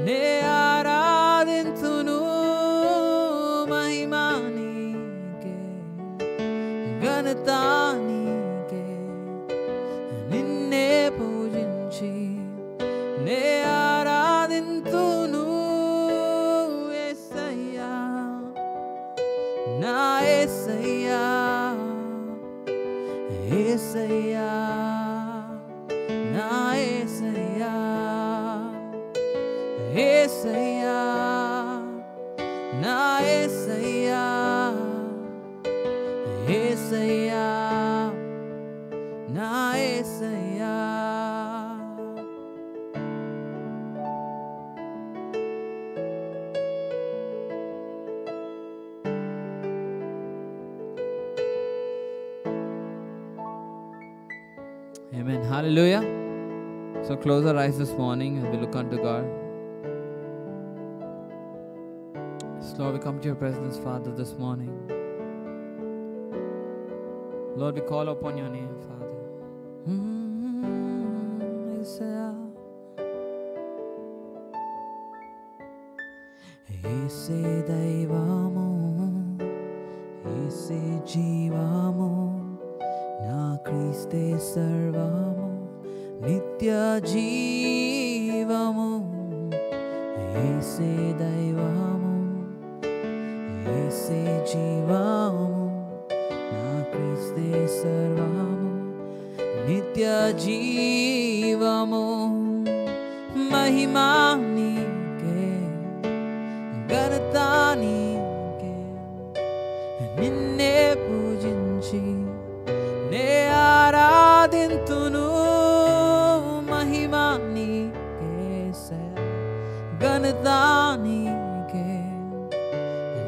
నే ఆరాధింతును మహిమా నీకే ఘనత నీకే నిన్నే పూజించి నే ఆరాధింతును యేసయ్యా నా యేసయ్యా యేసయ్యా నా యేసయ్యా యేసయ్యా నా యేసయ్యా యేసయ్యా నా యేసయ్యా Amen. Hallelujah. So close our eyes this morning and we look unto God. Lord, we come to your presence, Father, this morning. Lord, we call upon your name, Father. Ese daivamu, ese jeevamu, na Christe sarvamu, nitya jeevamu. Ese daivamu, ese jeevamu, na Christe sarvamu, nitya jeevamu. Mahima నీకే ఘనత నీకే నిన్నే పూజించి నే ఆరాధింతును మహిమా నీకే ఘనత నీకే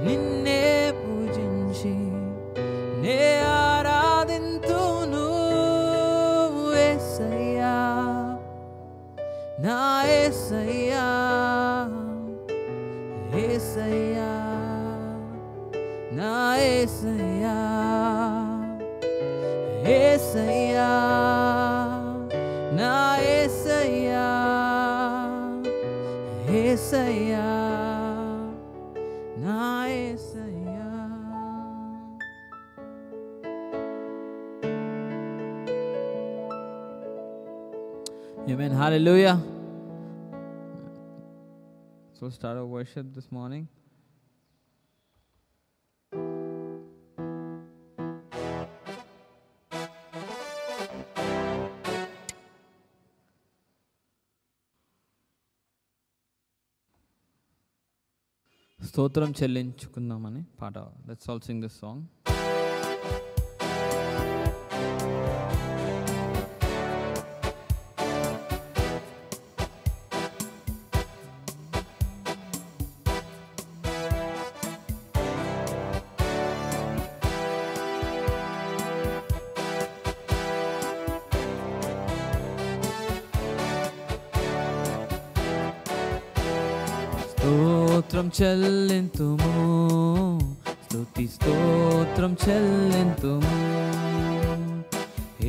నిన్నే పూజించి నే ఆరాధింతును యేసయ్యా నా యేసయ్యా యేసయ్యా నా యేసయ్యా యేసయ్యా నా యేసయ్యా యేసయ్యా నా యేసయ్యా. Amen. Hallelujah. So start our worship this morning. స్తోత్రం చెల్లించుకుందామని పాట. Let's all sing this song. స్తోత్రం చెల్లింతుము స్తుతి స్తోత్రం చెల్లింతుము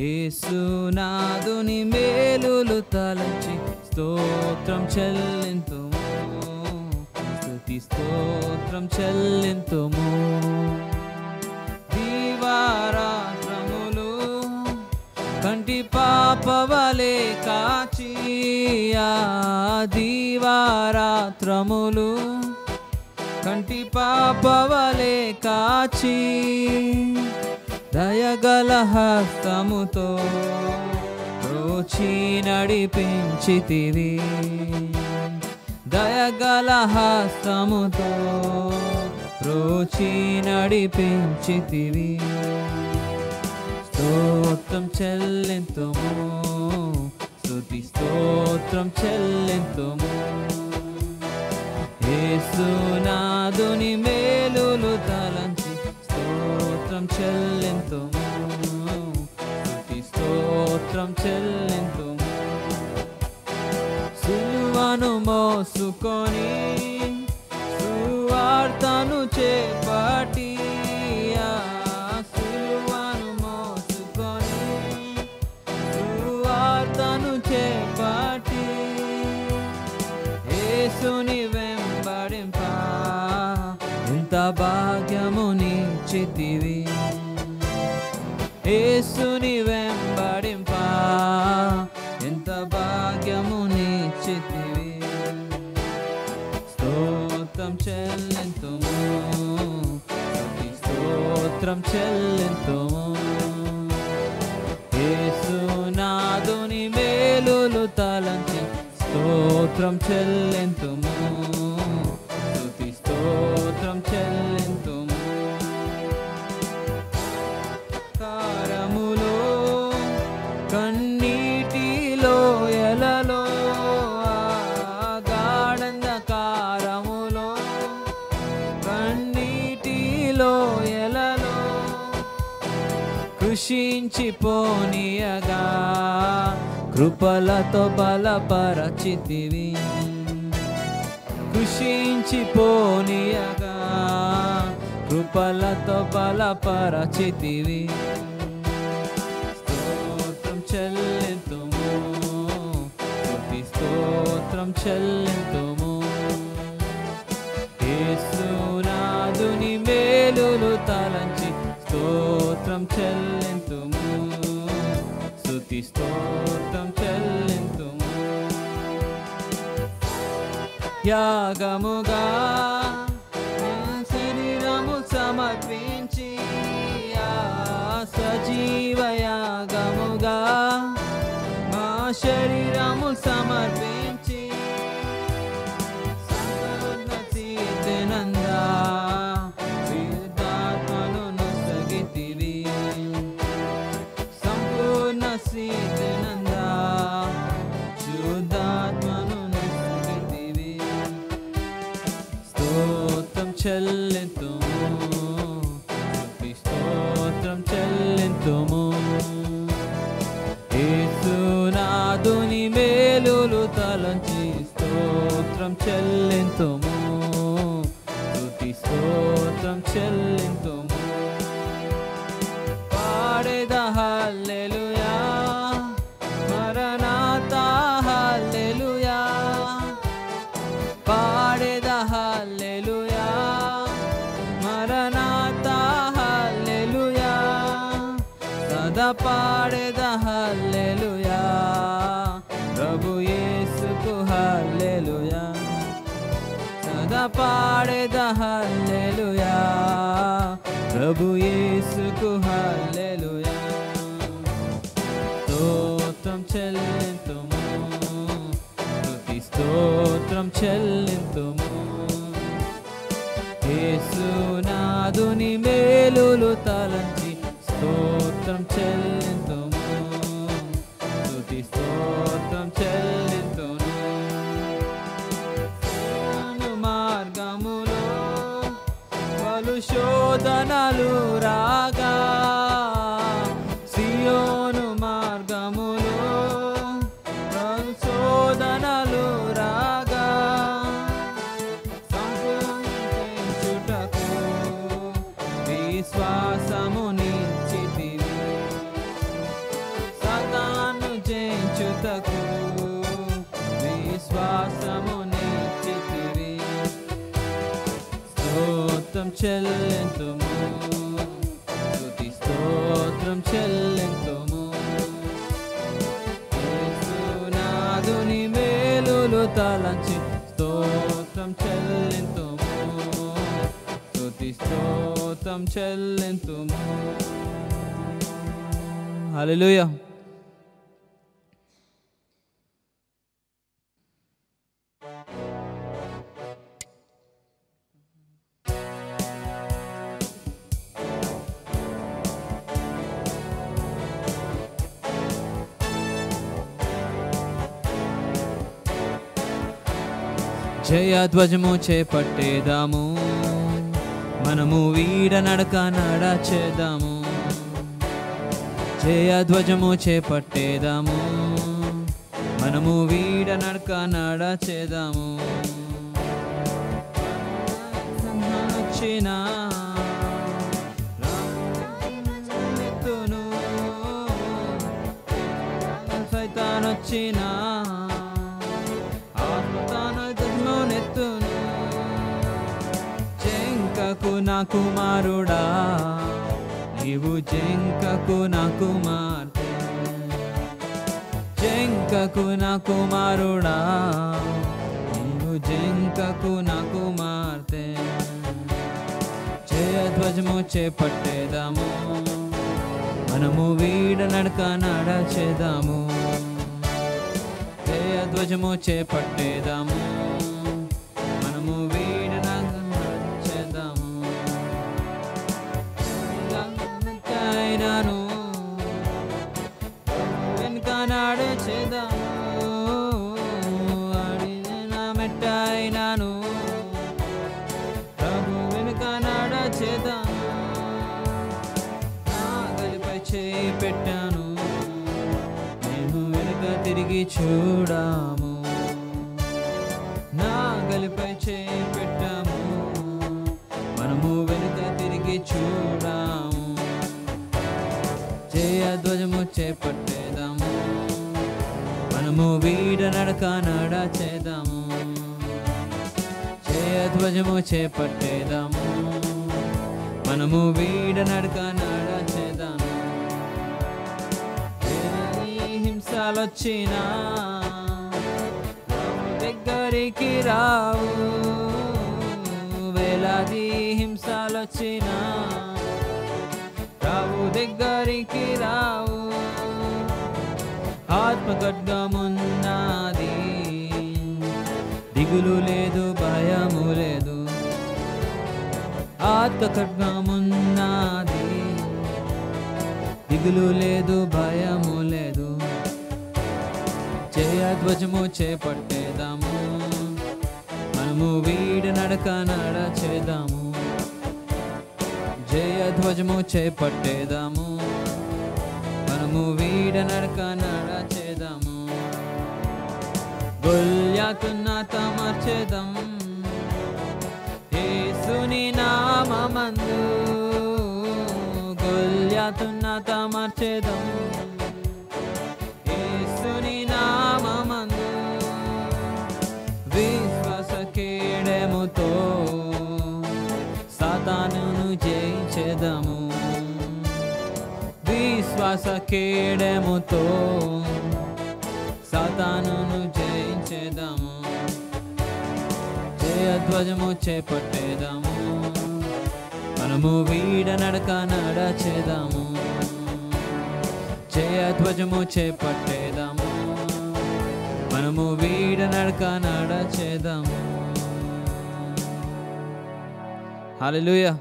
యేసునాథుని మేలులు తలంచి స్తోత్రం చెల్లింతుము స్తుతి స్తోత్రం చెల్లింతుము దీవారాత్రములు కంటి పాపవలే కాచి దీవారాత్రములు కంటి పాపవలే కాచి దయగల హస్తముతో రోచి నడిపించితివి దయగల హస్తముతో రోచి నడిపించితివి స్తోత్రం చెల్లింతుము స్తుతి స్తోత్రం చెల్లింతుము యేసునాథుని మేలులు తలంచి స్తోత్రం చెల్లింతుము స్తుతి స్తోత్రం చెల్లింతుము సిలువను మోసుకొని సువార్తను చేపట్టి సిలువను మోసుకొని సువార్తను చేపట్టి యేసుని భాగ్యమునిచ్చితివి. స్తోత్రం చెల్లింతుము, స్తుతి స్తోత్రం చెల్లింతుము. యేసునాథుని మేలులు తలంచి స్తోత్రం చెల్లింతుము, స్తుతి స్తోత్రం చెల్లింతుము. కారములో కన్నీటిలో ఎలలో గాఢంధకారములో కన్నీటిలో ఎలలో కృషించిపోనీయగా కృపలతో బలపరచితివి. కృషించిపోనీయగా కృపలతో బలపరచితివి. స్తోత్రం చెల్లింతుము, స్తుతి స్తోత్రం చెల్లింతుము. యేసునాథుని మేలులు తలంచి స్తోత్రం చెల్లింతుము, స్తుతి స్తోత్రం చెల్లింతుము. యాగముగా శరీరము సమర్పించి సజీవ యాగముగా మా శరీరము సమర్పించి సంపూర్ణ తీర్చినందా విరుద్ధాత్మను నొసగితివి. సంపూర్ణ సిద్ధినందా శుద్ధాత్మను నొసగితివి. స్తోత్రం చెల్లింతుము, స్తుతి స్తోత్రం చెల్లింతుము. యేసునాథుని మేలులు తలంచి స్తోత్రం చెల్లింతుము, స్తుతి స్తోత్రం చెల్లింతుము. పాడేదా హల్లెలూయా, మరణాతా హల్లెలూయా. పాడేదా హల్లెలూయా, మరణాతా హల్లెలూయా. సదా పాడేదా హల్లెలూయా, ప్రభు యేసుకు హల్లెలూయా. సదా పాడేదా హల్లెలూయా, ప్రభు యేసుకు హల్లెలూయా. స్తోత్రం చెల్లింతుము, స్తుతి స్తోత్రం చెల్లింతుము. యేసునాథుని మేలులు తలంచి స్తోత్రం చెల్లింతుము, స్తుతి స్తోత్రం చెల్లింతుము. మార్గములో పలు శోధనలు రాగా, సియోను మార్గములో పలు శోధనలు రాగా సంపూర్ణించుటకు విశ్వాసమునిచ్చితివి. సాతాను జయించుటకు విశ్వాసమునిచ్చితివి. స్తోత్రం చెల్లింతుము, స్తుతి స్తోత్రం చెల్లింతుము. యేసునాథుని మేలులు తలంచి స్తోత్రం చెల్లింతుము, స్తుతి స్తోత్రం చెల్లింతుము. హల్లెలూయా. జయధ్వజము చేపట్టేదాము, మనము వీడ నడక నడచేద్దాము. జయధ్వజము చేపట్టేదాము, మనము వీడ నడక నడచేద్దాము. వచ్చిన సైతానొచ్చిన జంకకు నా కుమారుడా, నీవు జంకకు నా కుమార్తె. జంకకు నా కుమారుడా, నీవు జంకకు నా కుమార్తె. జయధ్వజము చేపట్టేదాము, మనము వీడ నడక నడచేదాము. జయధ్వజము చేపట్టేదాము, మనము వీడ నడక నడచేదాము. అయినాను వెనుక నడచేదాము, అడిగిన మెట్ట అయినాను ప్రభు వెనుక నడచేదాము. నాగలిపై చేయి పెట్టాను, నేను వెనుక తిరిగి చూడాము. నాగలిపై చేయి పెట్టాము, మనము వెనుక తిరిగి చూడాము. జయధ్వజము చేపట్టేదాము, మనము వీడ నడక నడచేదాము. జయధ్వజము చేపట్టేదాము, మనము వీడ నడక నడచేదాము. హింసలొచ్చినా దగ్గరికి రావు, వేలాది హింసలొచ్చినా రావు దగ్గరికి రావు. ఆత్మ ఖడ్గమున్నది, దిగులు లేదు భయము లేదు. ఆత్మ ఖడ్గమున్నది, దిగులు లేదు భయము లేదు. జయధ్వజము చేపట్టేదాము, మనము వీడ నడక నడచేదాము. జయధ్వజము చేపట్టేదాము, మనము వీడ నడక నడచేదాము. గొల్యాతున్న తమర్చేదం, యేసుని నామమందు. గొల్యాతున్న తమర్చేదం, యేసుని నామమందు. విశ్వాస కేడెముతో సాతానును జయించెదము. విశ్వాస కేడెముతో సాతానును జయించెదము. జయధ్వజము చేపట్టేదాము, మనము వీడ నడక నడచేదాము. జయధ్వజము చేపట్టేదాము, మనము వీడ నడక నడచేదాము. హల్లెలూయా.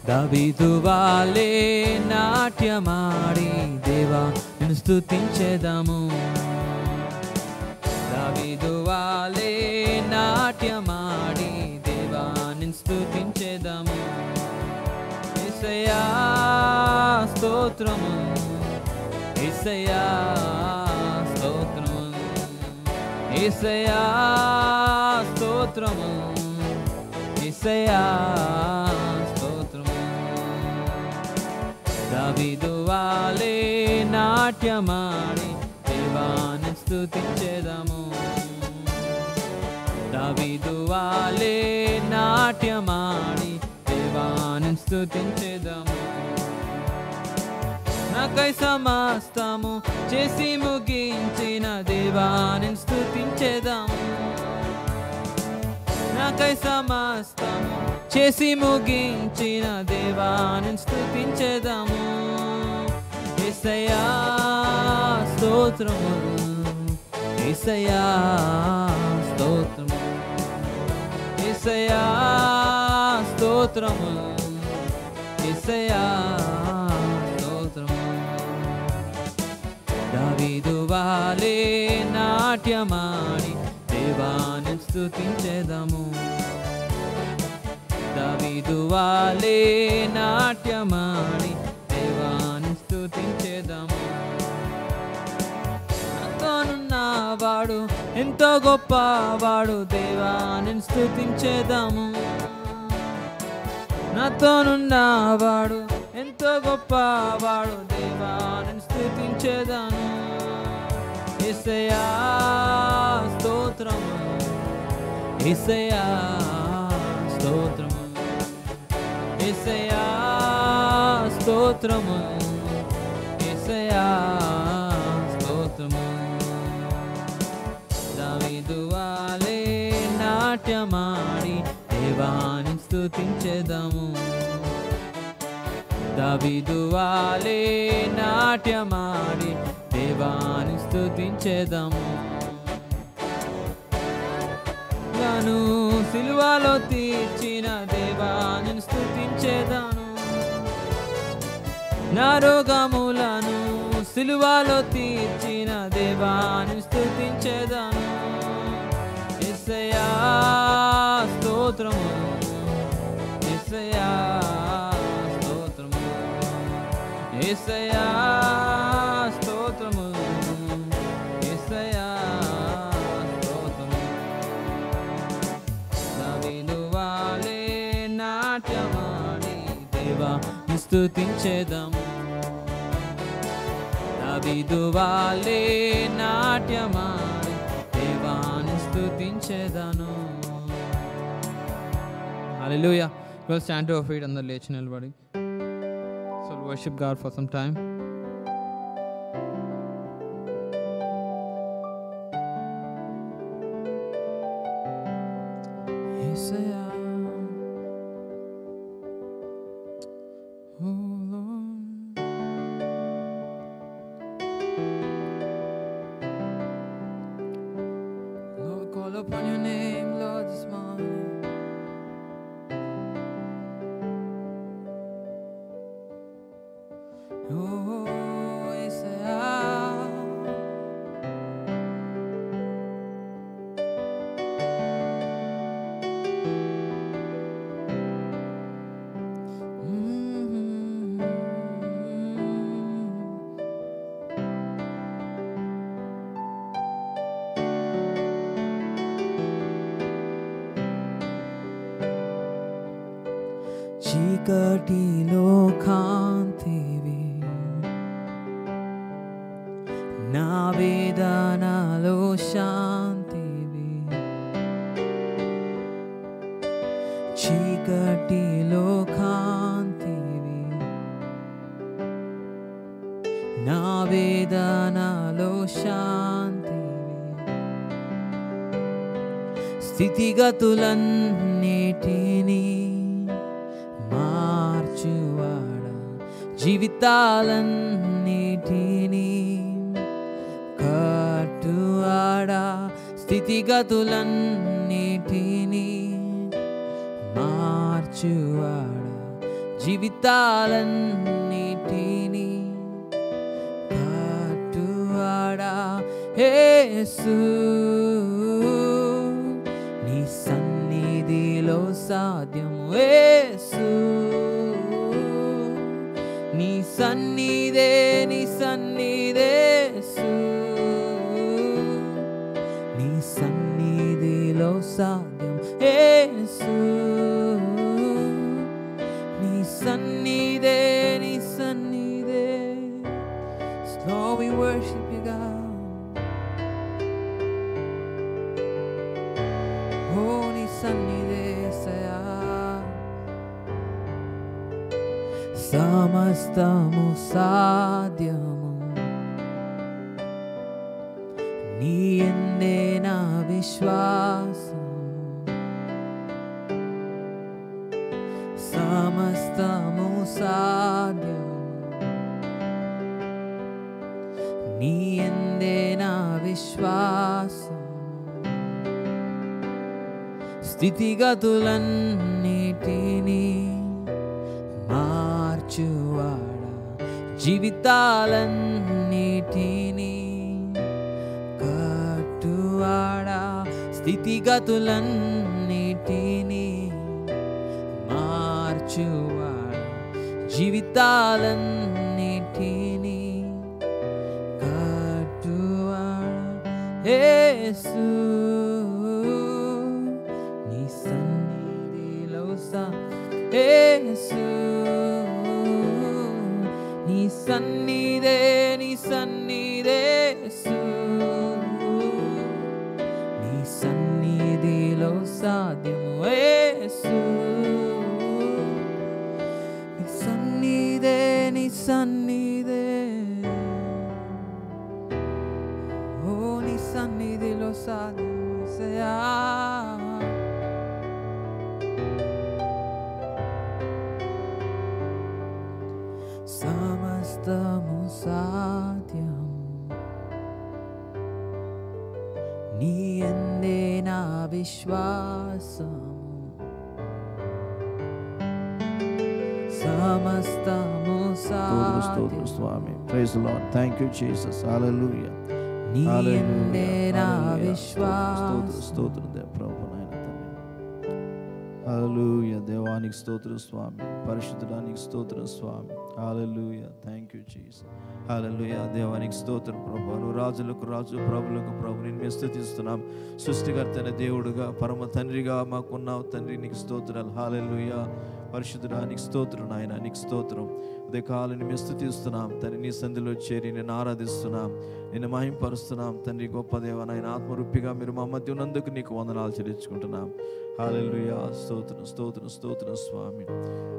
దావీదు వాలే నాట్యమాడి దేవా నిన్ను స్తుతించెదము. దావీదు వాలే నాట్యమాడి దేవా నిన్ను స్తుతించెదము. యేసయ్యా స్తోత్రము, యేసయ్యా స్తోత్రము, యేసయ్యా స్తోత్రము, యేసయ్యా స్తోత్రము. దావీదు వాలే నాట్యమాడి దేవాని స్తుతించెదము. దావీదు వాలే నాట్యమాడి దేవాని స్తుతించెదము. నాకై సమస్తము చేసి ముగించిన దేవాని స్తుతించెదము. నాకై సమస్తము చేసి ముగించిన దేవాని స్తుతించెదము. యేసయ్యా స్తోత్రము, యేసయ్యా స్తోత్రము, యేసయ్యా స్తోత్రము, యేసయ్యా స్తోత్రము. దావీదు వాలే నాట్యమాడి దేవాని స్తుతించెదము. దావీదు వాలే నాట్యమాడి దేవాని స్తుతించెదము. వాడు ఎంతో గొప్పవాడు. దేవా నిన్ను స్తుతించేదాము. నాతోనున్నవాడు ఎంతో గొప్పవాడు. దేవా నిన్ను స్తుతించేదాను. యేసయ్యా స్తోత్రము, యేసయ్యా స్తోత్రము, యేసయ్యా స్తోత్రము, యేసయ్యా స్తోత్రము. దావీదు వలె నాట్యమాడి దేవాని స్తుతించెదము. దావీదు వలె నాట్యమాడి దేవాని స్తుతించెదము. నన్ను సిలువలో తీర్చిన దేవాని స్తుతించెదను. నా రోగములను సిలువలో తీర్చిన దేవాని స్తుతించెదను. యేసయ్యా స్తోత్రము, యేసయ్యా స్తోత్రము, యేసయ్యా స్తోత్రము, యేసయ్యా స్తోత్రము. దావీదు వలె నాట్యమాడి దేవాని స్తుతించెదము. దావీదు వలె నాట్యమాడి దేవాని స్తుతించెదను. హల్లెలూయా. We'll stand to our feet అందరూ లేచి నిలబడి. So we'll worship God for some time. Yesayya upon your name, Lord, this morning. Oh, Isaiah. చీకటిలో కాంతివి, నా వేదనలో శాంతివి. చీకటిలో కాంతివి, నా వేదనలో శాంతివి. స్థితిగతులన్నిటినీ మార్చువాడా, జీవితాలన్నిటినీ కట్టువాడా. స్థితిగతులన్నిటినీ మార్చువాడా, జీవితాలన్నిటినీ కట్టువాడా. యేసు నీ సన్నిధిలో సాధ్యము. యేసు నీ సన్నిధే, నీ సన్నిధే యేసు, నీ సన్నిధిలో సాధ్యం. యేసు నీ సన్నిధే, నీ సన్నిధే. Lord, we worship you, God. Oh, నీ సన్నిధే యేసయ్యా. సమస్తము సాధ్యము నీ యందే నా విశ్వాసము. సమస్తము సాధ్యము నీ యందే నా విశ్వాసము. స్థితిగతులన్నిటినీ మార్చువాడా, జీవితాలన్నిటినీ కట్టువాడా. స్థితిగతులన్నిటినీ మార్చువాడా, జీవితాలన్నిటినీ కట్టువాడా. యేసు నీ సన్నిధిలో యేసు నీ సన్నిధే యేసు నీ సన్నిధిలో సాధ్యము యేసు నీ సన్నిధే ఓ నీ సన్నిధిలో సాధ్యమయ్యా సమస్తము సాధ్యం నీ యందే నా విశ్వాసము సమస్తము సాధ్యం స్వామి. Praise the Lord. Thank you Jesus. Hallelujah. నీ యందే నా విశ్వాసం స్తోత్రం దేవ ప్రభువా నాయన తండ్రి. హల్లెలూయా. దేవానికి స్తోత్రం స్వామి. పరిశుద్ధుడానికి స్తోత్రం స్వామి. Hallelujah. Thank you Jesus. Hallelujah. దేవానికి స్తోత్రం ప్రభువా. నువ్వు రాజులకు రాజు, ప్రభులకు ప్రభు, నిన్ను స్తుతిస్తున్నాం. సృష్టికర్తైన దేవుడుగా, పరమ తండ్రిగా మాకున్నావు తండ్రి, నీకు స్తోత్రాలు. హల్లెలూయా. పరిశుద్ధుడా నీకు స్తోత్రం నాయన, నీకు స్తోత్రం. ఉదయకాలం మేము స్తుతిస్తున్నాం తండ్రి, నీ సంధిలో చేరి నేను ఆరాధిస్తున్నాం, నిన్ను మహింపరుస్తున్నాం తండ్రి. గొప్ప దేవ నాయన, ఆత్మరూపిగా మీరు మా మధ్య ఉన్నందుకు నీకు వందనాలు చెల్లించుకుంటున్నాం. హల్లెలూయా. స్తోత్రం స్తోత్రం స్తోత్రం స్వామి.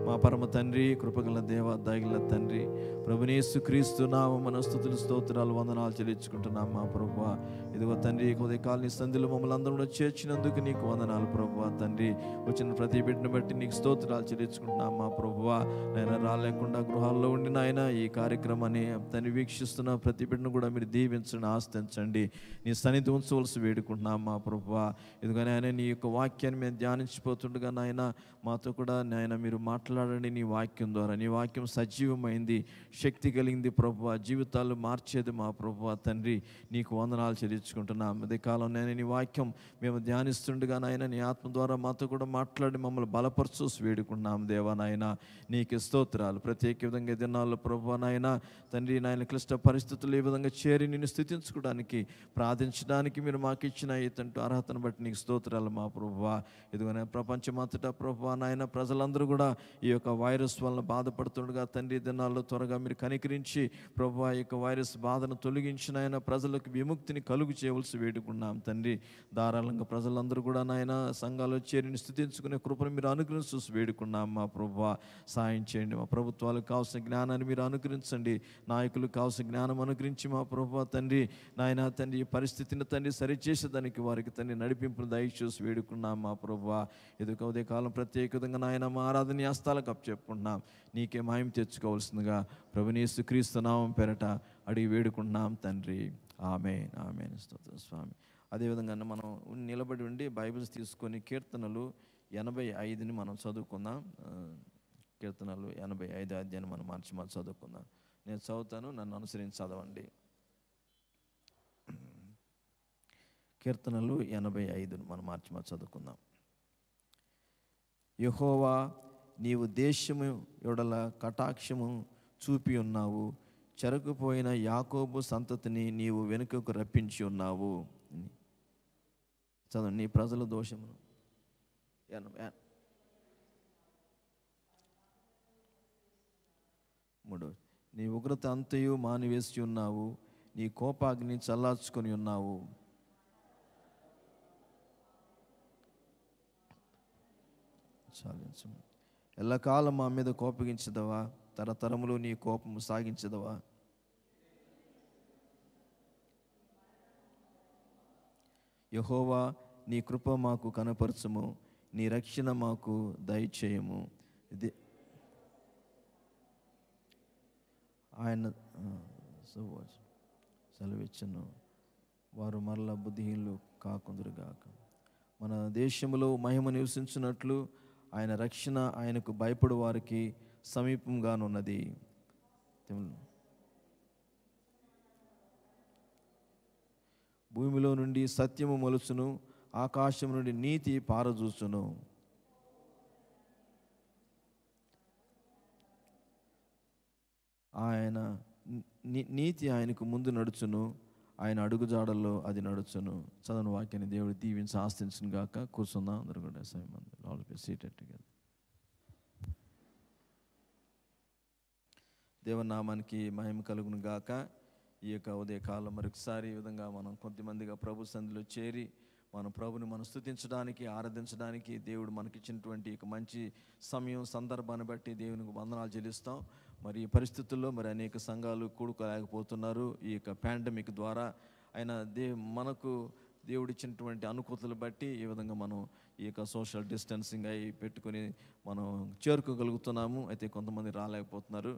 మా పరమ తండ్రి, కృపగల దేవ, దయగల తండ్రి, ప్రభువైన యేసుక్రీస్తు నామమున స్తుతులు స్తోత్రాలు వందనాలు చెల్లించుకుంటున్నాం మా ప్రభువా. ఇదిగో తండ్రి, ఉదయకాలం నీ సంధిలో మమ్మల్ని అందరూ కూడా చేర్చినందుకు నీకు వందనాలు ప్రభువా తండ్రి. వచ్చిన ప్రతి బిడ్డను బట్టి నీకు స్తోత్రాలు చెల్లించుకుంటున్నాం మా ప్రభువా. నాయన రాలేకుండా గృహాల్లో ఉండి నాయన ఈ కార్యక్రమాన్ని తను వీక్షిస్తున్న ప్రతి బిడ్డను కూడా మీరు దీవించండి, ఆస్తించండి, నీ సన్నిధి ఉంచవలసి వేడుకుంటున్నాం మా ప్రభువా. ఇదిగో నాయన నీ యొక్క వాక్యాన్ని మేము ధ్యానించిపోతుండగా నాయన మాతో కూడా నాయన మీరు మాట్లాడండి. నీ వాక్యం ద్వారా, నీ వాక్యం సజీవమైంది, శక్తి కలిగింది ప్రభువా, జీవితాలు మార్చేది మా ప్రభువా తండ్రి. నీకు వందనాలు చెల్లించుకుంటున్నాం. అదే కాలం నేను నీ వాక్యం మేము ధ్యానిస్తుండగా నాయన నీ ఆత్మ ద్వారా మాతో కూడా మాట్లాడి మమ్మల్ని బలపరచు వేడుకుంటున్నాం దేవా నాయన. నీకు స్తోత్రాలు. ప్రత్యేక విధంగా దినాల్లో ప్రభువా నాయన తండ్రి నాయన క్లిష్ట పరిస్థితులు ఈ విధంగా చేరి నిన్ను స్తుతించుకోవడానికి, ప్రార్థించడానికి మీరు మాకు ఇచ్చిన ఇతంటూ అర్హతను బట్టి నీకు స్తోత్రాలు మా ప్రభువా. ఇదిగోనే ప్రపంచమంతటా ప్రభువా నాయన ప్రజలందరూ కూడా ఈ యొక్క వైరస్ వలన బాధపడుతుండగా తండ్రి దినాల్లో త్వరగా మీరు కనికరించి ప్రభువా ఈ యొక్క వైరస్ బాధను తొలగించిన ఆయన ప్రజలకు విముక్తిని కలుగు చేయవలసి వేడుకున్నాం తండ్రి. ధారాళంగా ప్రజలందరూ కూడా నాయన సంఘాల్లో చేరిని స్థుతించుకునే కృపను మీరు అనుగ్రహించు వేడుకున్నాం మా ప్రభువా. సాయం చేయండి. మా ప్రభుత్వాలకు కావాల్సిన జ్ఞానాన్ని మీరు అనుగ్రహించండి, నాయకులకు కావాల్సిన జ్ఞానం అనుగ్రహించి మా ప్రభువా తండ్రి నాయన తండ్రి ఈ పరిస్థితిని తండ్రి సరిచేసేదానికి వారికి తండ్రి నడిపింపును దయచేసి వేడుకున్నాం మా ప్రభువా. ఎదుక ఉదయకాలం ప్రత్యేక విధంగా నాయన మా ఆరాధన హస్తాలకు అప్పచెప్పుకుంటున్నాం. నీకే మహిమ తెచ్చుకోవాల్సిందిగా ప్రభువైన యేసుక్రీస్తు నామం పేరట అడిగి వేడుకుంటున్నాం తండ్రి. ఆమేన్ ఆమేన్. స్తోత్రం స్వామి. అదేవిధంగా మనం నిలబడి ఉండి బైబిల్స్ తీసుకొని కీర్తనలు 85ని మనం చదువుకుందాం. కీర్తనలు 85 అధ్యాయాన్ని మనం మార్చి చదువుకుందాం. నేను చదువుతాను, నన్ను అనుసరించి చదవండి. కీర్తనలు 85 మనం మార్చి చదువుకుందాం. యెహోవా, నీవు దేశము యొడల కటాక్షము చూపి ఉన్నావు, చెరకుపోయిన యాకోబు సంతతిని నీవు వెనుకకు రప్పించి ఉన్నావు. చదువు. నీ ప్రజల దోషమును మూడు, నీ ఉగ్రత అంతయు మానివేసి ఉన్నావు, నీ కోపాగ్ని చల్లార్చుకొని ఉన్నావు. చాలించు. ఎల్లకాలం మా మీద కోపగించదవా, తరతరములు నీ కోపము సాగించదవా. యెహోవా, నీ కృప మాకు కనపరచుము, నీ రక్షణ మాకు దయచేయము. ఇది ఆయన సెలవిచ్చును, వారు మరల బుద్ధిహీనులు కాకుందురుగాక. మన దేశంలో మహిమ నివసించినట్లు ఆయన రక్షణ ఆయనకు భయపడు వారికి సమీపంగానున్నది. భూమిలో నుండి సత్యము మొలుచును, ఆకాశం నుండి నీతి పారజూచును. ఆయన నీతి ఆయనకు ముందు నడుచును, ఆయన అడుగుజాడల్లో అది నడుచును. చదవని వాక్యాన్ని దేవుడు దీవించి ఆస్తించును గాక. కూర్చుందాం అందరూ కూడా. All be seated together. దేవుని నామానికి మహిమ కలుగును గాక. ఈ యొక్క ఉదయకాలం మరొకసారి ఈ విధంగా మనం కొద్దిమందిగా ప్రభు సన్నిధిలో చేరి మన ప్రభుని మనం స్తుతించడానికి, ఆరాధించడానికి దేవుడు మనకిచ్చినటువంటి ఒక మంచి సమయం, సందర్భాన్ని బట్టి దేవునికి వందనాలు చెల్లిస్తాం. మరి ఈ పరిస్థితుల్లో మరి అనేక సంఘాలు కూడుకోలేకపోతున్నారు. ఈ యొక్క పాండమిక్ ద్వారా ఆయన మనకు దేవుడిచ్చినటువంటి అనుకూలతలు బట్టి ఈ విధంగా మనం ఈ యొక్క సోషల్ డిస్టెన్సింగ్ అయి పెట్టుకొని మనం చేరుకోగలుగుతున్నాము. అయితే కొంతమంది రాలేకపోతున్నారు.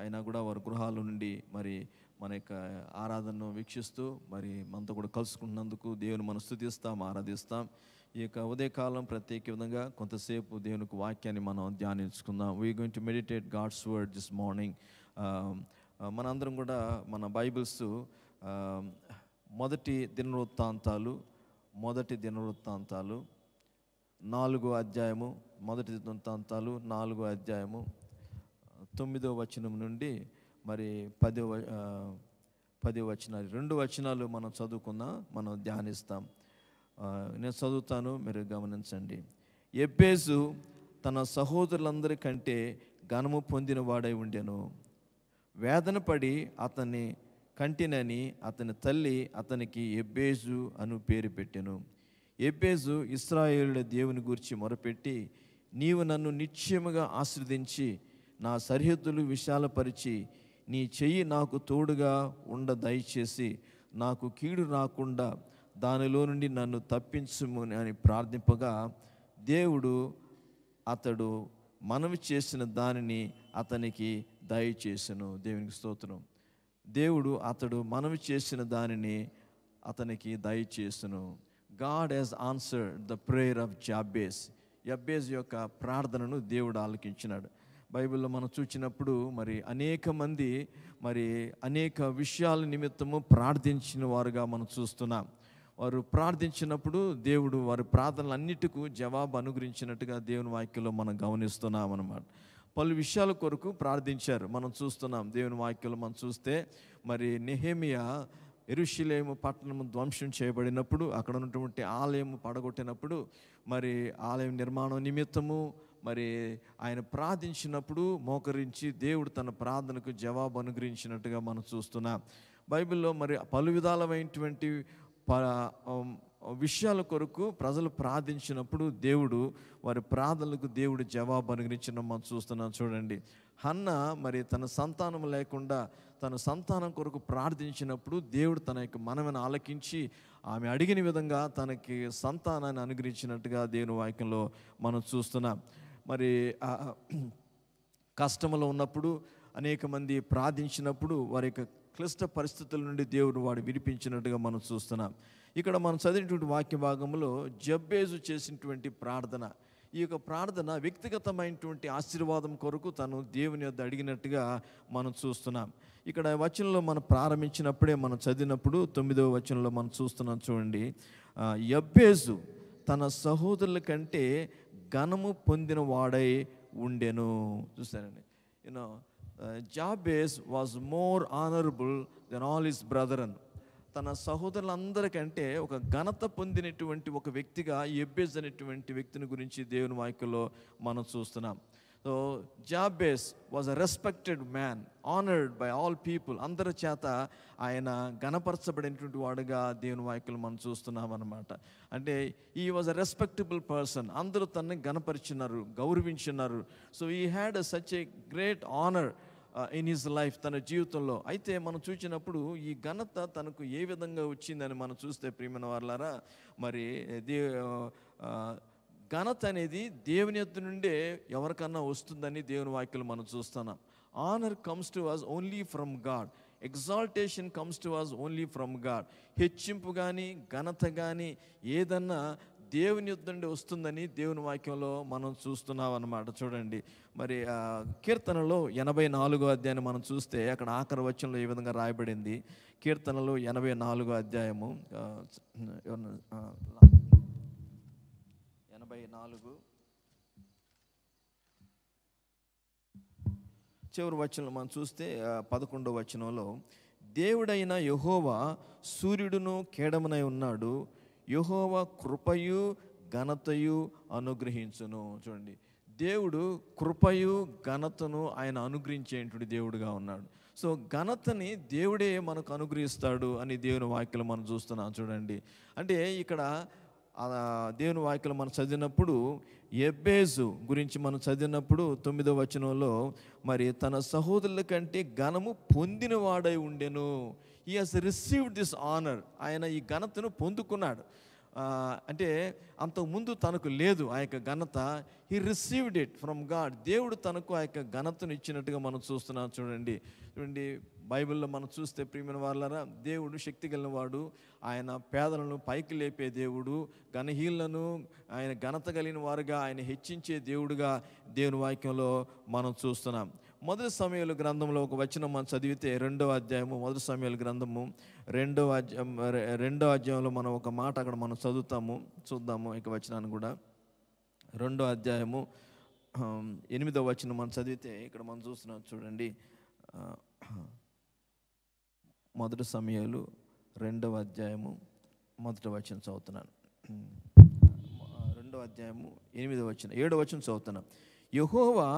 అయినా కూడా వారి గృహాల నుండి మరి మన యొక్క ఆరాధనను వీక్షిస్తూ మరి మనతో కూడా కలుసుకున్నందుకు దేవుని మనం స్తుతిస్తాం, ఆరాధిస్తాం. ఈ యొక్క ఉదయకాలం ప్రత్యేక విధంగా కొంతసేపు దేవునికి వాక్యాన్ని మనం ధ్యానించుకుందాం. We going to meditate God's word this morning. మనందరం కూడా మన బైబిల్స్ మొదటి దినవృత్తాంతాలు 4వ అధ్యాయము, మొదటి దినవృత్తాంతాలు 4వ అధ్యాయము 9వ వచనం నుండి మరి 10వ వచనాలు 2 వచనాలు మనం చదువుకుందాం, మనం ధ్యానిస్తాం. నేను చదువుతాను, మీరు గమనించండి. ఎబ్బేజు తన సహోదరులందరికంటే ఘనము పొందిన వాడై ఉండెను. వేదన పడి అతన్ని కంటినని అతని తల్లి అతనికి ఎబ్బేజు అను పేరు పెట్టెను. ఎబ్బేజు ఇశ్రాయేలుల దేవుని గూర్చి మొరపెట్టి, నీవు నన్ను నిశ్చయముగా ఆశీర్వదించి నా సరిహద్దులు విశాలపరిచి నీ చెయ్యి నాకు తోడుగా ఉండ దయచేసి నాకు కీడు రాకుండా దానిలో నుండి నన్ను తప్పించుము అని ప్రార్థింపగా దేవుడు అతడు మనవి చేసిన దానిని అతనికి దయచేసెను. దేవునికి స్తోత్రం. దేవుడు అతడు మనవి చేసిన దానిని అతనికి దయచేసెను. God has answered the prayer of Jabez. యబ్బేజ్ యొక్క ప్రార్థనను దేవుడు ఆలకించినాడు. బైబిల్లో మనం చూసినప్పుడు మరి అనేక మంది మరి అనేక విషయాల నిమిత్తము ప్రార్థించిన వారుగా మనం చూస్తున్నాం. వారు ప్రార్థించినప్పుడు దేవుడు వారి ప్రార్థనలన్నిటికీ జవాబు అనుగ్రహించినట్టుగా దేవుని వాక్యంలో మనం గమనిస్తున్నాం అన్నమాట. పలు విషయాల కొరకు ప్రార్థించారు, మనం చూస్తున్నాం. దేవుని వాక్యంలో మనం చూస్తే మరి నెహెమియా యెరూషలేము పట్టణము ధ్వంసం చేయబడినప్పుడు, అక్కడ ఉన్నటువంటి ఆలయము పడగొట్టినప్పుడు, మరి ఆలయం నిర్మాణం నిమిత్తము మరి ఆయన ప్రార్థించినప్పుడు మోకరించి దేవుడు తన ప్రార్థనకు జవాబు అనుగ్రహించినట్టుగా మనం చూస్తున్నాం. బైబిల్లో మరి పలు విధాలమైనటువంటి విషయాల కొరకు ప్రజలు ప్రార్థించినప్పుడు దేవుడు వారి ప్రార్థనలకు దేవుడు జవాబు అనుగ్రహించడం మనం చూస్తున్నాం. చూడండి, హన్న మరి తన సంతానం లేకుండా తన సంతానం కొరకు ప్రార్థించినప్పుడు దేవుడు తన యొక్క మనవిని ఆలకించి ఆమె అడిగిన విధంగా తనకి సంతానాన్ని అనుగ్రహించినట్టుగా దేవుని వాక్యంలో మనం చూస్తున్నాం. మరి కష్టంలో ఉన్నప్పుడు అనేక మంది ప్రార్థించినప్పుడు వారి యొక్క క్లిష్ట పరిస్థితుల నుండి దేవుడు వాడు విడిపించినట్టుగా మనం చూస్తున్నాం. ఇక్కడ మనం చదివినటువంటి వాక్య భాగంలో జబ్బేజు చేసినటువంటి ప్రార్థన, ఈ యొక్క ప్రార్థన వ్యక్తిగతమైనటువంటి ఆశీర్వాదం కొరకు తను దేవుని యొద్ద అడిగినట్టుగా మనం చూస్తున్నాం. ఇక్కడ వచనంలో మనం ప్రారంభించినప్పుడే మనం చదివినప్పుడు 9వ వచనంలో మనం చూస్తున్నాం. చూడండి, యబ్బేజు తన సహోదరుల కంటే ఘనము పొందిన వాడై ఉండెను. చూస్తారండి, Jabez was more honourable than all his brethren. తన సహోదరులందరికంటే ఒక ఘనత పొందినటువంటి ఒక వ్యక్తిగా యబ్బేజ్ అనేటువంటి వ్యక్తిని గురించి దేవుని వాక్యంలో మనం చూస్తున్నాం. So Jabez was a respected man, honoured by all people. అందరి చేత ఆయన ఘనపరచబడినటువంటి వాడుగా దేవుని వాక్యంలో మనం చూస్తున్నాం అన్నమాట. అంటే ఈ వాజ్ అ రెస్పెక్టబుల్ పర్సన్. అందరూ తనని ఘనపరిచినారు, గౌరవించినారు. సో ఈ had such a great honour in his life, తన జీవితంలో. అయితే మనం చూసినప్పుడు ఈ ఘనత తనకు ఏ విధంగా వచ్చిందని మనం చూస్తే ప్రియమైన వారలారా, మరి ఘనత అనేది దేవుని యొద్ద నుండే ఎవరికన్నా వస్తుందని దేవుని వాక్యంలో మనం చూస్తున్నాం. Honour comes to us only from God. Exaltation comes to us only from God. హెచ్చింపు కానీ ఘనత కానీ ఏదన్నా దేవుని యొద్ద నుండి వస్తుందని దేవుని వాక్యంలో మనం చూస్తున్నాం అన్నమాట. చూడండి, మరి కీర్తనలో 84వ అధ్యాయాన్ని మనం చూస్తే అక్కడ ఆఖరి వచనంలో ఈ విధంగా రాయబడింది. కీర్తనలో 84వ అధ్యాయము 84 చివరి వచనంలో మనం చూస్తే 11వ వచనంలో, దేవుడైన యెహోవా సూర్యుడును కేడమునై ఉన్నాడు, యెహోవా కృపయు ఘనతయు అనుగ్రహించును. చూడండి, దేవుడు కృపయు ఘనతను ఆయన అనుగ్రహించేటువంటి దేవుడుగా ఉన్నాడు. సో ఘనతని దేవుడే మనకు అనుగ్రహిస్తాడు అని దేవుని వాక్యలు మనం చూస్తున్నాం. చూడండి, అంటే ఇక్కడ దేవుని వాక్యలు మనం చదివినప్పుడు ఎబ్బేజు గురించి మనం చదివినప్పుడు 9వ వచనంలో మరి తన సహోదరుల కంటే ఘనము పొందిన వాడై ఉండెను. He has received this honour. ఆయన ఈ ఘనతను పొందుకున్నాడు. అంటే అంతకుముందు తనకు లేదు ఆ యొక్క ఘనత. He received it from God. దేవుడు తనకు ఆ యొక్క ఘనతను ఇచ్చినట్టుగా మనం చూస్తున్నాం. చూడండి బైబిల్లో మనం చూస్తే ప్రియమైన వాళ్ళారా, దేవుడు శక్తి కలిగిన వాడు. ఆయన పేదలను పైకి లేపే దేవుడు, ఘనహీనులను ఆయన ఘనత కలిగిన వారుగా ఆయన హెచ్చించే దేవుడుగా దేవుని వాక్యంలో మనం చూస్తున్నాం. మొదటి సమూయేలు గ్రంథంలో ఒక వచనం మనం చదివితే 2వ అధ్యాయము, మొదటి సమూయేలు గ్రంథము 2వ అధ్యాయంలో మనం ఒక మాట అక్కడ మనం చూద్దాము ఇక వచనాన్ని కూడా. 2వ అధ్యాయము 8వ వచనం మనం చదివితే ఇక్కడ మనం చూస్తున్నాం. చూడండి, మొదటి సమూయేలు 2వ అధ్యాయము 1వ వచనం చదువుతున్నాను. 2వ అధ్యాయము 8వ వచనం 7వ వచనం చదువుతున్నాను. యెహోవా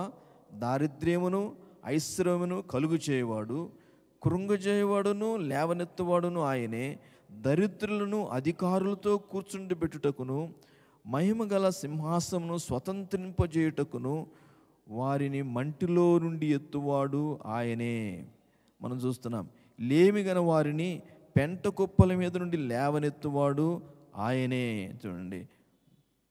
దారిద్ర్యమును ఐశ్వర్యమును కలుగు చేయవాడు, కృంగజేయవాడును లేవనెత్తువాడును ఆయనే. దరిద్రులను అధికారులతో కూర్చుండబెట్టుటకును మహిమగల సింహాసమును స్వతంత్రింపజేయుటకును వారిని మంటిలో నుండి ఎత్తువాడు ఆయనే. మనం చూస్తున్నాం, లేమిగన వారిని పెంట కుప్పల మీద నుండి లేవనెత్తువాడు ఆయనే. చూడండి,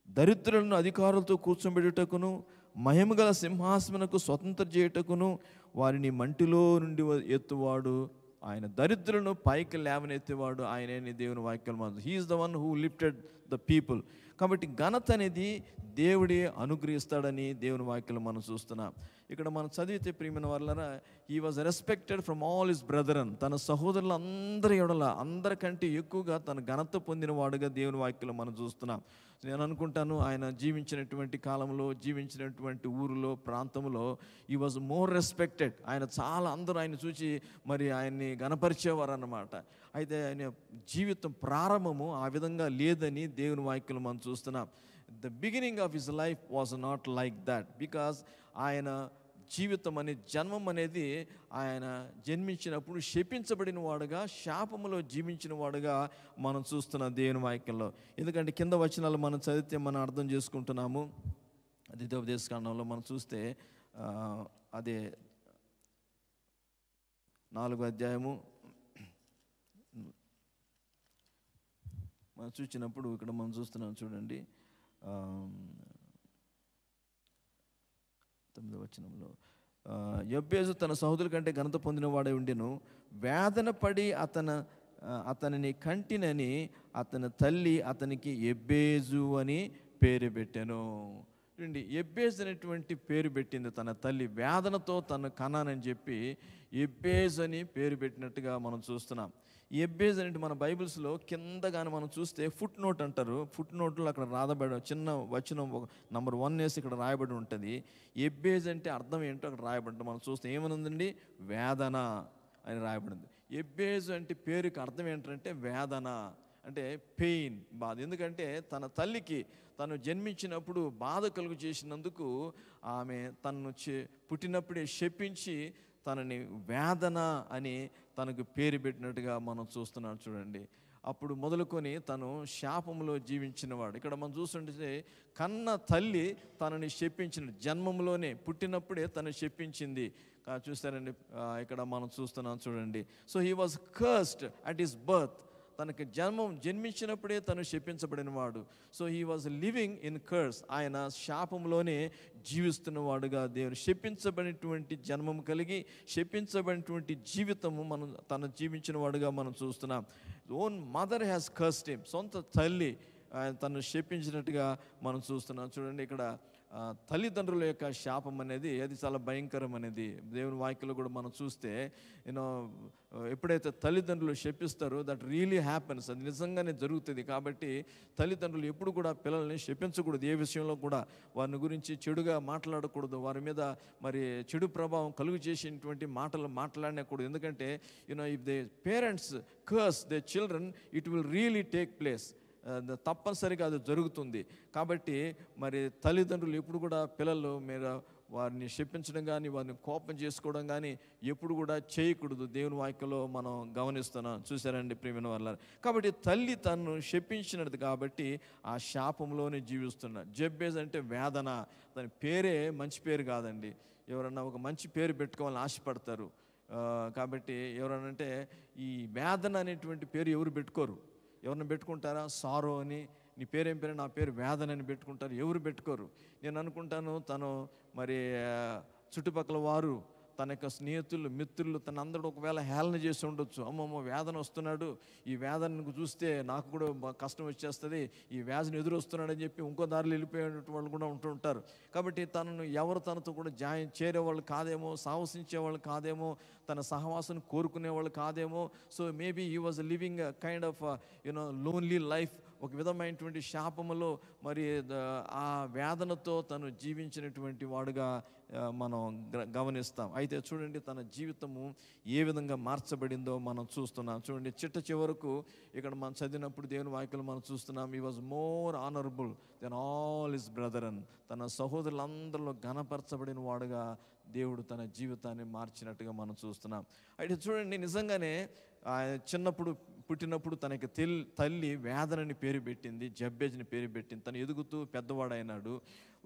దరిద్రులను అధికారులతో కూర్చోబెట్టుటకును మహిమగల సింహాసనకు స్వతంత్ర చేయుటకును వారిని మంటిలో నుండి ఎత్తువాడు ఆయన. దరిద్రులను పైకి లేవనెత్తేవాడు ఆయనే దేవుని వాక్యం. He is the one who lifted the people. కాబట్టి ఘనత అనేది దేవుడే అనుగ్రహిస్తాడని దేవుని వాక్యం మనం చూస్తున్నాం. ఇక్కడ మనం చదివితే ప్రియమైన వాళ్ళరా, he was respected from all his brethren. తన సహోదరులు అందరికంటే ఎక్కువగా తన ఘనత పొందిన వాడుగా దేవుని వాక్యంలో మనం చూస్తున్నాం. నేను అనుకుంటాను ఆయన జీవించినటువంటి కాలంలో, జీవించినటువంటి ఊరిలో, ప్రాంతంలో హీ వాజ్ మోర్ రెస్పెక్టెడ్. అందరూ ఆయన చూసి మరి ఆయన్ని గణపరిచేవారు అన్నమాట. అయితే ఆయన జీవితం ప్రారంభము ఆ విధంగా లేదని దేవుని వాక్యంలో మనం చూస్తున్నాం. The beginning of his life was not like that. Because ఆయన జీవితం జన్మం అనేది ఆయన జన్మించినప్పుడు శపించబడిన వాడుగా, శాపములో జీవించిన వాడుగా మనం చూస్తున్నాం దేవుని వాక్యంలో. ఎందుకంటే కింద వచనాలు మనం చదివితే మనం అర్థం చేసుకుంటున్నాము. ద్వితీయోపదేశకాండంలో మనం చూస్తే అదే 4వ అధ్యాయము మనం చూసినప్పుడు ఇక్కడ మనం చూస్తున్నాం. చూడండి, 9వ వచనంలో యెబ్బేజు తన సహోదరుల కంటే ఘనత పొందిన వాడై ఉండెను. వేదన పడి అతనిని కంటినని అతని తల్లి అతనికి ఎబ్బేజు అని పేరు పెట్టాను. చూడండి, ఎబ్బేజు అనేటువంటి పేరు పెట్టింది తన తల్లి. వేదనతో తను కన్నానని చెప్పి ఎబ్బేజు అని పేరు పెట్టినట్టుగా మనం చూస్తున్నాం. ఎబ్బేజ్ అంటే మన బైబిల్స్లో కింద కానీ మనం చూస్తే ఫుట్ నోట్ అంటారు. ఫుట్ నోట్లో అక్కడ రాయబడి చిన్న వచనం నంబర్ 1 వేసి ఇక్కడ రాయబడి ఉంటుంది. ఎబ్బేజ్ అంటే అర్థం ఏంటో అక్కడ రాయబడి మనం చూస్తే ఏమనుందండి, వేదన అని రాయబడింది. ఎబ్బేజ్ అంటే పేరుకి అర్థం ఏంటంటే వేదన, అంటే పెయిన్, బాధ. ఎందుకంటే తన తల్లికి తను జన్మించినప్పుడు బాధ కలుగు చేసినందుకు ఆమె తనను పుట్టినప్పుడే శపించి తనని వేదన అని తనకు పేరు పెట్టినట్టుగా మనం చూస్తున్నాం. చూడండి, అప్పుడు మొదలుకొని తను శాపంలో జీవించినవాడు. ఇక్కడ మనం చూస్తుంటే కన్న తల్లి తనని శపించిన, జన్మంలోనే పుట్టినప్పుడే తను శపించింది. చూస్తారండి, ఇక్కడ మనం చూస్తున్నాం. చూడండి, so he was cursed at his birth. తనకి జన్మించినప్పుడే తను శపించబడిన వాడు. So he was living in curse. ఆయన శాపంలోనే జీవిస్తున్నవాడుగా దేవుడు. శపించబడినటువంటి జన్మం కలిగి శపించబడినటువంటి జీవితము తను జీవించిన వాడుగా మనం చూస్తున్నాం. Own mother has cursed him. సొంత తల్లి తను శపించినట్టుగా మనం చూస్తున్నాం. చూడండి, ఇక్కడ తల్లిదండ్రుల యొక్క శాపం అనేది అది చాలా భయంకరమైనది. దేవుని వాక్యంలో కూడా మనం చూస్తే ఎప్పుడైతే తల్లిదండ్రులు శపిస్తారో దట్ రియలీ హ్యాపెన్స్, అది నిజంగానే జరుగుతుంది. కాబట్టి తల్లిదండ్రులు ఎప్పుడు కూడా పిల్లల్ని శపించకూడదు. ఏ విషయంలో కూడా వారిని గురించి చెడుగా మాట్లాడకూడదు, వారి మీద మరి చెడు ప్రభావం కలుగు చేసినటువంటి మాటలు మాట్లాడకూడదు. ఎందుకంటే if they parents curse they children it will really take place, తప్పనిసరిగా అది జరుగుతుంది. కాబట్టి మరి తల్లిదండ్రులు ఎప్పుడు కూడా పిల్లలు మీరు వారిని శపించడం కానీ వారిని కోపం చేసుకోవడం కానీ ఎప్పుడు కూడా చేయకూడదు. దేవుని వాక్యంలో మనం గమనిస్తున్నాం, చూసారండి ప్రియమైన వాళ్ళారా. కాబట్టి తల్లి తను శపించినది కాబట్టి ఆ శాపంలోనే జీవిస్తున్నాడు. జబ్బేజ్ అంటే వేదన, దాని పేరే మంచి పేరు కాదండి. ఎవరన్నా ఒక మంచి పేరు పెట్టుకోవాలని ఆశపడతారు. కాబట్టి ఎవరనంటే ఈ వేదన అనేటువంటి పేరు ఎవరు పెట్టుకోరు. ఎవరిని పెట్టుకుంటారా? సారో అని, నీ పేరేం పేరు? నా పేరు వేదన అని పెట్టుకుంటారు. ఎవరు పెట్టుకోరు. నేను అనుకుంటాను తను మరి చుట్టుపక్కల వారు, తన యొక్క స్నేహితులు, మిత్రులు తన అందరూ ఒకవేళ హేళన చేసి ఉండొచ్చు. అమ్మమ్మ వేదన వస్తున్నాడు, ఈ వేదనకు చూస్తే నాకు కూడా కష్టం వచ్చేస్తుంది, ఈ వేదన ఎదురు వస్తున్నాడని చెప్పి ఇంకో దారిలో వెళ్ళిపోయే వాళ్ళు కూడా ఉంటూ ఉంటారు. కాబట్టి తనను ఎవరు తనతో కూడా చేరేవాళ్ళు కాదేమో, సాహసించేవాళ్ళు కాదేమో, తన సహవాసం కోరుకునేవాళ్ళు కాదేమో. So maybe he was living kind of lonely life. ఒక విధమైనటువంటి శాపములో మరి ఆ వేదనతో తను జీవించినటువంటి వాడుగా మనం గమనిస్తాం. అయితే చూడండి తన జీవితము ఏ విధంగా మార్చబడిందో మనం చూస్తున్నాం. చూడండి చివరకు ఇక్కడ మనం చదివినప్పుడు దేవుని వాక్యలు మనం చూస్తున్నాం. He was more honourable than all his brethren. తన సహోదరులందరిలో ఘనపరచబడిన వాడుగా దేవుడు తన జీవితాన్ని మార్చినట్టుగా మనం చూస్తున్నాం. అయితే చూడండి నిజంగానే చిన్నప్పుడు పుట్టినప్పుడు తనకి తల్లి వేదనని పేరు పెట్టింది, జబ్బేజ్ని పేరు పెట్టింది. తను ఎదుగుతూ పెద్దవాడైనాడు.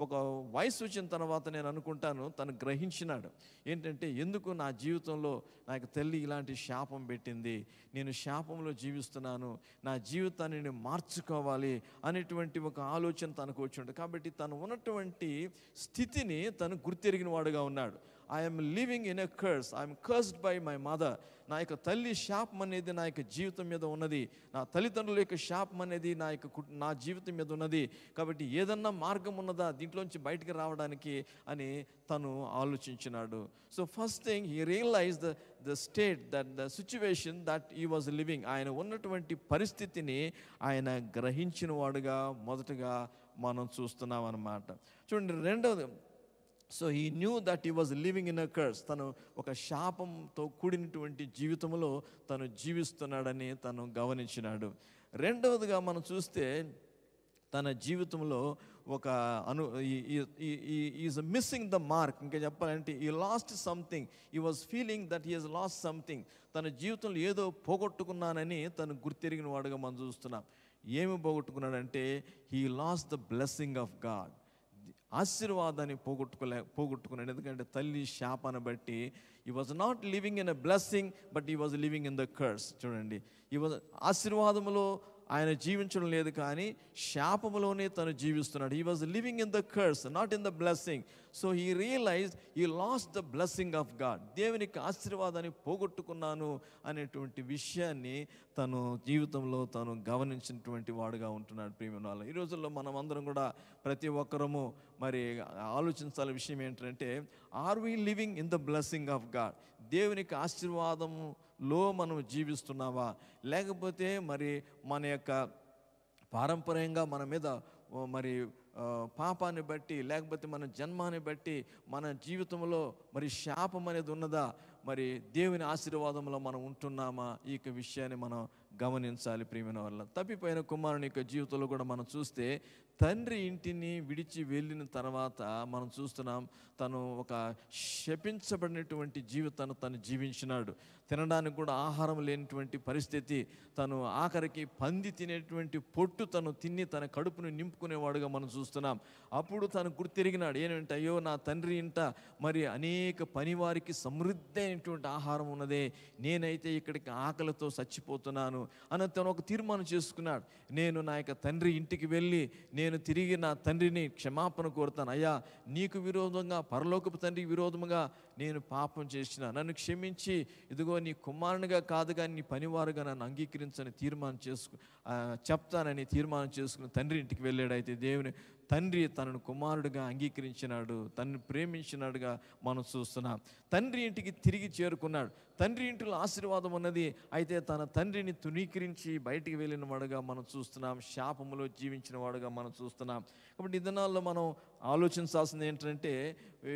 ఒక వయసు వచ్చిన తర్వాత నేను అనుకుంటాను తను గ్రహించినాడు ఏంటంటే, ఎందుకు నా జీవితంలో నాకు తల్లి ఇలాంటి శాపం పెట్టింది, నేను శాపంలో జీవిస్తున్నాను, నా జీవితాన్ని నేను మార్చుకోవాలి అనేటువంటి ఒక ఆలోచన తనకు వచ్చింది. కాబట్టి తను ఉన్నటువంటి స్థితిని తను గుర్తెరిగిన వాడుగా ఉన్నాడు. I'm living in a curse, I'm cursed by my mother. నా యొక్క తల్లి శాపం అనేది నా యొక్క జీవితం మీద ఉన్నది, నా తల్లిదండ్రుల యొక్క శాపం అనేది నా జీవితం మీద ఉన్నది. కాబట్టి ఏదన్నా మార్గం ఉన్నదా దీంట్లోంచి బయటికి రావడానికి అని తను ఆలోచించినాడు. So first thing he realize the state that the situation that he was living. ఆయన ఉన్నటువంటి పరిస్థితిని ఆయన గ్రహించిన వాడుగా మొదటగా మనం చూస్తున్నాం అన్నమాట. చూడండి రెండవది, so he knew that he was living in a curse. తను ఒక శాపంతో కూడినటువంటి జీవితంలో తను జీవిస్తున్నాడని తను గమనించినాడు. రెండవదిగా మనం చూస్తే తన జీవితంలో ఒక ఈజ్ మిస్సింగ్ ద మార్క్. ఇంకా చెప్పాలంటే ఈ లాస్ట్ సంథింగ్, ఈ was feeling that he Hess lost something. తన జీవితంలో ఏదో పోగొట్టుకున్నానని తను గుర్తెరిగిన వాడుగా మనం చూస్తున్నాం. ఏమి పోగొట్టుకున్నాడంటే he lost the blessing of God. ఆశీర్వాదాన్ని పోగొట్టుకున్నాడు. ఎందుకంటే తల్లి శాపాన్ని బట్టి he was not living in a blessing but he was living in the curse. చూడండి, he was ఆశీర్వాదములో ఆయన జీవించడం లేదు కానీ శాపములోనే తను జీవిస్తున్నాడు. He was living in the curse, not in the blessing. So he realized he lost the blessing of God. దేవునికి ఆశీర్వాదాన్ని పోగొట్టుకున్నాను అనేటువంటి విషయాన్ని తను జీవితంలో తను గమనించినటువంటి వాడుగా ఉంటున్నాడు. ప్రియమైన వాళ్ళు, ఈ రోజుల్లో మనం అందరం కూడా ప్రతి ఒక్కరము మరి ఆలోచించాల్సిన విషయం ఏంటంటే, are we living in the blessing of God? దేవునికి ఆశీర్వాదములో మనం జీవిస్తున్నావా, లేకపోతే మరి మన యొక్క పారంపర్యంగా మన మీద మరి పాపాన్ని బట్టి లేకపోతే మన జన్మాన్ని బట్టి మన జీవితంలో మరి శాపం అనేది ఉన్నదా, మరి దేవుని ఆశీర్వాదంలో మనం ఉంటున్నామా? ఈ యొక్క విషయాన్ని మనం గమనించాలి. ప్రియమైన వల్ల తప్పిపోయిన కుమారుని యొక్క జీవితంలో కూడా మనం చూస్తే తండ్రి ఇంటిని విడిచి వెళ్ళిన తర్వాత మనం చూస్తున్నాం తను ఒక శపించబడినటువంటి జీవితాన్ని తను జీవించినాడు. తినడానికి కూడా ఆహారం లేనటువంటి పరిస్థితి, తను ఆఖరికి పంది తినేటువంటి పొట్టు తను తిని తన కడుపును నింపుకునేవాడుగా మనం చూస్తున్నాం. అప్పుడు తను గుర్తిరిగినాడు ఏంటంటే, అయ్యో నా తండ్రి ఇంట మరి అనేక పనివారికి సమృద్ధి అయినటువంటి ఆహారం ఉన్నదే, నేనైతే ఇక్కడికి ఆకలితో చచ్చిపోతున్నాను అని తను ఒక తీర్మానం చేసుకున్నాడు. నేను నా యొక్క తండ్రి ఇంటికి వెళ్ళి నేను తిరిగి నా తండ్రిని క్షమాపణ కోరుతాను. అయ్యా, నీకు విరోధంగా పరలోకపు తండ్రికి విరోధముగా నేను పాపం చేసిన, నన్ను క్షమించి ఇదిగో నీ కుమారునిగా కాదు కానీ నీ పనివారుగా నన్ను అంగీకరించని చెప్తానని తీర్మానం చేసుకుని తండ్రి ఇంటికి వెళ్ళాడు. అయితే దేవుని తండ్రి తనను కుమారుడిగా అంగీకరించినాడు, తనను ప్రేమించినాడుగా మనం చూస్తున్నాం. తండ్రి ఇంటికి తిరిగి చేరుకున్నాడు. తండ్రి ఇంటిలో ఆశీర్వాదం ఉన్నది. అయితే తన తండ్రిని తునీకరించి బయటికి వెళ్ళిన వాడుగా మనం చూస్తున్నాం, శాపములో జీవించిన వాడుగా మనం చూస్తున్నాం. కాబట్టి ఈ దినాల్లో మనం ఆలోచించాల్సింది ఏంటంటే,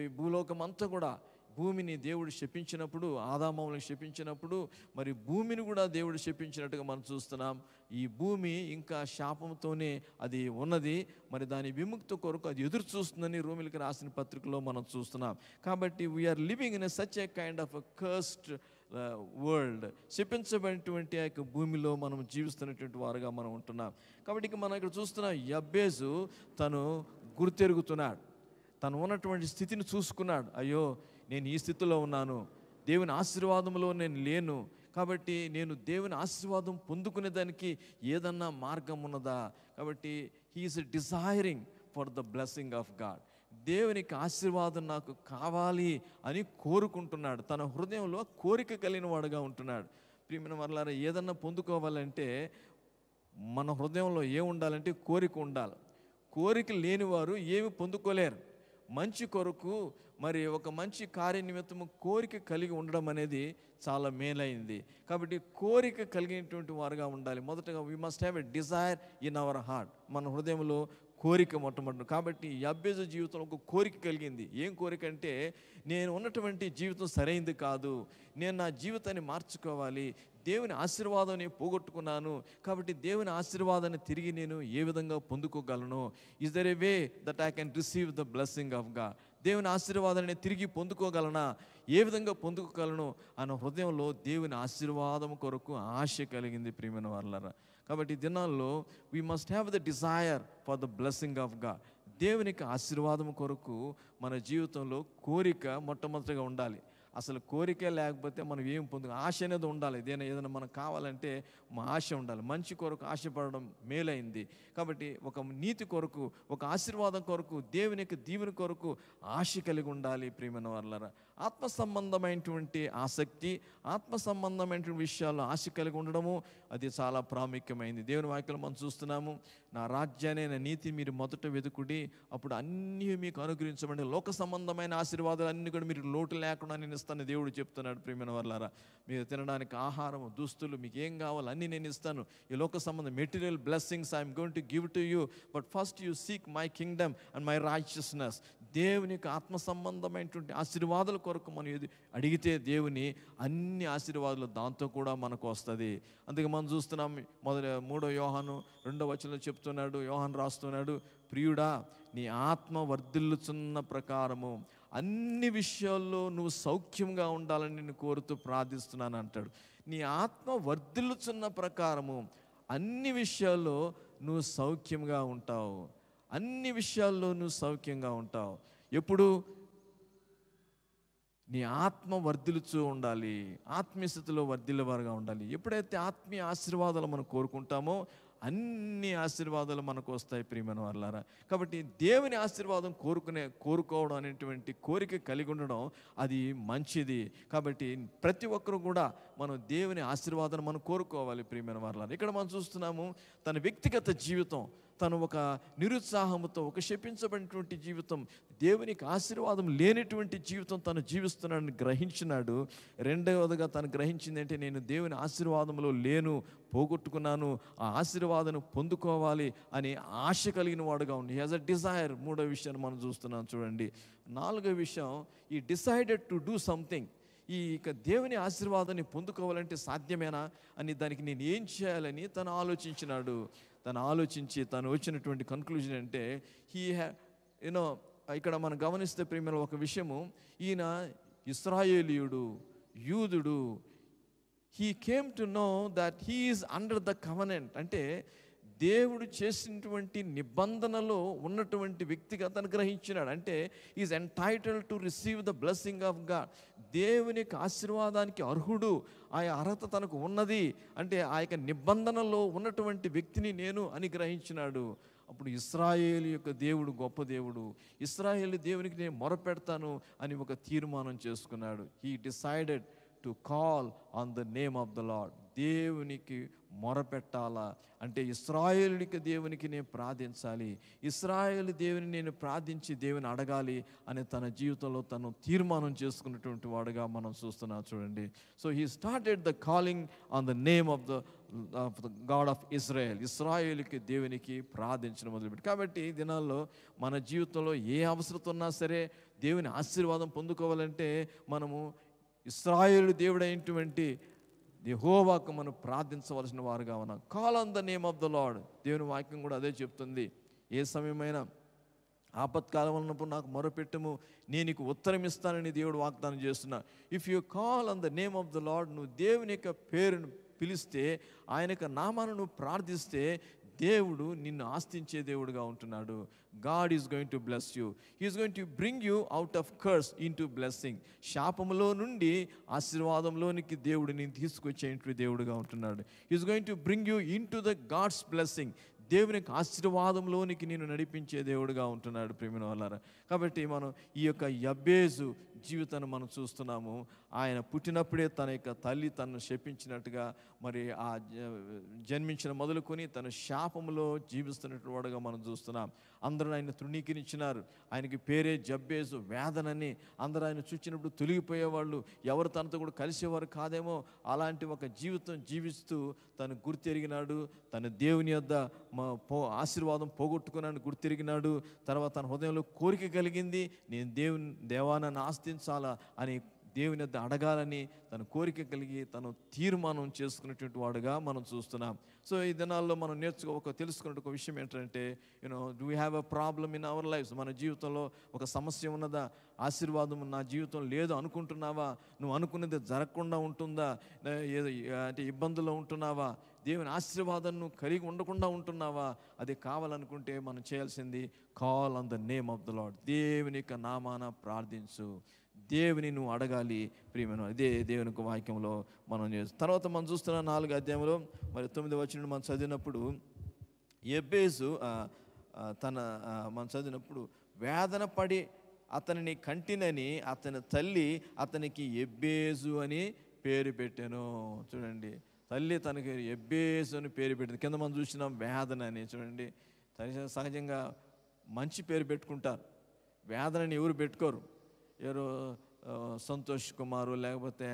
ఈ భూలోకం అంతా కూడా భూమిని దేవుడు శపించినప్పుడు, ఆదామవులను శపించినప్పుడు మరి భూమిని కూడా దేవుడు శపించినట్టుగా మనం చూస్తున్నాం. ఈ భూమి ఇంకా శాపంతోనే అది ఉన్నది. మరి దాని విముక్తి కొరకు అది ఎదురు చూస్తుందని రోమిలికి రాసిన పత్రికలో మనం చూస్తున్నాం. కాబట్టి we are living in such a kind of cursed world. శపించబడినటువంటి ఆ యొక్క భూమిలో మనం జీవిస్తున్నటువంటి వారుగా మనం ఉంటున్నాం. కాబట్టి ఇక మనం ఇక్కడ చూస్తున్నాం, యబ్బేజు తను గుర్తెరుగుతున్నాడు, తను ఉన్నటువంటి స్థితిని చూసుకున్నాడు. అయ్యో, నేను ఈ స్థితిలో ఉన్నాను, దేవుని ఆశీర్వాదంలో నేను లేను, కాబట్టి నేను దేవుని ఆశీర్వాదం పొందుకునేదానికి ఏదన్నా మార్గం ఉన్నదా? కాబట్టి he is desiring for the blessing of God. దేవునికి ఆశీర్వాదం నాకు కావాలి అని కోరుకుంటున్నాడు. తన హృదయంలో కోరిక కలిగిన వాడుగా ఉంటున్నాడు. ప్రియమైన వారలారా, ఏదన్నా పొందుకోవాలంటే మన హృదయంలో ఏముండాలంటే కోరిక ఉండాలి. కోరిక లేనివారు ఏమి పొందుకోలేరు. మంచి కొరకు మరి ఒక మంచి కార్యనిమిత్తము కోరిక కలిగి ఉండడం అనేది చాలా మేలైంది. కాబట్టి కోరిక కలిగినటువంటి వారుగా ఉండాలి. మొదటగా we must have a desire in our heart. మన హృదయంలో కోరిక మొట్టమొదటి. కాబట్టి యబ్బేజు జీవితంలో ఒక కోరిక కలిగింది. ఏం కోరిక అంటే, నేను ఉన్నటువంటి జీవితం సరైంది కాదు, నేను నా జీవితాన్ని మార్చుకోవాలి, దేవుని ఆశీర్వాదాన్ని పోగొట్టుకున్నాను, కాబట్టి దేవుని ఆశీర్వాదాన్ని తిరిగి నేను ఏ విధంగా పొందుకోగలను? Is there a way that I can receive the blessing of God? దేవుని ఆశీర్వాదాన్ని తిరిగి పొందుకోగలనా? ఏ విధంగా పొందుకోగలను అన్న హృదయంలో దేవుని ఆశీర్వాదం కొరకు ఆశ కలిగింది. ప్రియమైన వారలారా, కాబట్టి దినాల్లో we must have the desire for the blessing of God. దేవునికి ఆశీర్వాదం కొరకు మన జీవితంలో కోరిక మొట్టమొదటిగా ఉండాలి. అసలు కోరికే లేకపోతే మనం ఏం ఆశ అనేది ఉండాలి. ఏదైనా మనకు కావాలంటే మా ఆశ ఉండాలి. మంచి కొరకు ఆశపడడం మేలైంది. కాబట్టి ఒక నీతి కొరకు, ఒక ఆశీర్వాదం కొరకు, దేవునికి దీవెన కొరకు ఆశ కలిగి ఉండాలి. ప్రియమైన వారలారా, ఆత్మ సంబంధమైనటువంటి ఆసక్తి, ఆత్మ సంబంధమైనటువంటి విషయాల్లో ఆశ కలిగి ఉండడము అది చాలా ప్రాముఖ్యమైంది. దేవుని వాక్యం మనం చూస్తున్నాము, నా రాజ్యాన్ని, నా నీతి మీరు మొదట వెతుకుడి, అప్పుడు అన్నీ మీకు అనుగ్రహించబడి లోక సంబంధమైన ఆశీర్వాదాలు అన్నీ కూడా మీరు లోటు లేకుండా నేను ఇస్తాను దేవుడు చెప్తున్నాడు. ప్రియమైన వారలారా, మీరు తినడానికి ఆహారం, దుస్తులు, మీకు ఏం కావాలో అన్నీ నేను ఇస్తాను. ఈ లోక సంబంధం material blessings I'm going to give to you, but first you seek my Kingdom and my righteousness. దేవునికి ఆత్మ సంబంధమైనటువంటి ఆశీర్వాదాల కొరకు మనం ఏది అడిగితే దేవుని అన్ని ఆశీర్వాదాలు దాంతో కూడా మనకు వస్తుంది. అందుకే మనం చూస్తున్నాం, 3 యోహాను 2వ వచనంలో చెప్తున్నాడు, యోహాను రాస్తున్నాడు, ప్రియుడా, నీ ఆత్మ వర్ధిల్లుచున్న ప్రకారము అన్ని విషయాల్లో నువ్వు సౌఖ్యంగా ఉండాలని నేను కోరుతూ ప్రార్థిస్తున్నాను అంటాడు. నీ ఆత్మ వర్ధిల్లుచున్న ప్రకారము అన్ని విషయాల్లో నువ్వు సౌఖ్యంగా ఉంటావు. అన్ని విషయాల్లో నువ్వు సౌఖ్యంగా ఉంటావు. ఎప్పుడు? నీ ఆత్మ వర్ధిల్లుచూ ఉండాలి, ఆత్మీయ స్థితిలో వర్ధిల్లేవారుగా ఉండాలి. ఎప్పుడైతే ఆత్మీయ ఆశీర్వాదాలు మనం కోరుకుంటామో అన్ని ఆశీర్వాదాలు మనకు వస్తాయి. ప్రియమైన వారలారా, కాబట్టి దేవుని ఆశీర్వాదం కోరుకోవడం అనేటువంటి కోరిక కలిగి ఉండడం అది మంచిది. కాబట్టి ప్రతి ఒక్కరు కూడా మనం దేవుని ఆశీర్వాదాన్ని మనం కోరుకోవాలి. ప్రియమైన వారలారా, ఇక్కడ మనం చూస్తున్నాము, తన వ్యక్తిగత జీవితం, తను ఒక నిరుత్సాహంతో, ఒక శపించబడినటువంటి జీవితం, దేవునికి ఆశీర్వాదం లేనటువంటి జీవితం తను జీవిస్తున్నాడని గ్రహించినాడు. రెండవదిగా తను గ్రహించింది అంటే, నేను దేవుని ఆశీర్వాదంలో లేను, పోగొట్టుకున్నాను, ఆ ఆశీర్వాదం పొందుకోవాలి అని ఆశ కలిగిన వాడుగా ఉంది. He has a desire. 3వ విషయాన్ని మనం చూస్తున్నాం చూడండి. 4వ విషయం, ఈ డిసైడెడ్ టు డూ సంథింగ్. ఇక దేవుని ఆశీర్వాదాన్ని పొందుకోవాలంటే సాధ్యమేనా అని, దానికి నేను ఏం చేయాలని తను ఆలోచించినాడు. తను ఆలోచించి తను వచ్చినటువంటి కన్క్లూజన్ అంటే, ఇక్కడ మనం గమనిస్తే ప్రియమైన ఒక విషయము, ఈయన ఇశ్రాయేలీయుడు, యూదుడు. He came to know that he is under the covenant. అంటే దేవుడు చేసినటువంటి నిబంధనలో ఉన్నటువంటి వ్యక్తిగా తను గ్రహించినాడు. అంటే is entitled to receive the blessing of God. దేవునికి ఆశీర్వాదానికి అర్హుడు, ఆ అర్హత తనకు ఉన్నది. అంటే ఆ యొక్క నిబంధనలో ఉన్నటువంటి వ్యక్తిని నేను అని గ్రహించినాడు. అప్పుడు ఇశ్రాయేలు యొక్క దేవుడు గొప్ప దేవుడు, ఇశ్రాయేలు దేవునికి నేను మొరపెడతాను అని ఒక తీర్మానం చేసుకున్నాడు. He decided to call on the name of the lord. దేవునికి మొరపెట్టాలా అంటే ఇశ్రాయేలునికి దేవునికి నేను ప్రార్థించాలి, ఇశ్రాయేలు దేవుని నేను ప్రార్థించి దేవుని అడగాలి అని తన జీవితంలో తను తీర్మానం చేసుకున్నటువంటి వాడుగా మనం చూస్తున్నాం చూడండి. So he started the calling on the name of the God of Israel. ఇశ్రాయేలుకి దేవునికి ప్రార్థించడం మొదలుపెట్టి. కాబట్టి ఈ దినాల్లో మన జీవితంలో ఏ అవసరం ఉన్నా సరే దేవుని ఆశీర్వాదం పొందుకోవాలంటే మనము ఇశ్రాయేలు దేవుడైనటువంటి యెహోవాకు మనం ప్రార్థించవలసిన వారుగా ఉన్నాం. Call on the name of the lord. దేవుని వాక్యం కూడా అదే చెప్తుంది. ఏ సమయమైనా ఆపత్కాలం ఉన్నప్పుడు నాకు మొరపెట్టుము, నేను నీకు ఉత్తరం ఇస్తానని దేవుడు వాగ్దానం చేస్తున్నా. If you call on the name of the lord, నువ్వు దేవుని యొక్క పేరును పిలిస్తే, ఆయన యొక్క నామాన్ని నువ్వు ప్రార్థిస్తే దేవుడు నిన్ను ఆస్తించే దేవుడుగా ఉంటున్నాడు. God is going to bless you. He is going to bring you out of curse into blessing. శాపములో నుండి ఆశీర్వాదంలోనికి దేవుడు నిన్ను తీసుకొచ్చేటువంటి దేవుడుగా ఉంటున్నాడు. He is going to bring you into the God's blessing. దేవుని యొక్క ఆశీర్వాదంలోనికి నేను నడిపించే దేవుడుగా ఉంటున్నాడు ప్రియమైన వాళ్ళారా. కాబట్టి మనం ఈ యొక్క యబ్బేజు జీవితాన్ని మనం చూస్తున్నాము. ఆయన పుట్టినప్పుడే తన యొక్క తల్లి తనను శపించినట్టుగా, మరి ఆ జన్మించిన మొదలుకొని తన శాపములో జీవిస్తున్నట్టు వాడుగా మనం చూస్తున్నాం. అందరూ ఆయన తృణీకరించినారు. ఆయనకి పేరే జబ్బేజు, వేదనని. అందరూ ఆయన చూచినప్పుడు తొలగిపోయేవాళ్ళు, ఎవరు తనతో కూడా కలిసేవారు కాదేమో. అలాంటి ఒక జీవితం జీవిస్తూ తను గుర్తెరిగినాడు. తన దేవుని యొద్ద ఆశీర్వాదం పోగొట్టుకున్నాను గుర్తెరిగినాడు. తర్వాత తన హృదయంలో కోరిక కలిగింది, నేను దేవాన్ని ఆస్తించాలా అని దేవుని యొద్ద అడగాలని తన కోరిక కలిగి తను తీర్మానం చేసుకునేటువంటి వాడుగా మనం చూస్తున్నాం. సో ఈ దినాల్లో మనం తెలుసుకునే ఒక విషయం ఏంటంటే, do we have a problem in our lives. మన జీవితంలో ఒక సమస్య ఉన్నదా? ఆశీర్వాదం నా జీవితం లేదు అనుకుంటున్నావా? నువ్వు అనుకున్నది జరగకుండా ఉంటుందా? అంటే ఇబ్బందుల్లో ఉంటున్నావా? దేవుని ఆశీర్వాదం నువ్వు కలిగి ఉండకుండా ఉంటున్నావా? అది కావాలనుకుంటే మనం చేయాల్సింది call on the name of the lord. దేవుని యొక్క నామాన ప్రార్థించు, దేవుని నువ్వు అడగాలి ప్రియమైన. ఇదే దేవుని యొక్క వాక్యంలో మనం చేస్తాం. తర్వాత మనం చూస్తున్న 4వ అధ్యాయంలో మరి 9వ వచనం మనం చదివినప్పుడు, యబ్బేజు మనం చదివినప్పుడు, వేదన పడి అతనిని కంటినని అతని తల్లి అతనికి యబ్బేజు అని పేరు పెట్టాను. చూడండి, తల్లి తనకి యబ్బేజు అని పేరు పెట్టింది. కింద మనం చూసినాం వేదన అని. చూడండి, సహజంగా మంచి పేరు పెట్టుకుంటారు, వేదనని ఎవరు పెట్టుకోరు. ఎవరు సంతోష్ కుమారు లేకపోతే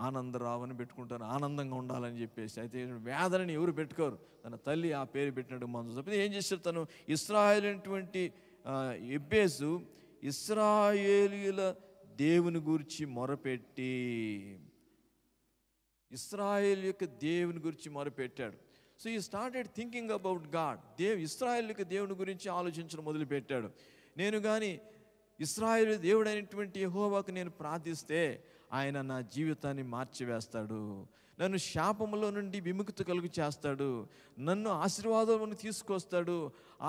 ఆనందరావు అని పెట్టుకుంటారు, ఆనందంగా ఉండాలని చెప్పేసి. అయితే వేదనని ఎవరు పెట్టుకోరు. తన తల్లి ఆ పేరు పెట్టినట్టు మనం చూస్తే ఏం చేశారు, తను ఇశ్రాయేలు అనేటువంటి యబ్బేజు ఇశ్రాయేలీయుల దేవుని గురించి మొరపెట్టి, ఇశ్రాయేల్ యొక్క దేవుని గురించి మొరపెట్టాడు. సో ఈ started thinking about God. Israel యొక్క దేవుని గురించి ఆలోచించడం మొదలుపెట్టాడు. నేను కానీ ఇశ్రాయేలు దేవుడైనటువంటి యెహోవాకు నేను ప్రార్థిస్తే ఆయన నా జీవితాన్ని మార్చివేస్తాడు, నన్ను శాపములో నుండి విముక్తి కలుగు చేస్తాడు, నన్ను ఆశీర్వాదమును తీసుకొస్తాడు,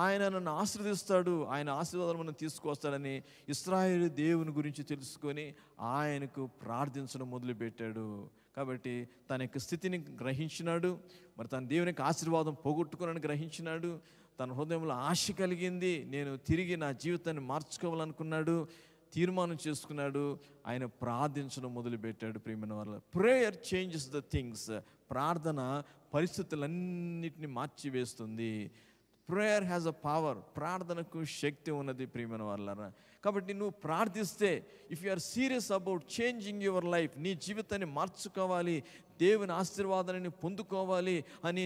ఆయన నన్ను ఆశీర్వదిస్తాడు, ఆయన ఆశీర్వాదమును తీసుకొస్తాడని ఇశ్రాయేలు దేవుని గురించి తెలుసుకొని ఆయనకు ప్రార్థించడం మొదలుపెట్టాడు. కాబట్టి తన యొక్క స్థితిని గ్రహించినాడు. మరి తన దేవుని యొక్క ఆశీర్వాదం పోగొట్టుకుని గ్రహించినాడు. తన హృదయంలో ఆశ కలిగింది, నేను తిరిగి నా జీవితాన్ని మార్చుకోవాలనుకున్నాడు, తీర్మానం చేసుకున్నాడు. ఆయన ప్రార్థించడం మొదలుపెట్టాడు ప్రియమైన వాళ్ళ. Prayer changes the things. ప్రార్థన పరిస్థితులన్నిటిని మార్చివేస్తుంది. Prayer has a power. ప్రార్థనకు శక్తి ఉన్నది ప్రియమైన వాళ్ళరా. కాబట్టి నువ్వు ప్రార్థిస్తే, if you are serious about changing your life, నీ జీవితాన్ని మార్చుకోవాలి, దేవుని ఆశీర్వాదాన్ని పొందుకోవాలి అని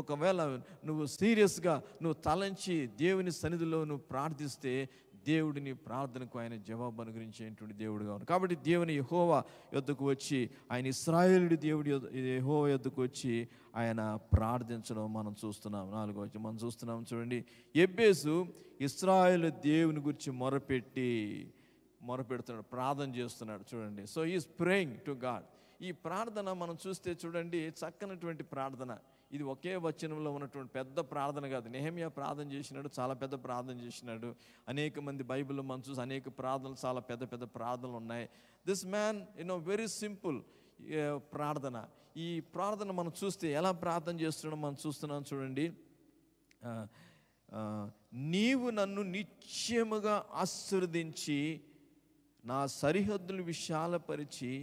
ఒకవేళ నువ్వు సీరియస్గా నువ్వు తలంచి దేవుని సన్నిధిలో నువ్వు ప్రార్థిస్తే, దేవుడిని ప్రార్థనకు ఆయన జవాబు అనుగ్రహించేటువంటి దేవుడుగా ఉన్నాడు. కాబట్టి దేవుని యెహోవా యొద్దకు వచ్చి, ఆయన ఇశ్రాయేలుడి దేవుడి యెహోవా యొద్దకు వచ్చి ఆయన ప్రార్థించడం మనం చూస్తున్నాం. 4వ వచనం మనం చూస్తున్నాం. చూడండి, యబ్బేజు ఇశ్రాయేలు దేవుని గురించి మొరపెడుతున్నాడు, ప్రార్థన చేస్తున్నాడు. చూడండి, so is praying to God. ఈ ప్రార్థన మనం చూస్తే చూడండి, చక్కనటువంటి ప్రార్థన. ఇది ఒకే వచనంలో ఉన్నటువంటి పెద్ద ప్రార్థన కాదు. నెహెమ్యా ప్రార్థన చేసినాడు, చాలా పెద్ద ప్రార్థన చేసినాడు. అనేక మంది బైబిల్లో మనం చూసి అనేక ప్రార్థనలు, చాలా పెద్ద పెద్ద ప్రార్థనలు ఉన్నాయి. దిస్ మ్యాన్ వెరీ సింపుల్ ప్రార్థన. ఈ ప్రార్థన మనం చూస్తే ఎలా ప్రార్థన చేస్తున్నాడో మనం చూస్తున్నాం. చూడండి, నీవు నన్ను నిశ్చయముగా ఆశీర్వదించి నా సరిహద్దులు విశాలపరిచి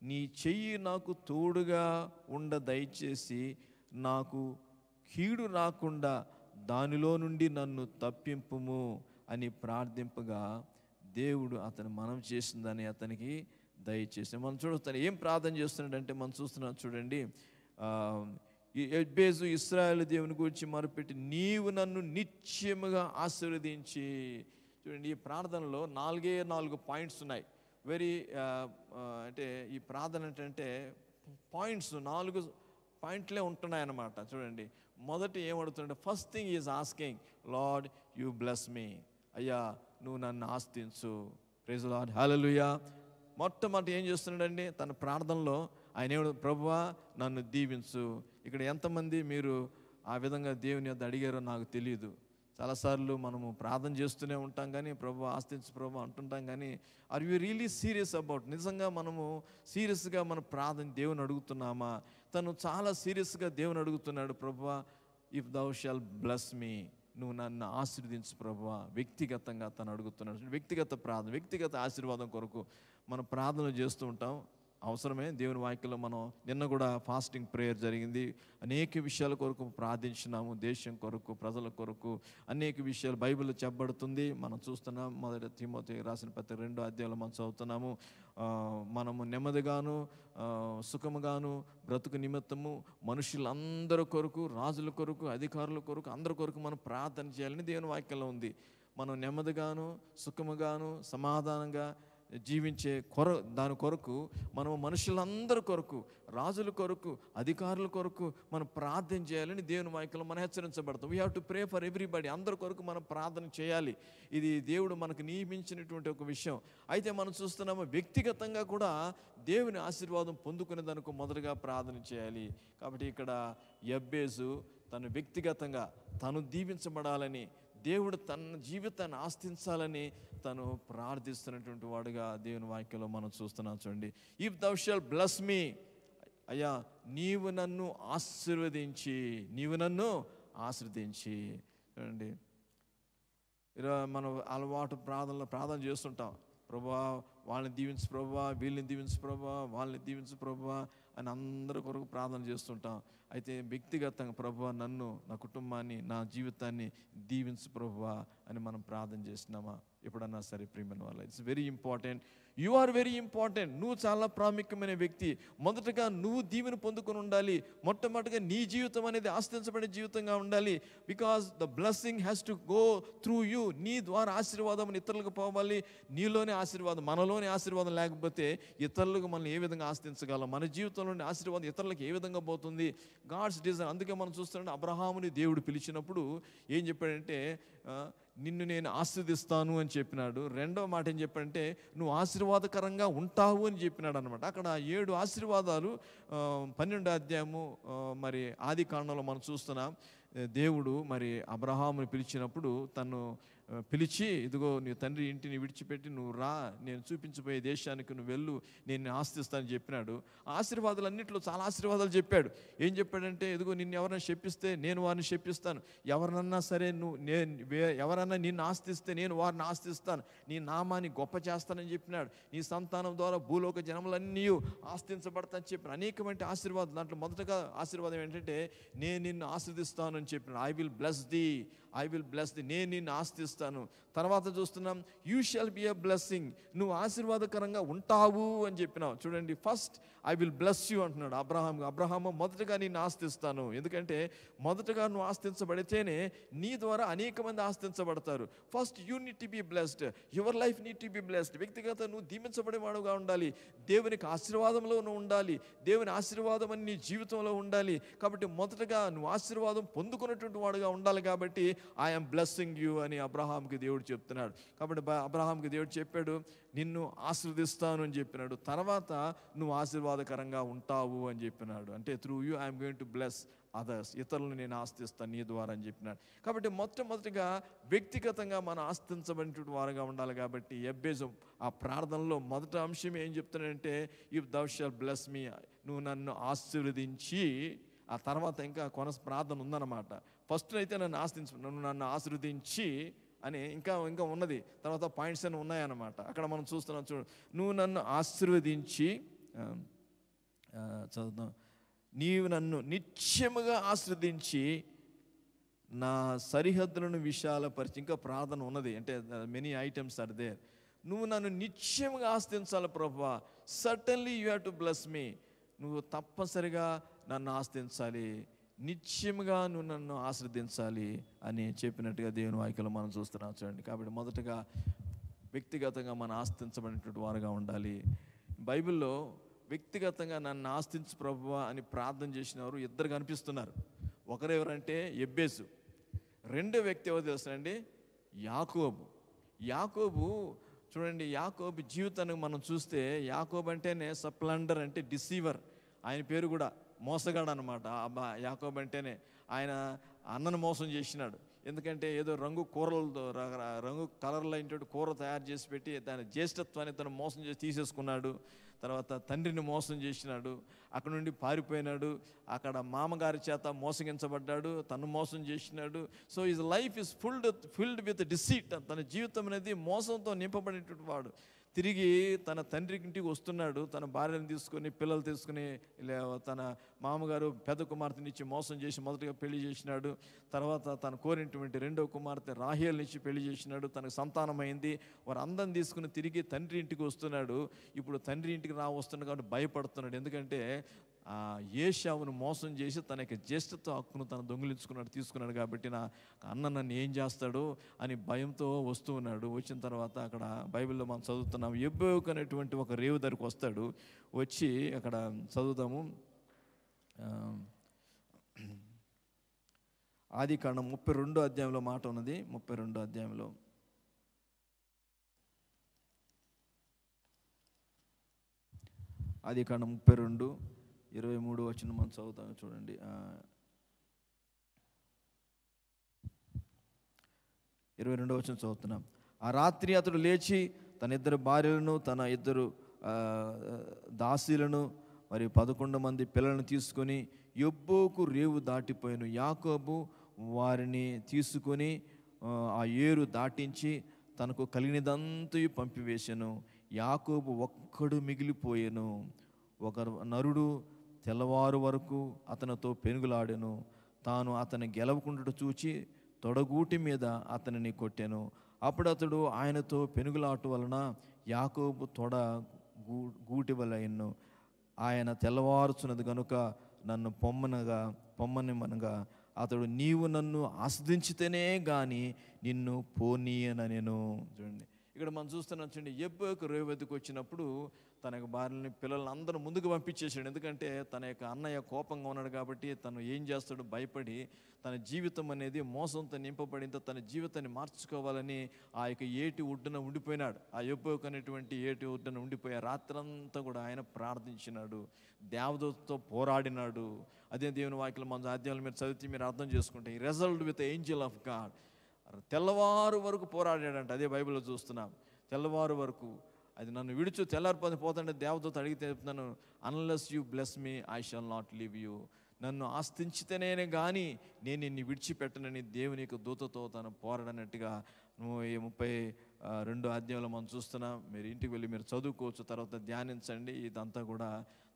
నీ చెయ్యి నాకు తోడుగా దయచేసి నాకు కీడు రాకుండా దానిలో నుండి నన్ను తప్పింపుము అని ప్రార్థింపగా దేవుడు అతను మనం చేసిందని అతనికి దయచేసి. మనం చూడొస్తాను ఏం ప్రార్థన చేస్తున్నాడంటే మనం చూస్తున్నాం చూడండి. ఈ ఎబ్బేజు ఇశ్రాయేలు దేవుని గురించి మొరపెట్టి నీవు నన్ను నిత్యముగా ఆశీర్వదించి. చూడండి ఈ ప్రార్థనలో 4 పాయింట్స్ ఉన్నాయి. వెరీ అంటే ఈ ప్రార్థన ఏంటంటే పాయింట్స్ 4 పాయింట్లే ఉంటున్నాయి అన్నమాట. చూడండి మొదటి ఏమడుతుంటే first thing is asking Lord you bless me. అయ్యా నువ్వు నన్ను ఆస్తించు. ప్రైజ్ లార్డ్, హల్లెలూయా. మొట్టమొదటి ఏం చేస్తున్నాడండి తన ప్రార్థనలో ఆయన ఏమడు, ప్రభువా నన్ను దీవించు. ఇక్కడ ఎంతమంది మీరు ఆ విధంగా దేవుని యొద్ద అడిగారో నాకు తెలియదు. చాలాసార్లు మనము ప్రార్థన చేస్తూనే ఉంటాం కానీ ప్రభు ఆస్తించు ప్రభు అంటుంటాం కానీ are you really serious about, నిజంగా మనము సీరియస్గా మన ప్రార్థన దేవుని అడుగుతున్నామా? తను చాలా సీరియస్గా దేవుని అడుగుతున్నాడు. ప్రభువా ఇఫ్ దౌ షాల్ బ్లెస్ మీ, నువ్వు నన్ను ఆశీర్వదించు ప్రభువా. వ్యక్తిగతంగా తను అడుగుతున్నాడు. వ్యక్తిగత ప్రార్థన, వ్యక్తిగత ఆశీర్వాదం కొరకు మనం ప్రార్థనలు చేస్తూ ఉంటాం. అవసరమే. దేవుని వాక్యంలో మనం నిన్న కూడా ఫాస్టింగ్ ప్రేయర్ జరిగింది. అనేక విషయాల కొరకు ప్రార్థించినాము. దేశం కొరకు, ప్రజల కొరకు అనేక విషయాలు బైబిల్లో చెప్పబడుతుంది. మనం చూస్తున్నాం. మొదటి తిమోతి రాసిన పత్రిక 2వ అధ్యాయంలో మనం చదువుతున్నాము. మనము నెమ్మదిగాను సుఖముగాను బ్రతుకు నిమిత్తము మనుషులందరి కొరకు, రాజుల కొరకు, అధికారుల కొరకు, అందరి కొరకు మనం ప్రార్థన చేయాలని దేవుని వాక్యంలో ఉంది. మనం నెమ్మదిగాను సుఖముగాను సమాధానంగా జీవించే దాని కొరకు మనం మనుషులందరి కొరకు, రాజుల కొరకు, అధికారుల కొరకు మనం ప్రార్థన చేయాలని దేవుని వాక్యంలో మనం హెచ్చరించబడతాం. We have to pray for everybody. అందరి కొరకు మనం ప్రార్థన చేయాలి. ఇది దేవుడు మనకు నియమించినటువంటి ఒక విషయం. అయితే మనం చూస్తున్నాము వ్యక్తిగతంగా కూడా దేవుని ఆశీర్వాదం పొందుకునే దానికి మొదటగా ప్రార్థన చేయాలి. కాబట్టి ఇక్కడ యబ్బేజు తను వ్యక్తిగతంగా తను దీవించబడాలని, దేవుడు తన జీవితాన్ని ఆస్తించాలని తను ప్రార్థిస్తున్నటువంటి వాడుగా దేవుని వాక్యంలో మనం చూస్తున్నాం. చూడండి, ఇఫ్ దౌ షాల్ బ్లెస్ మీ, అయ్యా నీవు నన్ను ఆశీర్వదించి, నీవు నన్ను ఆశీర్వదించి. చూడండి మనం అలవాటు ప్రార్థన చేస్తుంటాం. ప్రభువా వాళ్ళని దీవించు ప్రభువా, వీళ్ళని దీవించు ప్రభువా, వాళ్ళని దీవించు ప్రభువా అని అందరి కొరకు ప్రార్థన చేస్తుంటాం. అయితే వ్యక్తిగతంగా ప్రభువా నన్ను, నా కుటుంబాన్ని, నా జీవితాన్ని దీవించు ప్రభువా అని మనం ప్రార్థన చేసినామా ఎప్పుడన్నా సరే? ప్రియమైన వాళ్ళ, it's very important. You are very important. నువ్వు చాలా ప్రాముఖ్యమైన వ్యక్తి. మొదటగా నువ్వు దీవెన పొందుకొని ఉండాలి. మొట్టమొదటిగా నీ జీవితం అనేది ఆస్తించబడే జీవితంగా ఉండాలి. Because the blessing has to go through you. నీ ద్వారా ఆశీర్వాదం ఇతరులకు పోవాలి. నీలోనే ఆశీర్వాదం, మనలోనే ఆశీర్వాదం లేకపోతే ఇతరులకు మనం ఏ విధంగా ఆస్తించగలం? మన జీవితంలోని ఆశీర్వాదం ఇతరులకు ఏ విధంగా పోతుంది? God's design. అందుకే మనం చూస్తున్నాం అబ్రహాముని దేవుడు పిలిచినప్పుడు ఏం చెప్పాడంటే నిన్ను నేను ఆశీర్దిస్తాను అని చెప్పినాడు. రెండవ మాట ఏం చెప్పాడంటే నువ్వు ఆశీర్వాదకరంగా ఉంటావు అని చెప్పినాడు అనమాట. అక్కడ 7 ఆశీర్వాదాలు 12వ అధ్యాయము మరి ఆది కాండంలో మనం చూస్తున్నాం. దేవుడు మరి అబ్రహాముని పిలిచినప్పుడు తను పిలిచి, ఇదిగో నీ తండ్రి ఇంటిని విడిచిపెట్టి నువ్వు రా, నేను చూపించబోయే దేశానికి నువ్వు వెళ్ళు, నేను ఆస్తిస్తానని చెప్పినాడు. ఆశీర్వాదాలు అన్నింటిలో చాలా ఆశీర్వాదాలు చెప్పాడు. ఏం చెప్పాడంటే ఇదిగో నిన్ను ఎవరైనా శపిస్తే నేను వారిని శపిస్తాను, ఎవరినన్నా సరే ఎవరన్నా నిన్ను ఆస్తిస్తే నేను వారిని ఆస్తిస్తాను, నీ నామాన్ని గొప్ప చేస్తానని చెప్పినాడు. నీ సంతానం ద్వారా భూలోక జనములన్నీ ఆస్తించబడతానని చెప్పిన అనేకమైన ఆశీర్వాదాలు. దాంట్లో మొదటగా ఆశీర్వాదం ఏంటంటే నేను నిన్ను ఆశీర్దిస్తాను అని చెప్పినాడు. ఐ విల్ బ్లెస్ ది, నేను నిన్ను ఆస్తిస్తాను. తర్వాత చూస్తున్నాం you shall be a blessing, నువ్వు ఆశీర్వాదకరంగా ఉంటావు అని చెప్పినావు. చూడండి, first I will bless you అంటున్నాడు అబ్రహాము మొదటగా నిన్ను ఆస్తిస్తాను. ఎందుకంటే మొదటగా నువ్వు ఆస్తించబడితేనే నీ ద్వారా అనేక మంది ఆస్తించబడతారు. First you need to be blessed, your life need to be blessed. వ్యక్తిగత నువ్వు దీవించబడేవాడుగా ఉండాలి, దేవునికి ఆశీర్వాదంలో నువ్వు ఉండాలి, దేవుని ఆశీర్వాదం అని నీ జీవితంలో ఉండాలి. కాబట్టి మొదటగా నువ్వు ఆశీర్వాదం పొందుకున్నటువంటి వాడుగా ఉండాలి. కాబట్టి ఐఎమ్ బ్లెస్సింగ్ యూ అని అబ్రహాంకి దేవుడు చెప్తున్నాడు. కాబట్టి అబ్రహాంకి దేవుడు చెప్పాడు నిన్ను ఆశీర్వదిస్తాను అని చెప్పినాడు. తర్వాత నువ్వు ఆశీర్వాదకరంగా ఉంటావు అని చెప్పినాడు. అంటే through you I'm going to bless others, ఇతరులను నేను ఆస్తిస్తాను నీ ద్వారా అని చెప్పినాడు. కాబట్టి మొట్టమొదటిగా వ్యక్తిగతంగా మనం ఆస్తించబడినటువంటి వారుగా ఉండాలి. కాబట్టి యబ్బేజు ఆ ప్రార్థనలో మొదటి అంశం ఏం చెప్తున్నాడంటే ఇఫ్ దౌ షాల్ బ్లెస్ మీ, నువ్వు నన్ను ఆశీర్వదించి. ఆ తర్వాత ఇంకా ప్రార్థన ఉందన్నమాట. ఫస్ట్ అయితే నన్ను ఆశీర్వదించి అని ఇంకా ఉన్నది. తర్వాత పాయింట్స్ అని ఉన్నాయన్నమాట. అక్కడ మనం చూస్తున్నాం. చూడు, నువ్వు నన్ను ఆశీర్వదించి చదువుతాం. నీవు నన్ను నిత్యముగా ఆశ్రదించి నా సరిహద్దులను విశాలపరిచి, ఇంకా ప్రార్థన ఉన్నది, అంటే మెనీ ఐటమ్స్ ఆర్ దేర్. నువ్వు నన్ను నిత్యముగా ఆస్తించాలి ప్రభువా, certainly you have to bless me. నువ్వు తప్పనిసరిగా నన్ను ఆస్తించాలి, నిత్యముగా నువ్వు నన్ను ఆశ్రదించాలి అని చెప్పినట్టుగా దేవుని వాక్యంలో మనం చూస్తున్నాం చూడండి. కాబట్టి మొదటగా వ్యక్తిగతంగా మనం ఆస్తించబడినటువంటి వారుగా ఉండాలి. బైబిల్లో వ్యక్తిగతంగా నన్ను ఆస్తించు ప్రభువా అని ప్రార్థన చేసిన వారు ఇద్దరు కనిపిస్తున్నారు. ఒకరెవరంటే ఎబ్బేసు, రెండో వ్యక్తి ఎవరు తెలుసునండి, యాకోబు. యాకోబు చూడండి, యాకోబు జీవితాన్ని మనం చూస్తే యాకోబు అంటేనే సప్లండర్, అంటే డిసీవర్. ఆయన పేరు కూడా మోసగాడు అనమాట. యాకోబు అంటేనే ఆయన అన్నను మోసం చేసినాడు. ఎందుకంటే ఏదో రంగు కలర్లో అయినటువంటి కూర తయారు చేసి పెట్టి దాని జ్యేష్ఠత్వాన్ని తను మోసం చేసి తీసేసుకున్నాడు. తర్వాత తండ్రిని మోసం చేసినాడు, అక్కడ నుండి పారిపోయినాడు, అక్కడ మామగారి చేత మోసగించబడ్డాడు, తను మోసం చేసినాడు. So his life is filled with deceit. తన జీవితం అనేది మోసంతో నింపబడినటువంటి వాడు. తిరిగి తన తండ్రి ఇంటికి వస్తున్నాడు, తన భార్యను తీసుకొని పిల్లలు తీసుకుని. తన మామగారు పెద్ద కుమార్తెనిచ్చి మోసం చేసి మొదటగా పెళ్లి చేసినాడు. తర్వాత తను కోరినటువంటి రెండో కుమార్తె రాహేల్నిచ్చి పెళ్లి చేసినాడు. తనకు సంతానమైంది. వారు అందరిని తీసుకుని తిరిగి తండ్రి ఇంటికి వస్తున్నాడు. ఇప్పుడు తండ్రి ఇంటికి వస్తున్నాడు కాబట్టి భయపడుతున్నాడు. ఎందుకంటే ఏశావును మోసం చేసి తన యొక్క జ్యేష్ఠత్వ హక్కును తను దొంగిలించుకున్నాడు, తీసుకున్నాడు. కాబట్టి నా అన్న నన్ను ఏం చేస్తాడు అని భయంతో వస్తూ ఉన్నాడు. వచ్చిన తర్వాత అక్కడ బైబిల్లో మనం చదువుతున్నాం, ఎబ్బోకు అనేటువంటి ఒక రేవు దగ్గరికి వస్తాడు. వచ్చి అక్కడ చదువుతాము, ఆదికాండం 32వ అధ్యాయంలో మాట ఉన్నది. 32వ అధ్యాయంలో ఆదికాండం 32:23 వచ్చిన మనం చదువుతాం చూడండి. 22వ వచనం చదువుతున్నాం. ఆ రాత్రి అతడు లేచి తన ఇద్దరు భార్యలను, తన ఇద్దరు దాసీలను మరియు 11 మంది పిల్లలను తీసుకొని యొబ్బోకు రేవు దాటిపోయాను. యాకోబు వారిని తీసుకొని ఆ ఏరు దాటించి తనకు కలిగినదంతయు పంపివేశాను. యాకోబు ఒక్కడు మిగిలిపోయాను. ఒక నరుడు తెల్లవారు వరకు అతనితో పెనుగులాడెను. తాను అతని గెలవకుండా చూచి తొడగూటి మీద అతనిని కొట్టాను. అప్పుడు అతడు ఆయనతో పెనుగులాట వలన యాకోబు తొడ గూటి వలెను. ఆయన తెల్లవారుచున్నది కనుక నన్ను పొమ్మనిమనగా అతడు నీవు నన్ను ఆస్వాదించితేనే గాని నిన్ను పోనీయనెను. చూడండి, ఇక్కడ మనం చూస్తున్నాం చూడండి, ఎబ్బోకు రేవు వద్దకు వచ్చినప్పుడు తన యొక్క భార్యని పిల్లల్ని అందరూ ముందుకు పంపించేశాడు. ఎందుకంటే తన యొక్క అన్నయ్య కోపంగా ఉన్నాడు కాబట్టి తను ఏం చేస్తాడు భయపడి తన జీవితం అనేది మోసంతో నింపబడింతో తన జీవితాన్ని మార్చుకోవాలని ఆ యొక్క ఏటి ఒడ్డున ఉండిపోయినాడు. ఆ ఎబ్బోకు అనేటువంటి ఏటి ఒడ్డున ఉండిపోయా రాత్రంతా కూడా ఆయన ప్రార్థించినాడు, దేవదూతతో పోరాడినాడు. అదే దేవుని వాక్యం మన అధ్యాయంలో మీరు చదివితే మీరు అర్థం చేసుకుంటే, ఈ result with Angel of God. తెల్లవారు వరకు పోరాడాడంట. అదే బైబిల్లో చూస్తున్నాం, తెల్లవారు వరకు. అది నన్ను విడుచు తెల్లారిపోతే పోతుంటే దేవదూత అడిగితే చెప్తున్నాను, unless you bless me I shall not leave you. నన్ను ఆస్తించితేనే కానీ నేను నిన్ను విడిచిపెట్టనని దేవుని యొక్క దూతతో తను పోరాడనట్టుగా 32వ అధ్యాయంలో మనం చూస్తున్నాం. మీరు ఇంటికి వెళ్ళి మీరు చదువుకోవచ్చు, తర్వాత ధ్యానించండి ఇదంతా కూడా.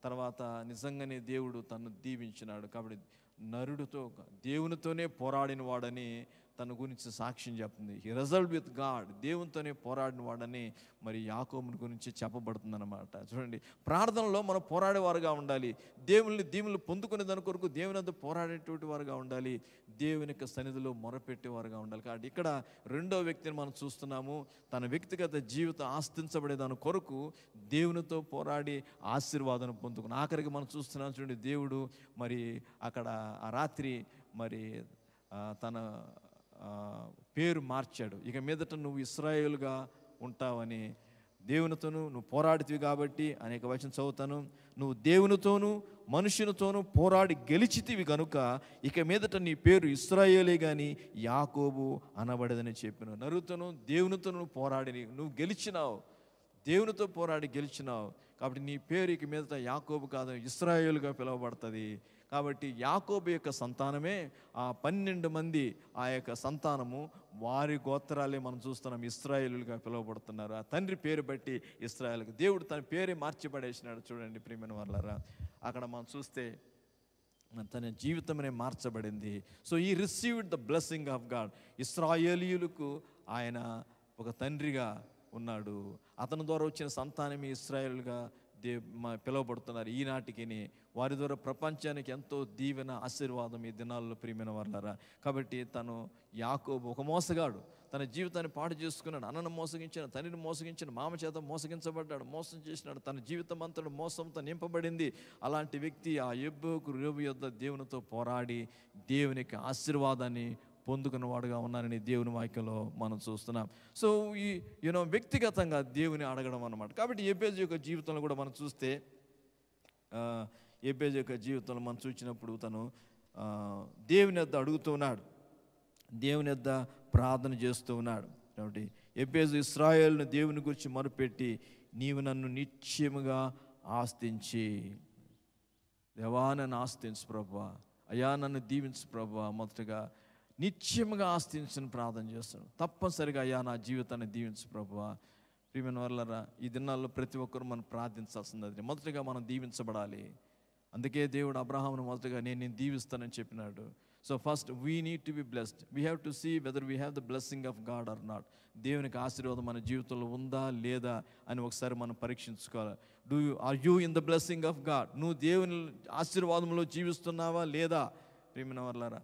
తర్వాత నిజంగానే దేవుడు తను దీవించినాడు. కాబట్టి నరుడితో దేవునితోనే పోరాడిన వాడని తన గురించి సాక్ష్యం చెప్తుంది. హీ రిజల్ట్ విత్ గాడ్, దేవునితోనే పోరాడిన వాడని మరి యాకోబుని గురించి చెప్పబడుతుంది అన్నమాట. చూడండి, ప్రార్థనలో మనం పోరాడేవారుగా ఉండాలి. దీవులు పొందుకునే దాని కొరకు దేవుని అంతా పోరాడేటువంటి వారుగా ఉండాలి. దేవుని యొక్క సన్నిధిలో మొరపెట్టేవారుగా ఉండాలి. కాబట్టి ఇక్కడ రెండో వ్యక్తిని మనం చూస్తున్నాము. తన వ్యక్తిగత జీవితం ఆస్తించబడే దాని కొరకు దేవునితో పోరాడి ఆశీర్వాదం పొందుకుని ఆఖరికి మనం చూస్తున్నాం. చూడండి, దేవుడు మరి అక్కడ ఆ రాత్రి మరి తన పేరు మార్చాడు. ఇక మీదట నువ్వు ఇశ్రాయేలుగా ఉంటావని, దేవునితోనూ నువ్వు పోరాడితివి కాబట్టి అనేక వచనం చదువుతాను, నువ్వు దేవునితోనూ మనుషునితోనూ పోరాడి గెలిచితివి కనుక ఇక మీదట నీ పేరు ఇశ్రాయేలే కానీ యాకోబు అనబడదని చెప్పాను. నరుతోనూ దేవునితోనూ పోరాడి నువ్వు గెలిచినావు, దేవునితో పోరాడి గెలిచినావు. కాబట్టి నీ పేరు ఇక మీదట యాకోబు కాదు ఇశ్రాయేలుగా పిలువబడుతుంది. కాబట్టి యాకోబు యొక్క సంతానమే ఆ 12 మంది, ఆ యొక్క సంతానము వారి గోత్రాలే మనం చూస్తున్నాం ఇశ్రాయేలుగా పిలువబడుతున్నారు. ఆ తండ్రి పేరు బట్టి ఇశ్రాయేలుగా దేవుడు తన పేరే మార్చిపడేసినాడు. చూడండి ప్రియమైన వాళ్ళారా, అక్కడ మనం చూస్తే తన జీవితమే మార్చబడింది. సో ఈ received the blessing of God. ఇశ్రాయేలీయులకు ఆయన ఒక తండ్రిగా ఉన్నాడు. అతని ద్వారా వచ్చిన సంతానమే ఇశ్రాయేలుగా పిలువబడుతున్నారు ఈనాటికి. వారి ద్వారా ప్రపంచానికి ఎంతో దీవెన ఆశీర్వాదం ఈ దినాల్లో ప్రియమైన వాళ్ళారా. కాబట్టి తను యాకోబు ఒక మోసగాడు, తన జీవితాన్ని పాడు చేసుకున్నాడు. అన్నను మోసగించిన, తండ్రిని మోసగించిన, మామ చేత మోసగించబడ్డాడు, మోసం చేసినాడు. తన జీవితం అంతటి మోసంతో నింపబడింది. అలాంటి వ్యక్తి ఆ యోబు యొద్ద దేవునితో పోరాడి దేవునికి ఆశీర్వాదాన్ని పొందుకున్నవాడుగా ఉన్నానని దేవుని వాక్యంలో మనం చూస్తున్నాం. సో ఈ వ్యక్తిగతంగా దేవుని అడగడం అన్నమాట. కాబట్టి ఎబేజు యొక్క జీవితంలో కూడా మనం చూస్తే, ఎబేజు యొక్క జీవితంలో మనం చూసినప్పుడు తను దేవుని యొద్ద అడుగుతూ ఉన్నాడు, దేవుని యొద్ద ప్రార్థన చేస్తూ ఉన్నాడు. కాబట్టి ఎబేజు ఇశ్రాయేలును దేవుని గురించి మొరపెట్టి, నీవు నన్ను నిశ్చయముగా ఆస్తించి, దేవా నన్ను ఆస్తించు ప్రభువా, అయ్యా నన్ను దీవించు ప్రభువా. మొదటగా నిత్యముగా ఆస్తించని ప్రార్థన చేస్తాను. తప్పనిసరిగా అయ్యా నా జీవితాన్ని దీవించు ప్రభువా. ప్రియమైన వాళ్ళరా, ఈ దినాల్లో ప్రతి ఒక్కరు మనం ప్రార్థించాల్సింది మొదటగా మనం దీవించబడాలి. అందుకే దేవుడు అబ్రహామును మొదటగా నేను దీవిస్తానని చెప్పినాడు. So first we need to be blessed. We have to see whether we have the blessing of God or not. దేవునికి ఆశీర్వాదం మన జీవితంలో ఉందా లేదా అని ఒకసారి మనం పరీక్షించుకోవాలి. Are you in the blessing of God? నువ్వు దేవుని ఆశీర్వాదంలో జీవిస్తున్నావా లేదా? ప్రియమైన వాళ్ళరా,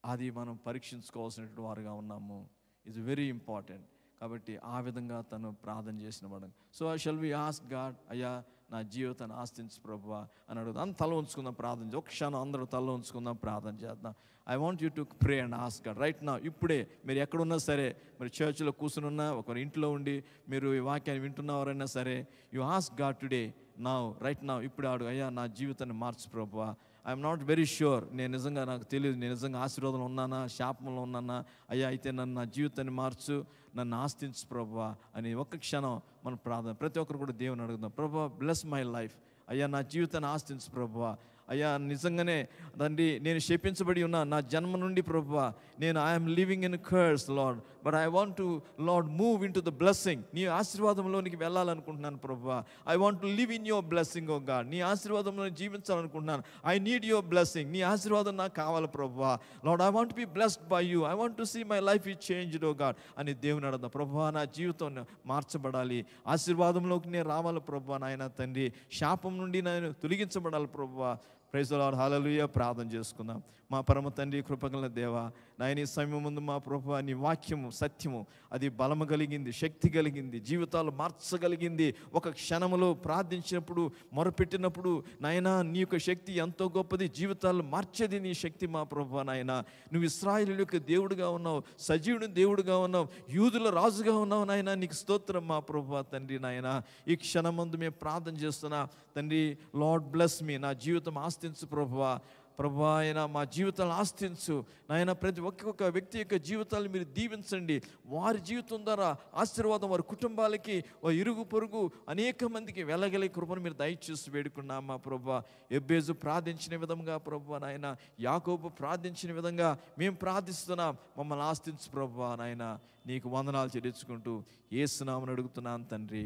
అది మనం పరీక్షించుకోవాల్సినటువంటి వారుగా ఉన్నాము. It's very important. కాబట్టి ఆ విధంగా తను ప్రార్థన చేసిన వాడు. So shall we ask God, అయ్యా నా జీవితాన్ని ఆస్తించు ప్రభువా అని అడుగుతాం. తల ఉంచుకుందాం, ప్రార్థన చేద్దాం. ఒక క్షణం అందరూ తల ఉంచుకుందాం, ప్రార్థన చేద్దాం. I want you to pray and ask God right now. ఇప్పుడే మీరు ఎక్కడున్నా సరే, మరి చర్చ్లో కూర్చుని ఉన్నా, ఒకరి ఇంట్లో ఉండి మీరు ఈ వాక్యాన్ని వింటున్నవారైనా సరే, you ask God today now, right now. ఇప్పుడు అడుగు, అయ్యా నా జీవితాన్ని మార్చు ప్రభువా. ఐఎమ్ నాట్ వెరీ ష్యూర్, నేను నిజంగా నాకు తెలియదు, నేను నిజంగా ఆశీర్వాదంలో ఉన్నానా, శాపంలో ఉన్నానా. అయ్యా అయితే నన్ను, నా జీవితాన్ని మార్చు, నన్ను ఆస్తించు ప్రభువా అని ఒక్క క్షణం మన ప్రార్థన. ప్రతి ఒక్కరు కూడా దేవుని అడుగుదాం, ప్రభువా బ్లెస్ మై లైఫ్. అయ్యా నా జీవితాన్ని ఆస్తించు ప్రభువా. అయ్యా నిజంగానే తండ్రి నేను శపించబడి ఉన్నా నా జన్మ నుండి ప్రభువా. నేను I'm living in curse Lord, but I want to Lord move in to the blessing. నీ ఆశీర్వాదంలోనికి వెళ్ళాలనుకుంటున్నాను ప్రభువా. I want to live in your blessing O God. నీ ఆశీర్వాదంలో జీవించాలనుకుంటున్నాను. I need your blessing. నీ ఆశీర్వాదం నాకు కావాలి ప్రభువా. Lord I want be blessed by you. I want to see my life is changed O God అని దేవుని అడగదాం. ప్రభువా నా జీవితం మార్చబడాలి, ఆశీర్వాదంలోకి నేను రావాలి ప్రభువా. నాయన తండ్రి, శాపం నుండి నేను తొలగించబడాలి ప్రభువా. ప్రైజ్ ది లార్డ్, హల్లెలూయా. ప్రార్థన చేసుకుందాం. మా పరమ తండ్రి, కృపగల దేవా, నాయన ఈ సమయం ముందు మా ప్రభువా నీ వాక్యము సత్యము, అది బలము కలిగింది, శక్తి కలిగింది, జీవితాలు మార్చగలిగింది. ఒక క్షణములో ప్రార్థించినప్పుడు, మొరపెట్టినప్పుడు నాయన నీ యొక్క శక్తి ఎంతో గొప్పది, జీవితాలు మార్చేది నీ శక్తి మా ప్రభువా. నాయన నువ్వు ఇశ్రాయేలు యొక్క దేవుడుగా ఉన్నావు, సజీవుని దేవుడుగా ఉన్నావు, యూదుల రాజుగా ఉన్నావు నాయన. నీకు స్తోత్రం మా ప్రభువా తండ్రి. నాయన ఈ క్షణం ముందు మేము ప్రార్థన చేస్తున్నా తండ్రి. లార్డ్ బ్లెస్ మీ, నా జీవితం ఆస్తించు ప్రభువా. ప్రభువా ఆయన మా జీవితాలను ఆస్తించు నాయన. ప్రతి ఒక్కొక్క వ్యక్తి యొక్క జీవితాలను మీరు దీవించండి. వారి జీవితం ద్వారా ఆశీర్వాదం వారి కుటుంబాలకి, వారి ఇరుగు పొరుగు అనేక మందికి వెళ్ళగలిగే కృపను మీరు దయచేసి వేడుకున్నాం మా ప్రభువా. ఎబ్బేజు ప్రార్థించిన విధంగా ప్రభువా నాయన, యాకోబు ప్రార్థించిన విధంగా మేము ప్రార్థిస్తున్నాం. మమ్మల్ని ఆస్తించు ప్రభువా నాయన. నీకు వందనాలు చెల్లించుకుంటూ యేసు నామమున అడుగుతున్నాను తండ్రి,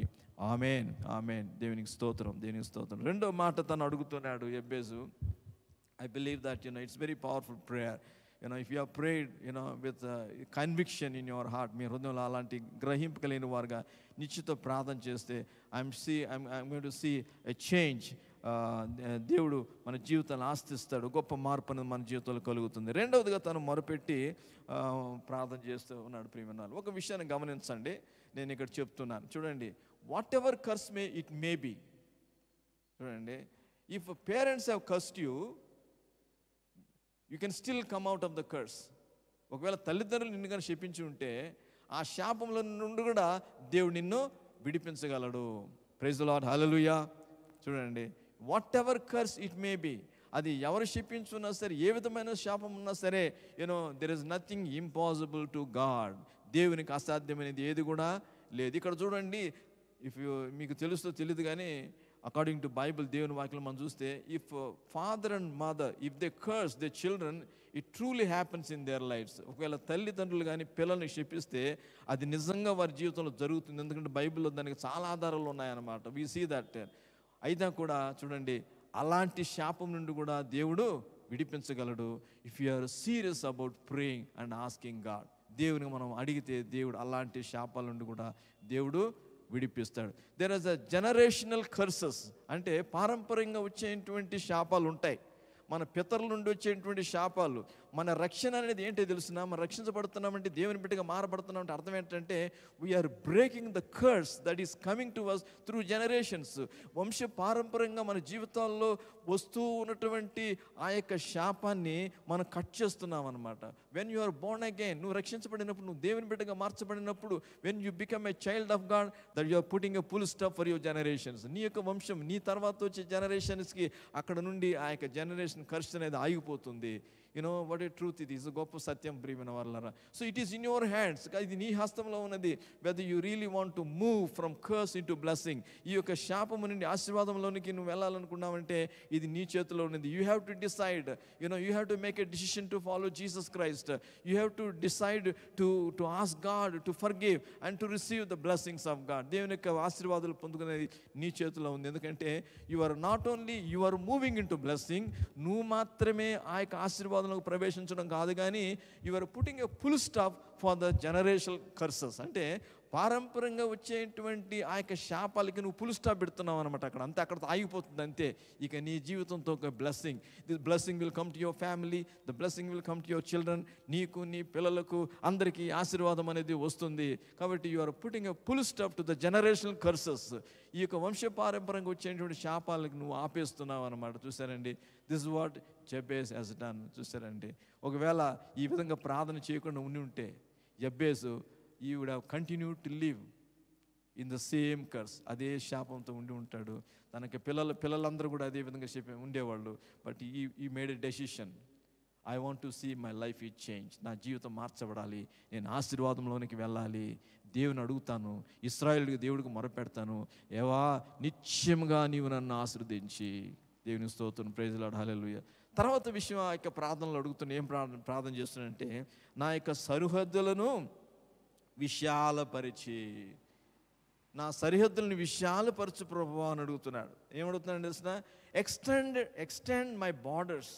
ఆమేన్, ఆమేన్. దేవునికి స్తోత్రం, దేవునికి స్తోత్రం. రెండో మాట తను అడుగుతున్నాడు ఎబ్బేజు. I believe that it's very powerful prayer. If you have prayed with conviction in your heart, మీ హృదయంలో అలాంటి గ్రహింపు కలిగిన వారుగా నిశ్చిత ప్రార్థన చేస్తే I'm going to see a change. దేవుడు మన జీవితాన్ని ఆస్తిస్తాడు, గొప్ప మార్పు అనేది మన జీవితంలో కలుగుతుంది. రెండవదిగా తను మొరపెట్టి ప్రార్థన చేస్తూ ఉన్నాడు. ప్రియమైన ఒక విషయాన్ని గమనించండి, నేను ఇక్కడ చెప్తున్నాను చూడండి. Whatever curse it may be, చూడండి, if parents have cursed you can still come out of the curse. ఒకవేళ తల్లిదండ్రులు నిన్ను కానీ శపించి ఉంటే ఆ శాపంలో నుండి కూడా దేవుడు నిన్ను విడిపించగలడు. ప్రైజ్ ది లార్డ్, హల్లెలూయా. చూడండి, whatever curse it may B, అది ఎవరు శపించున్నా సరే, ఏ విధమైన శాపం ఉన్నా సరే, there is nothing impossible to God. దేవునికి అసాధ్యమైనది ఏది కూడా లేదు. ఇక్కడ చూడండి, మీకు తెలుస్తూ తెలియదు కానీ అకార్డింగ్ టు బైబిల్, దేవుని వాక్యం మనం చూస్తే, if father and mother if they curse they children, it truly happens in there lifes. ఒకవేళ తల్లిదండ్రులు కానీ పిల్లల్ని శపిస్తే అది నిజంగా వారి జీవితంలో జరుగుతుంది. ఎందుకంటే బైబిల్లో దానికి చాలా ఆధారాలు ఉన్నాయన్నమాట. We see that. అయినా కూడా చూడండి, అలాంటి శాపం నుండి కూడా దేవుడు విడిపించగలడు. If you are serious about praying and asking God, దేవుని మనం అడిగితే దేవుడు అలాంటి శాపాల నుండి కూడా దేవుడు విడిపిస్తాడు. There is a generational curses, అంటే పారంపర్యంగా వచ్చేటువంటి శాపాలు ఉంటాయి, మన పితరుల నుండి వచ్చేటువంటి శాపాలు. మన రక్షణ అనేది ఏంటో తెలుసునా? మనం రక్షించబడుతున్నామంటే, దేవుని బిడ్డగా మారబడుతున్నామంటే అర్థం ఏంటంటే we are breaking the curse that is coming to us through generations. వంశ పారంపర్యంగా మన జీవితాల్లో వస్తూ ఉన్నటువంటి ఆ యొక్క శాపాన్ని మనం కట్ చేస్తున్నాం అనమాట. When you are born again, నువ్వు రక్షించబడినప్పుడు, నువ్వు దేవుని బిడ్డగా మార్చబడినప్పుడు, when you become a child of God, that you are putting a full stop for your generations. నీ యొక్క వంశం, నీ తర్వాత వచ్చే జనరేషన్స్కి అక్కడ నుండి ఆ యొక్క జనరేషన్ కర్స్ అనేది ఆగిపోతుంది. You know what a truth it is, గొప్ప సత్యం ప్రియమైన వారలారా. So it is in your hands, ఇది నీ హస్తంలో ఉన్నది. Whether you really want to move from curse into blessing, ఈ యొక్క శాపము నుండి ఆశీర్వాదంలోనికి నువ్వు వెళ్ళాలనుకున్నావంటే ఇది నీ చేతిలో ఉన్నది. You have to decide, you have to make a decision to follow Jesus Christ. You have to decide to ask God to forgive and to receive the blessings of God. దేవుని యొక్క ఆశీర్వాదాలు పొందుకునేది నీ చేతిలో ఉంది. ఎందుకంటే you are not only you are moving into blessing, నువ్వు మాత్రమే ఆ యొక్క ఆశీర్వాదం ప్రవేశించడం కాదు, కానీ you are putting a full stop for the generational curses. అంటే పారంపర్యంగా వచ్చేటువంటి ఆ యొక్క శాపాలకి నువ్వు ఫుల్ స్టాప్ పెడుతున్నావు అనమాట. అక్కడ ఆగిపోతుంది అంతే. ఇక నీ జీవితంతో ఒక blessing, this blessing will come to your family, the blessing will come to your children. నీకు, నీ పిల్లలకు, అందరికీ ఆశీర్వాదం అనేది వస్తుంది. కాబట్టి you are putting a full stop to the generational curses. ఈ యొక్క వంశపారంపర్యంగా వచ్చేటువంటి శాపాలకు నువ్వు ఆపేస్తున్నావు అనమాట. చూసారండి, this is what Jabez has done. చూసారండి, ఒకవేళ ఈ విధంగా ప్రార్థన చేయకుండా ఉండి ఉంటే జబ్బేసు he would have continued to live in the same curse. అదే శాపంతో ఉండి ఉంటాడు. తనకి పిల్లలందరూ కూడా అదే విధంగా ఉండేవాళ్ళు. But he made a decision, I want to see my life is change. నా జీవితం మార్చబడాలి, నేను ఆశీర్వాదంలోనికి వెళ్ళాలి, దేవుని అడుగుతాను, ఇశ్రాయేలు దేవుడికి మొరపెడతాను, ఏవా నిత్యముగా నీవు నన్ను ఆశీర్వదించి. దేవుని స్తోత్రం, ప్రైజ్ లార్డ్, హల్లెలూయా. తర్వాత విషయం ఆ యొక్క ప్రార్థనలు అడుగుతున్నా, ఏం ప్రార్థన చేస్తున్నానంటే, నా యొక్క సరిహద్దులను విశాలపరిచి, నా సరిహద్దులను విశాలపరచు ప్రభువా అని అడుగుతున్నాడు. ఏమడుగుతున్నాడు తెలిసిన? ఎక్స్టెండ్ మై బార్డర్స్,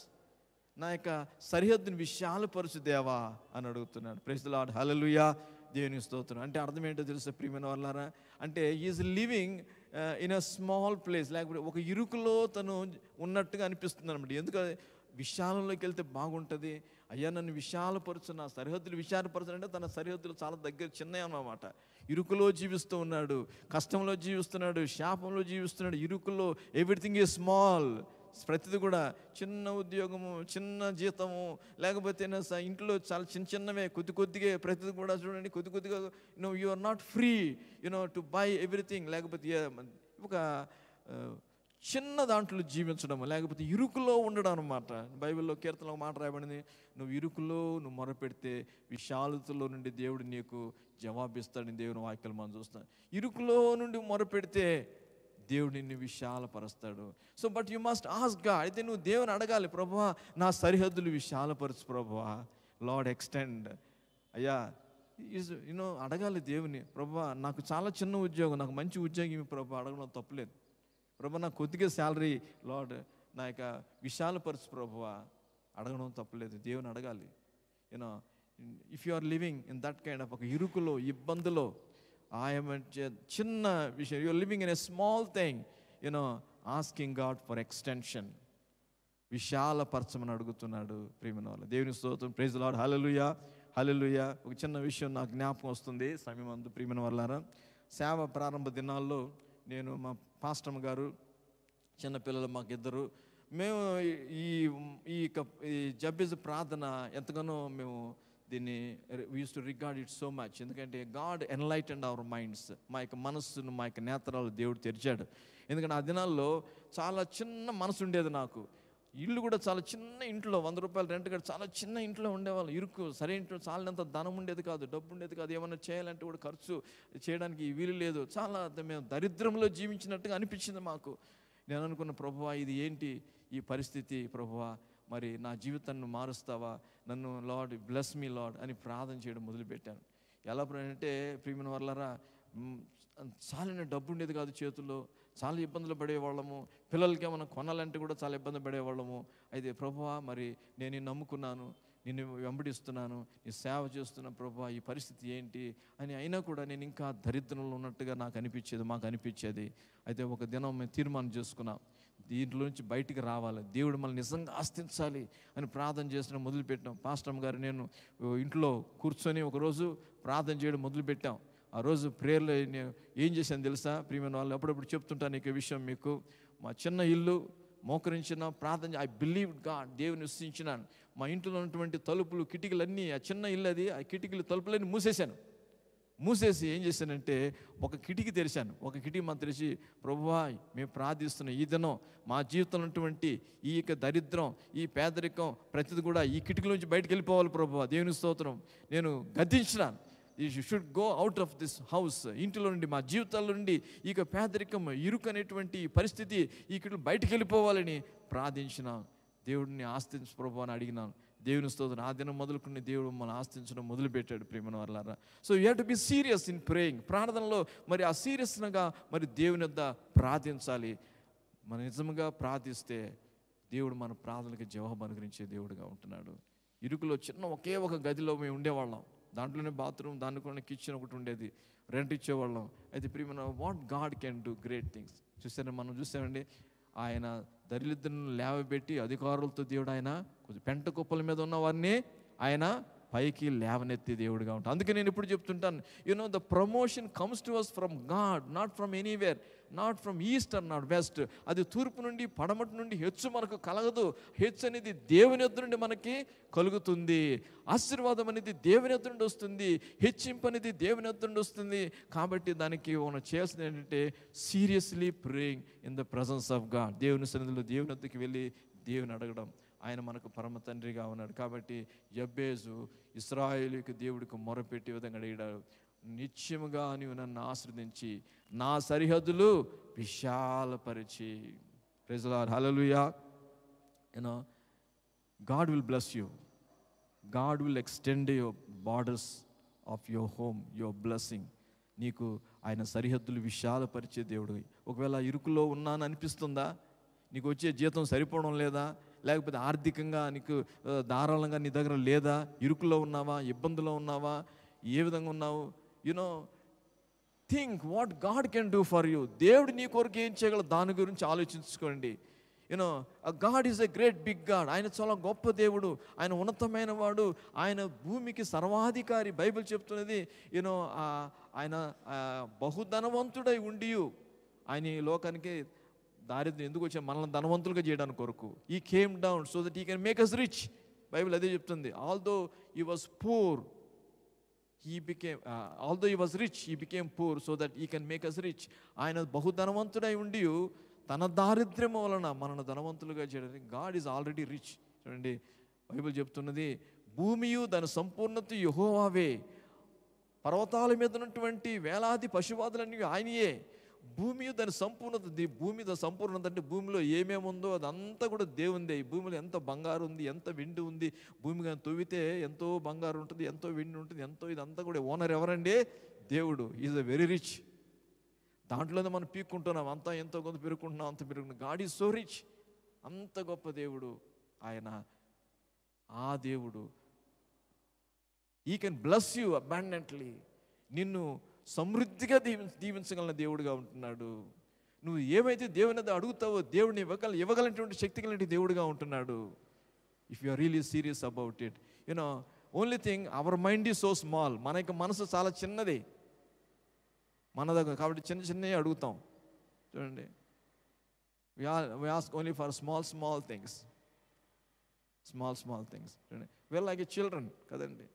నా యొక్క సరిహద్దుని విశాలపరచు దేవా అని అడుగుతున్నాడు. ప్రైజ్ ది లార్డ్, హల్లెలూయా. దేవుని స్తోత్రం. అంటే అర్థం ఏంటో తెలుసా ప్రియమైన వాళ్ళారా? అంటే is living in a small place, లేకపోతే ఒక ఇరుకులో తను ఉన్నట్టుగా అనిపిస్తుంది అనమాట. ఎందుకంటే విశాలంలోకి వెళ్తే బాగుంటుంది. అయ్యా నన్ను విశాలపరచు, నా సరిహద్దులు విశాలపరచు అంటే తన సరిహద్దులు చాలా దగ్గర చిన్నవి అన్నమాట. ఇరుకులో జీవిస్తూ ఉన్నాడు, కష్టంలో జీవిస్తున్నాడు, శాపంలో జీవిస్తున్నాడు. ఇరుకులో ఎవ్రీథింగ్ ఈజ్ స్మాల్, ప్రతిది కూడా చిన్న ఉద్యోగము, చిన్న జీతము, లేకపోతే ఇంట్లో చాలా చిన్నవే, కొద్దిగా ప్రతిది కూడా చూడండి, కొద్దిగా you are not free to buy everything. లేకపోతే ఒక చిన్న దాంట్లో జీవించడం, లేకపోతే ఇరుకులో ఉండడం అనమాట. బైబిల్లో కీర్తనలో మాట రాయబడింది, నువ్వు ఇరుకులో నువ్వు మొరపెడితే విశాలతలో నుండి దేవుడు నీకు జవాబిస్తాడని దేవుని వాక్యాలు మనం చూస్తాం. ఇరుకులో నుండి మొరపెడితే దేవుడు నిన్ను విశాలపరుస్తాడు. So but you must ask God. అయితే నువ్వు దేవుని అడగాలి, ప్రభువా నా సరిహద్దులు విశాలపరచు ప్రభువా, లార్డ్ ఎక్స్టెండ్. అయ్యా అడగాలి దేవుని, ప్రభువా నాకు చాలా చిన్న ఉద్యోగం, నాకు మంచి ఉద్యోగం ప్రభువా, అడగడం తప్పులేదు. ప్రభువా నాకు కొద్దిగా శాలరీ, లార్డ్ నా యొక్క విశాలపరచు ప్రభువా, అడగడం తప్పులేదు. దేవుని అడగాలి. If you are living in that kind of ఒక ఇరుకులో, ఇబ్బందులో, చిన్న విషయం, you are living in a small thing, asking God for extension, విశాలపరచమని అడుగుతున్నాడు ప్రియమైన వాళ్ళు. దేవుని స్తోత్రం, praise the Lord, hallelujah, hallelujah. ఒక చిన్న విషయం నాకు జ్ఞాపకం వస్తుంది సమయం అందు ప్రియమైన వాళ్ళారా. సేవ ప్రారంభ దినాల్లో నేను, మా పాస్టర్ గారు, చిన్నపిల్లలు మాకిద్దరు, మేము ఈ జబ్బేజ్ ప్రార్థన ఎంతగానో మేము దీన్ని we use to regard it so much. ఎందుకంటే గాడ్ ఎన్లైటెండ్ అవర్ మైండ్స్, మా యొక్క మనస్సును, మా యొక్క నేత్రాలు దేవుడు తెరిచాడు. ఎందుకంటే ఆ దినాల్లో చాలా చిన్న మనసు ఉండేది నాకు. ఇల్లు కూడా చాలా చిన్న ఇంట్లో, 100 రూపాయలు రెంట్ కట్టి చాలా చిన్న ఇంట్లో ఉండేవాళ్ళు. ఇరుకు, సరైన చాలినంత ధనం ఉండేది కాదు, డబ్బు ఉండేది కాదు, ఏమన్నా చేయాలంటే కూడా ఖర్చు చేయడానికి వీలు లేదు. చాలా మేము దరిద్రంలో జీవించినట్టుగా అనిపించింది మాకు. నేను అనుకున్న, ప్రభువా ఇది ఏంటి ఈ పరిస్థితి, ప్రభువా మరి నా జీవితాన్ని మారుస్తావా, నన్ను లార్డ్ బ్లెస్ మీ లార్డ్ అని ప్రార్థన చేయడం మొదలుపెట్టాను. ఎలా అంటే ప్రియమైన వాళ్ళారా, చాలిన డబ్బు ఉండేది కాదు చేతుల్లో, చాలా ఇబ్బందులు పడేవాళ్ళము. పిల్లలకి ఏమైనా కొనాలంటే కూడా చాలా ఇబ్బంది పడేవాళ్ళము. అయితే ప్రభువా, మరి నేను నిన్ను నమ్ముకున్నాను, నిన్ను వెంబడిస్తున్నాను, నీ సేవ చేస్తున్నా ప్రభువా, ఈ పరిస్థితి ఏంటి అని. అయినా కూడా నేను ఇంకా దరిద్రంలో ఉన్నట్టుగా మాకు అనిపించేది. అయితే ఒక దినం మేము తీర్మానం చేసుకున్నాం, దీంట్లో నుంచి బయటికి రావాలి, దేవుడు మనల్ని నిజంగా ఆస్తించాలి అని ప్రార్థన చేసిన మొదలుపెట్టాం. పాస్టర్ గారు నేను ఇంట్లో కూర్చొని ఒకరోజు ప్రార్థన చేయడం మొదలుపెట్టాం. ఆ రోజు ప్రేయర్లో నేను ఏం చేశాను తెలుసా ప్రియమైన వాళ్ళు, అప్పుడప్పుడు చెప్తుంటాను ఈ విషయం మీకు. మా చిన్న ఇల్లు మోకరించిన ప్రార్థన, ఐ బిలీవ్ గాడ్, దేవుని విశ్వసించినాను. మా ఇంట్లో ఉన్నటువంటి తలుపులు కిటికీలన్నీ, ఆ చిన్న ఇల్లు అది, ఆ కిటికీలు తలుపులన్నీ మూసేసి ఏం చేశానంటే ఒక కిటికీ తెరిచాను. ఒక కిటికీ మనం తెరిచి, ప్రభువా మేము ప్రార్థిస్తున్నాం, ఈ దినం మా జీవితంలో ఉన్నటువంటి ఈ యొక్క దరిద్రం, ఈ పేదరికం ప్రతిది కూడా ఈ కిటికీ నుంచి బయటకు వెళ్ళిపోవాలి ప్రభువా, దేవుని స్తోత్రం. నేను గద్దించినాను, you should go out of this house. ఇంటిలో నుండి, మా జీవితాల నుండి ఈ యొక్క పేదరికం, ఇరుకు అనేటువంటి పరిస్థితి, ఈ కిటికీ బయటకు వెళ్ళిపోవాలని ప్రార్థించిన. దేవుడిని ఆస్తించు ప్రభువా అని అడిగినాను. దేవుని స్తోత్రం. ఆ దినం మొదలుకుని దేవుడు మన ఆస్తించడం మొదలుపెట్టాడు ప్రియమైన వారలారా. So you have to be serious in praying. ప్రార్థనలో మరి ఆ సీరియస్గా మరి దేవుని వద్ద ప్రార్థించాలి. మనం నిజంగా ప్రార్థిస్తే దేవుడు మన ప్రార్థనకి జవాబు అనుగ్రహించే దేవుడుగా ఉంటున్నాడు. ఇరుకులో చిన్న ఒకే ఒక గదిలో మేము ఉండేవాళ్ళం. దాంట్లోనే బాత్రూమ్, దాంట్లోనే కిచెన్ ఒకటి ఉండేది, రెంట్ ఇచ్చేవాళ్ళం. అయితే ప్రియమైన, what God can do great things. మనం చూసామండి, ఆయన దరిద్రులను లేవబెట్టి అధికారులతో దేవుడు ఆయన కొంచెం పెంట కుప్పల మీద ఉన్న వారిని ఆయన పైకి లేవనెత్తి దేవుడిగా ఉంటాడు. అందుకే నేను ఇప్పుడు చెప్తుంటాను, the promotion comes to us from God, not from anywhere, not from east or not west. అది తూర్పు నుండి పడమటి నుండి హెచ్చు మనకు కలగదు. హెచ్చు అనేది దేవుని యొద్ద నుండి మనకి కలుగుతుంది. ఆశీర్వాదం అనేది దేవుని యొద్ద నుండి వస్తుంది. హెచ్చింపు అనేది దేవుని యొద్ద నుండి వస్తుంది. కాబట్టి దానికి మనం చేయాల్సింది ఏంటంటే seriously praying in the presence of God. దేవుని సన్నిధిలో దేవుని యొద్దకు వెళ్ళి దేవుని అడగడం. ఆయన మనకు పరమ తండ్రిగా ఉన్నాడు. కాబట్టి యబ్బేజు ఇశ్రాయేలుకి దేవుడికి మొరపెట్టి విధంగా అడిగాడు, నిత్యముగా నీవు నన్ను ఆశ్రదించి నా సరిహద్దులు విశాలపరిచి. Praise the Lord, hallelujah. God will bless you. God will extend your borders of your home, your blessing. నీకు ఆయన సరిహద్దులు విశాలపరిచే దేవుడు. ఒకవేళ ఇరుకులో ఉన్నాను అనిపిస్తుందా? నీకు వచ్చే జీతం సరిపోవడం లేదా? లేకపోతే ఆర్థికంగా నీకు ధారాళంగా నీ దగ్గర లేదా? ఇరుకులో ఉన్నావా? ఇబ్బందులో ఉన్నావా? ఏ విధంగా ఉన్నావు? Think what God can do for you. దేవుడు నీ కొరకు ఏం చేయగలరు దాని గురించి ఆలోచించుకోండి. God is a great big God. ఆయన చాలా గొప్ప దేవుడు, ఆయన ఉన్నతమైన వాడు, ఆయన భూమికి సర్వాధికారి. బైబిల్ చెప్తున్నది ఆయన బహుధనవంతుడై ఉండి ఆయన ఈ లోకానికి దారిద్ర్యం ఎందుకు వచ్చా? మనల్ని ధనవంతులుగా చేయడానికి కొరకు. He came down so that he can make us rich. Bible అదే చెప్తుంది. Although he was poor, although he was rich, he became poor so that he can make us rich. ఆయన బహుధనవంతుడై ఉండి తన దారిద్ర్యం వలన మనల్ని ధనవంతులుగా చేయడానికి. God is already rich. చూడండి, బైబిల్ చెప్తున్నది, భూమియు దాని సంపూర్ణత యెహోవావే. పర్వతాల మీద ఉన్నటువంటి వేలాది పశువాదులన్నీ ఆయనయే. భూమి దాని సంపూర్ణత. భూమి దాని సంపూర్ణత అంటే భూమిలో ఏమేమి ఉందో అదంతా కూడా దేవుందే. ఈ భూమిలో ఎంత బంగారు ఉంది, ఎంత వెండి ఉంది. భూమి కానీ తవ్వితే ఎంతో బంగారు ఉంటుంది, ఎంతో వెండి ఉంటుంది, ఎంతో. ఇదంతా కూడా ఓనర్ ఎవరండి? దేవుడు. Is a very rich. దాంట్లోనే మనం పీక్కుంటున్నాం, అంతా ఎంతో కొంత పెరుగుకుంటున్నాం, అంత పెరుగుతున్నాం. God is so rich. అంత గొప్ప దేవుడు ఆయన. ఆ దేవుడు he can bless you abundantly. నిన్ను సమృద్ధిగా దీవించగల దేవుడుగా ఉంటున్నాడు. నువ్వు ఏమైతే దేవుని అడుగుతావో దేవుడిని ఇవ్వగలిగినటువంటి శక్తి కలిగిన దేవుడుగా ఉంటున్నాడు. If you are really serious about it. Only thing, our mind is so small. మన యొక్క మనసు చాలా చిన్నది మన దగ్గర. కాబట్టి చిన్న చిన్నవి అడుగుతాం. చూడండి, we ask only for small things. small things. చూడండి, we're like a children కదండి.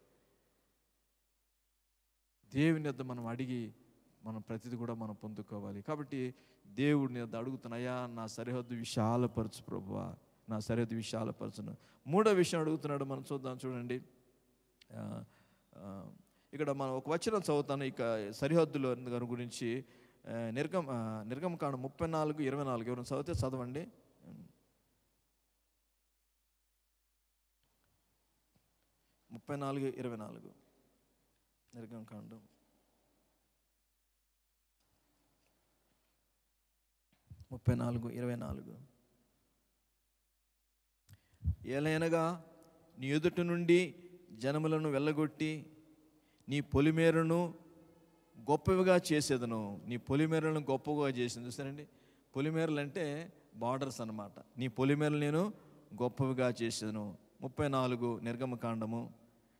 దేవుని యొద్ద మనం అడిగి మనం ప్రతిదీ కూడా మనం పొందుకోవాలి. కాబట్టి దేవుడిని యొద్ద అడుగుతున్నాయా, నా సరిహద్దు విశాలపరచు ప్రభువా, నా సరిహద్దు విశాలపరచును. మూడో విషయం అడుగుతున్నాడు, మనం చూద్దాం. చూడండి, ఇక్కడ మనం ఒక వచనం చదువుతాను ఇక సరిహద్దుల గురించి. నిర్గమకాండం 34:24. ఎవరైనా చదివితే చదవండి. 34:24 నిర్గమకాండం. 34:24. ఏలైనగా నీ ఎదుట నుండి జనములను వెళ్ళగొట్టి నీ పొలిమేరను గొప్పవిగా చేసేదను. నీ పొలిమేరలను గొప్పగా చేసింది. చూసారండి, పొలిమేరలు అంటే బార్డర్స్ అన్నమాట. నీ పొలిమేరలు నేను గొప్పవిగా చేసేదను. 34 నిర్గమకాండము,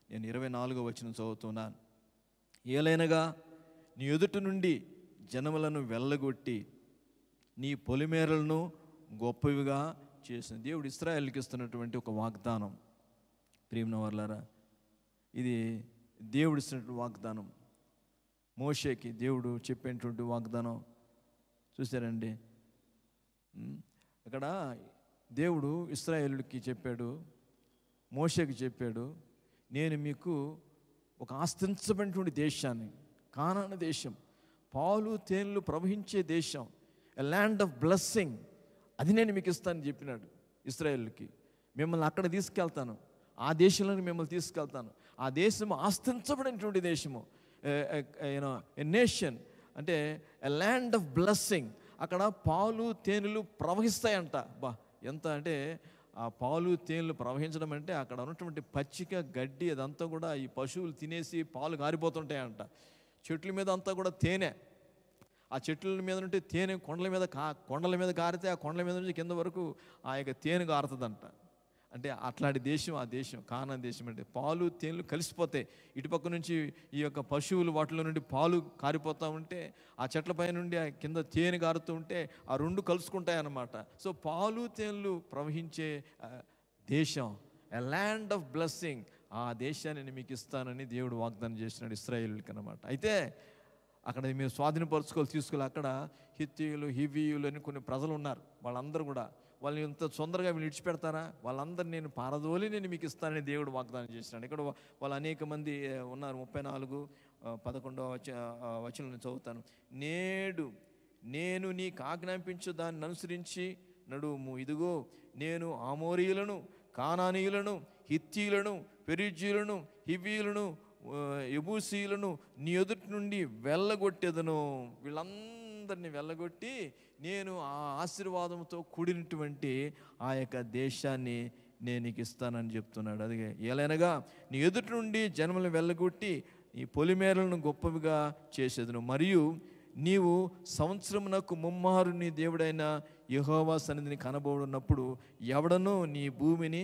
నేను 24వ వచనం చదువుతున్నాను. ఏలైనగా నీ ఎదుట నుండి జనములను వెళ్ళగొట్టి నీ పొలిమేరలను గొప్పవిగా చేసింది. దేవుడు ఇశ్రాయేలుకి ఇస్తున్నటువంటి ఒక వాగ్దానం. ప్రియమైన వారలారా, ఇది దేవుడు ఇస్తున్నటువంటి వాగ్దానం. మోషేకి దేవుడు చెప్పేటువంటి వాగ్దానం చూసారండి. అక్కడ దేవుడు ఇశ్రాయేలుకి చెప్పాడు, మోషేకి చెప్పాడు, నేను మీకు ఒక ఆస్తించబడినటువంటి దేశాన్ని, కానాను దేశం, పాలు తేనెలు ప్రవహించే దేశం, ఎ ల్యాండ్ ఆఫ్ బ్లెస్సింగ్, అది నేను మీకు ఇస్తానని చెప్పినాడు ఇశ్రాయేలుకి. మిమ్మల్ని అక్కడ తీసుకెళ్తాను, ఆ దేశంలోని మిమ్మల్ని తీసుకెళ్తాను. ఆ దేశము ఆస్తించబడినటువంటి దేశము, ఎ నేషన్ అంటే ఎ ల్యాండ్ ఆఫ్ బ్లెస్సింగ్. అక్కడ పాలు తేనెలు ప్రవహిస్తాయంట. ఎంత అంటే ఆ పాలు తేనెలు ప్రవహించడం అంటే అక్కడ ఉన్నటువంటి పచ్చిక గడ్డి అదంతా కూడా ఈ పశువులు తినేసి పాలు కారిపోతుంటాయంట. చెట్ల మీద అంతా కూడా తేనె, ఆ చెట్ల మీద నుండి తేనె కొండల మీద కారితే ఆ కొండల మీద నుంచి కింద వరకు ఆ యొక్క తేనె కారుతుందంట. అంటే అట్లాంటి దేశం ఆ దేశం, కానాను దేశం. అంటే పాలు తేనెలు కలిసిపోతాయి. ఇటుపక్క నుంచి ఈ యొక్క పశువులు వాటిలో నుండి పాలు కారిపోతూ ఉంటే, ఆ చెట్లపై నుండి ఆ కింద తేనె కారుతూ ఉంటే ఆ రెండు కలుసుకుంటాయి అన్నమాట. సో పాలు తేనెలు ప్రవహించే దేశం, ఎ ల్యాండ్ ఆఫ్ బ్లెస్సింగ్, ఆ దేశాన్ని నేను మీకు ఇస్తానని దేవుడు వాగ్దానం చేసినాడు ఇశ్రాయేలుకి అన్నమాట. అయితే అక్కడ మీరు స్వాధీనపరచుకోవాలి, తీసుకోవాలి. అక్కడ హిత్తీయులు, హివీయులు అని కొన్ని ప్రజలు ఉన్నారు. వాళ్ళందరూ కూడా వాళ్ళని ఇంత తొందరగా వీళ్ళు విడిచిపెడతారా? వాళ్ళందరూ నేను పారదోలి నేను మీకు ఇస్తానని దేవుడు వాగ్దానం చేసినాడు. ఇక్కడ వాళ్ళు అనేక మంది ఉన్నారు. 34:11 వచనం చదువుతాను. నేడు నేను నీకు ఆజ్ఞాపించు దాన్ని అనుసరించి నడుము. ఇదిగో నేను ఆమోరీయులను, కానానీయులను, హిత్తీయులను, పెరిజ్జీయులను, హివీయులను, యెబూసీయులను నీ ఎదుటి నుండి వెళ్ళగొట్టేదను. వీళ్ళందరినీ వెళ్ళగొట్టి నేను ఆ ఆశీర్వాదంతో కూడినటువంటి ఆ యొక్క దేశాన్ని నేను నీకు ఇస్తానని చెప్తున్నాడు. అదిగే ఏలైనగా నీ ఎదుటి నుండి జనములను వెళ్ళగొట్టి నీ పొలిమేరలను గొప్పవిగా చేసేదను. మరియు నీవు సంవత్సరమునకు ముమ్మారు నీ దేవుడైన యెహోవా సన్నిధిని కనబోడున్నప్పుడు ఎవడనూ నీ భూమిని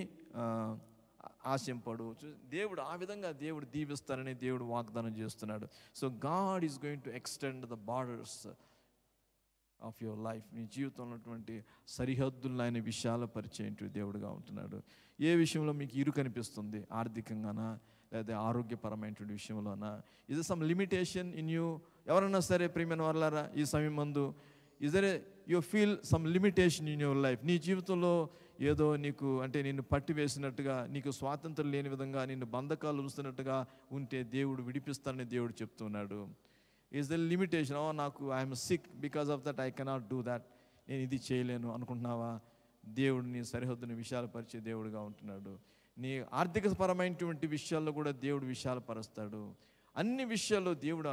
ఆశింపడు. దేవుడు ఆ విధంగా దేవుడు దీవిస్తానని దేవుడు వాగ్దానం చేస్తున్నాడు. So God is going to extend the borders of your life. నీ జీవితంలో ఉన్నటువంటి సరిహద్దులను ఆయన విశాలపరిచేంటి దేవుడుగా ఉంటున్నాడు. ఏ విషయంలో మీకు ఇరు కనిపిస్తుంది, ఆర్థికంగానా లేదా ఆరోగ్యపరమైనటువంటి విషయంలోనా? ఇది సమ్ లిమిటేషన్ ఇన్ యూ? ఎవరన్నా సరే ప్రియమైన వారలారా, ఈ సమయం మందు is there you feel some limitation in your life? నీ జీవితంలో ఏదో నీకు అంటే నిన్ను పట్టి వేసినట్టుగా, నీకు స్వాతంత్రం లేని విధంగా, నిన్ను బంధకాలు ఉంచుతున్నట్టుగా ఉంటే దేవుడు విడిపిస్తానని దేవుడు చెప్తున్నాడు. Is the limitation? నాకు I'm sick, because of that I cannot do that, నేను ఇది చేయలేను అనుకుంటున్నావా? దేవుడు నీ సరిహద్దుని విశాలపరిచే దేవుడుగా ఉంటున్నాడు. నీ ఆర్థికపరమైనటువంటి విషయాల్లో కూడా దేవుడు విశాలపరుస్తాడు. అన్ని విషయాల్లో దేవుడు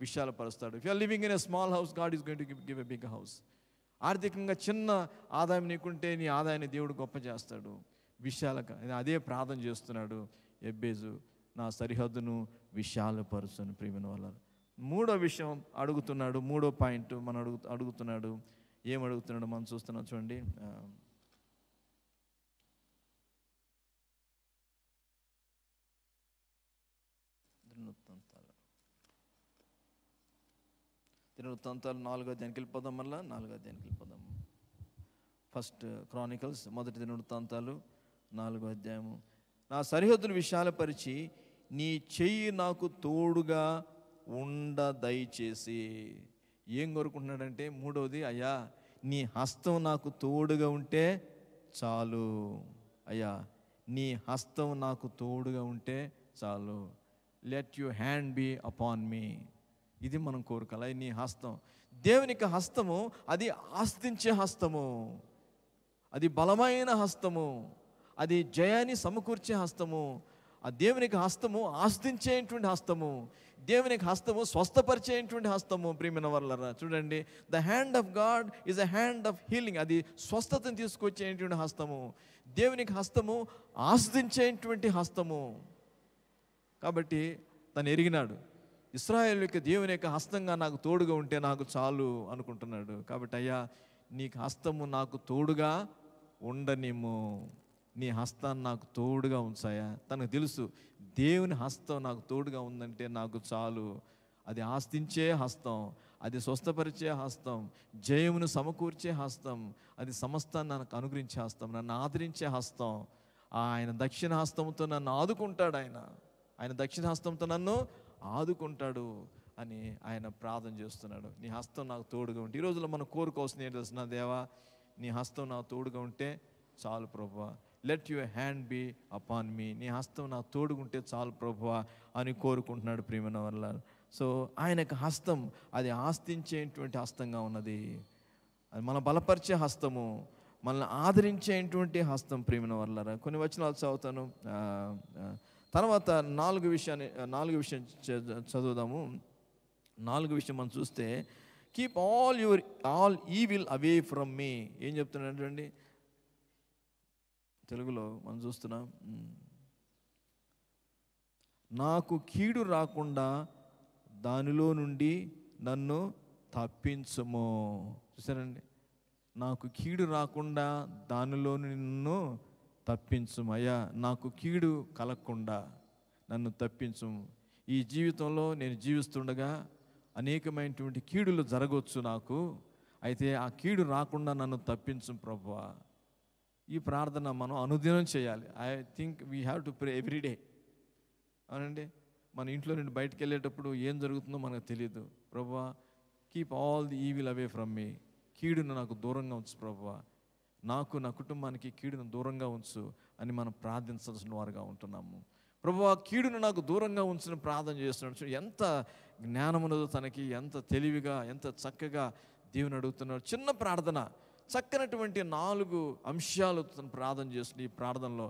విశాలపరుస్తాడు. If you are living in a small house, God is going to give a big house. ఆర్థికంగా చిన్న ఆదాయం నీకుంటే నీ ఆదాయాన్ని దేవుడు గొప్ప చేస్తాడు. అదే ప్రార్థన చేస్తున్నాడు ఎబ్బేజు, నా సరిహద్దును విశాలపరుచని. ప్రియమైన వాళ్ళ మూడో విషయం అడుగుతున్నాడు, మూడో పాయింట్ మనం అడుగుతున్నాడు. ఏం అడుగుతున్నాడు మనం చూస్తున్నాం చూడండి. దినవృత్తాంతాలు 4వ అధ్యాయానికి వెళ్ళిపోదాం. మళ్ళీ 4వ అధ్యాయానికి వెళ్ళిపోదాం. ఫస్ట్ క్రానికల్స్, మొదటి దినవృత్తాంతాలు 4వ అధ్యాయము. నా సరిహద్దును విశాలపరిచి నీ చెయ్యి నాకు తోడుగా ఉండ దయచేసి. ఏం కోరుకుంటున్నాడంటే, మూడవది, అయ్యా నీ హస్తం నాకు తోడుగా ఉంటే చాలు. అయ్యా నీ హస్తం నాకు తోడుగా ఉంటే చాలు. Let your hand be upon me. ఇది మనం కోరుకోవాలి. నీ హస్తం, దేవునికి హస్తము అది ఆస్తించే హస్తము, అది బలమైన హస్తము, అది జయాన్ని సమకూర్చే హస్తము, ఆ దేవునికి హస్తము ఆస్తించేటువంటి హస్తము, దేవునికి హస్తము స్వస్థపరిచేటువంటి హస్తము. ప్రియమైన వాళ్ళరా చూడండి, the hand of God is a hand of healing. అది స్వస్థతను తీసుకొచ్చేటువంటి హస్తము. దేవునికి హస్తము ఆస్తించేటువంటి హస్తము. కాబట్టి తను ఎరిగినాడు, ఇశ్రాయేలు యొక్క దేవుని యొక్క హస్తంగా నాకు తోడుగా ఉంటే నాకు చాలు అనుకుంటున్నాడు. కాబట్టి అయ్యా, నీకు హస్తము నాకు తోడుగా ఉండనిమ్ము, నీ హస్తాన్ని నాకు తోడుగా ఉంచాయా. తనకు తెలుసు, దేవుని హస్తం నాకు తోడుగా ఉందంటే నాకు చాలు. అది ఆస్తించే హస్తం, అది స్వస్థపరిచే హస్తం, జయమును సమకూర్చే హస్తం, అది సమస్తాన్ని నాకు అనుగ్రహించే హస్తం, నన్ను ఆదరించే హస్తం. ఆయన దక్షిణ హస్తంతో నన్ను ఆదుకుంటాడు. ఆయన దక్షిణ హస్తంతో నన్ను ఆదుకుంటాడు అని ఆయన ప్రార్థన చేస్తున్నాడు. నీ హస్తం నాకు తోడుగా ఉంటే, ఈ రోజులో మనం కోరుకోవాల్సింది ఏంటి తెలుసిన, దేవా నీ హస్తం నాకు తోడుగా ఉంటే చాలు ప్రభువా, let your hand be upon me, నీ హస్తం నాకు తోడుగుంటే చాలు ప్రభువా అని కోరుకుంటున్నాడు ప్రియమైన వల్ల. సో ఆయనకు హస్తం అది ఆస్తించేటువంటి హస్తంగా ఉన్నది. అది మన బలపరిచే హస్తము, మనల్ని ఆదరించేటువంటి హస్తం ప్రియమైన వల్ల. కొన్ని వచనాలు చదువుతాను, తర్వాత నాలుగు విషయం చదువుదాము. 4 విషయం మనం చూస్తే, keep all evil away from మీ. ఏం చెప్తున్నాడండి తెలుగులో మనం చూస్తున్నాం, నాకు కీడు రాకుండా దానిలో నుండి నన్ను తప్పించుము. చూసారండి, నాకు కీడు రాకుండా దానిలో నిన్ను తప్పించుము. అయ్యా, నాకు కీడు కలగకుండా నన్ను తప్పించుము. ఈ జీవితంలో నేను జీవిస్తుండగా అనేకమైనటువంటి కీడులు జరగవచ్చు నాకు, అయితే ఆ కీడు రాకుండా నన్ను తప్పించు ప్రభువా. ఈ ప్రార్థన మనం అనుదినం చేయాలి. I think we have to pray everyday. అవునండి, మన ఇంట్లో నుండి బయటకు వెళ్ళేటప్పుడు ఏం జరుగుతుందో మనకు తెలియదు. ప్రభువా, keep all the evil away from మీ, కీడును నాకు దూరంగా ఉంచు ప్రభువా, నాకు నా కుటుంబానికి కీడును దూరంగా ఉంచు అని మనం ప్రార్థించాల్సిన వారుగా ఉంటున్నాము. ప్రభువా, కీడును నాకు దూరంగా ఉంచిన ప్రార్థన చేస్తున్నాడు. ఎంత జ్ఞానమునదో తనకి, ఎంత తెలివిగా, ఎంత చక్కగా దేవుని అడుగుతున్నాడు. చిన్న ప్రార్థన, చక్కనటువంటి 4 అంశాలు తను ప్రార్థన చేస్తుంది. ఈ ప్రార్థనలో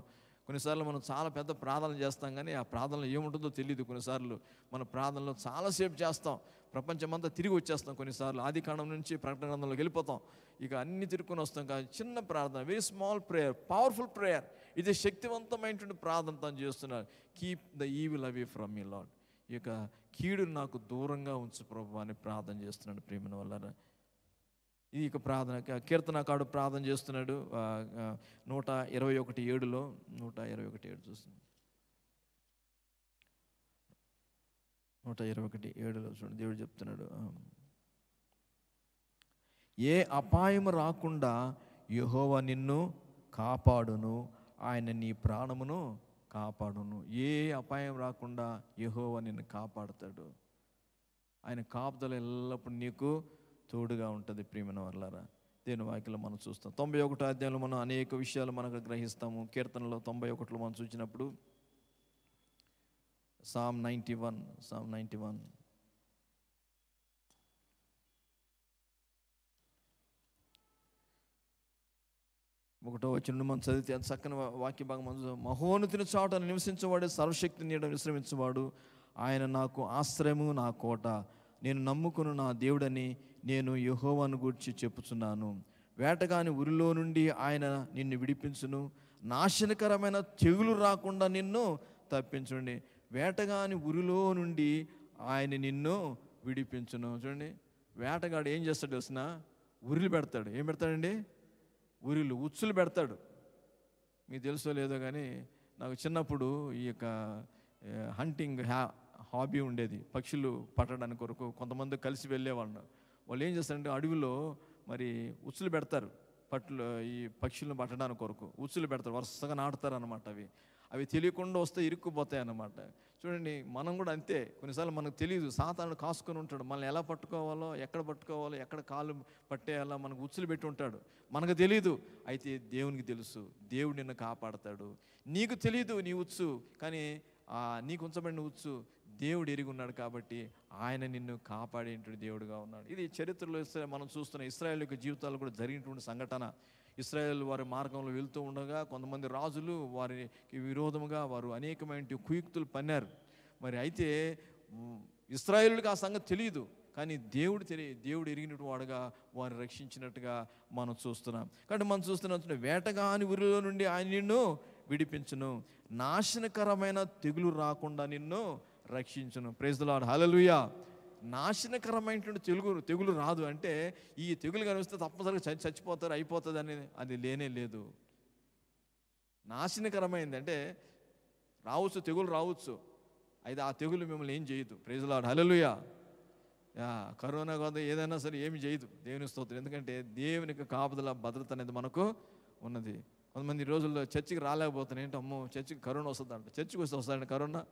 కొన్నిసార్లు మనం చాలా పెద్ద ప్రార్థన చేస్తాం, కానీ ఆ ప్రార్థనలో ఏముంటుందో తెలియదు. కొన్నిసార్లు మన ప్రార్థనలో చాలాసేపు చేస్తాం, ప్రపంచమంతా తిరిగి వచ్చేస్తాం. కొన్నిసార్లు ఆది కాండం నుంచి ప్రకటన గ్రంథంలోకి వెళ్ళిపోతాం, ఇక అన్ని తిరుక్కొని వస్తాం. కానీ చిన్న ప్రార్థన, very small prayer, powerful prayer. ఇది శక్తివంతమైనటువంటి ప్రార్థన తను చేస్తున్నారు. Keep the evil away from me lord, ఈ యొక్క కీడు నాకు దూరంగా ఉంచు ప్రభు అని ప్రార్థన చేస్తున్నాడు ప్రియమైన వల్ల. ఈ యొక్క ప్రార్థన కీర్తనకారుడు ప్రార్థన చేస్తున్నాడు. 121:7 121:7 చూస్తుంది. 121:7 చూడండి, దేవుడు చెప్తున్నాడు, ఏ అపాయము రాకుండా యెహోవా నిన్ను కాపాడును, ఆయన నీ ప్రాణమును కాపాడును. ఏ అపాయం రాకుండా యెహోవా నిన్ను కాపాడుతాడు. ఆయన కాపుదల ఎల్లప్పుడు నీకు తోడుగా ఉంటుంది ప్రియమైన వాళ్ళారా. దేవుని వాక్యంలో మనం చూస్తాం. 91వ అధ్యాయంలో మనం అనేక విషయాలు మనకు గ్రహిస్తాము. కీర్తనలో 91లో మనం చూసినప్పుడు Psalm 91 ఒకటో వచనం మనం చదివితే అది చక్కని వాక్య భాగం. మహోన్నతుని చాటున నివసించేవాడే, సర్వశక్తి నీడ విశ్రమించేవాడు. ఆయన నాకు ఆశ్రయము, నా కోట, నేను నమ్ముకుని నా దేవుడని నేను యెహోవాను గూర్చి చెప్పుచున్నాను. వేటగాని ఉరిలో నుండి ఆయన నిన్ను విడిపించును, నాశనకరమైన తెగులు రాకుండా నిన్ను తప్పించుండి. వేటగాని ఉరిలో నుండి ఆయన నిన్ను విడిపించును. చూడండి, వేటగాడు ఏం చేస్తాడు తెలిసిన, ఉరిలు పెడతాడు. ఏం పెడతాడండి? ఉరిలు, ఉచ్చులు పెడతాడు. మీకు తెలుసో లేదో కానీ నాకు చిన్నప్పుడు ఈ యొక్క హంటింగ్ హాబీ ఉండేది. పక్షులు పట్టడానికి కొరకు కొంతమంది కలిసి వెళ్ళేవాళ్ళు. వాళ్ళు ఏం చేస్తారంటే అడవిలో మరి ఉచ్చులు పెడతారు, ఈ పక్షులను పట్టడానికి కొరకు ఉచ్చులు పెడతారు, వరుసగా నాటుతారు అన్నమాట. అవి తెలియకుండా వస్తే ఇరుక్కుపోతాయి అన్నమాట. చూడండి, మనం కూడా అంతే. కొన్నిసార్లు మనకు తెలియదు, సాతానుడు కాసుకొని ఉంటాడు. మనల్ని ఎలా పట్టుకోవాలో, ఎక్కడ పట్టుకోవాలో, ఎక్కడ కాళ్ళు పట్టేయాలో మనకు ఉచ్చులు పెట్టి ఉంటాడు. మనకు తెలియదు, అయితే దేవునికి తెలుసు. దేవుడు నిన్ను కాపాడతాడు. నీకు తెలియదు నీ ఉచ్చు, కానీ నీకు ఉంచబడిన ఉచ్చు దేవుడు ఎరిగి ఉన్నాడు. కాబట్టి ఆయన నిన్ను కాపాడేటువంటి దేవుడుగా ఉన్నాడు. ఇది చరిత్రలో మనం చూస్తున్న ఇశ్రాయేలు యొక్క జీవితాలు కూడా జరిగినటువంటి సంఘటన. ఇశ్రాయేల్ వారి మార్గంలో వెళ్తూ ఉండగా కొంతమంది రాజులు వారికి విరోధముగా వారు అనేకమైన కుయుక్తులు పన్నారు. మరి అయితే ఇశ్రాయేలుకి ఆ సంగతి తెలియదు, కానీ దేవుడు ఎరిగిన వాడుగా వారిని రక్షించినట్టుగా మనం చూస్తున్నాం. కాబట్టి మనం చూస్తున్న వేటగాని ఉరిలో నుండి ఆయన నిన్ను విడిపించును, నాశనకరమైన తెగులు రాకుండా నిన్ను రక్షించును. ప్రైజ్ ది లార్డ్, హల్లెలూయా. నాశనకరమైనటువంటి తెగులు రాదు అంటే ఈ తెగులు కనిపిస్తే తప్పనిసరిగా చచ్చిపోతారు, అయిపోతుంది అనేది అది లేనే లేదు. నాశనకరమైంది అంటే రావచ్చు, తెగులు రావచ్చు, అయితే ఆ తెగులు మిమ్మల్ని ఏం చేయదు. Praise the Lord, hallelujah. Corona కాదు ఏదైనా సరే ఏమి చేయదు, దేవుని స్తోత్రం. ఎందుకంటే దేవుని కాపుదల భద్రత అనేది మనకు ఉన్నది. కొంతమంది రోజుల్లో చర్చికి రాలేకపోతున్నాయి, ఏంటి అమ్మో చర్చికి కరోనా వస్తుందంట. చర్చికి వస్తే వస్తాడండి కరోనా?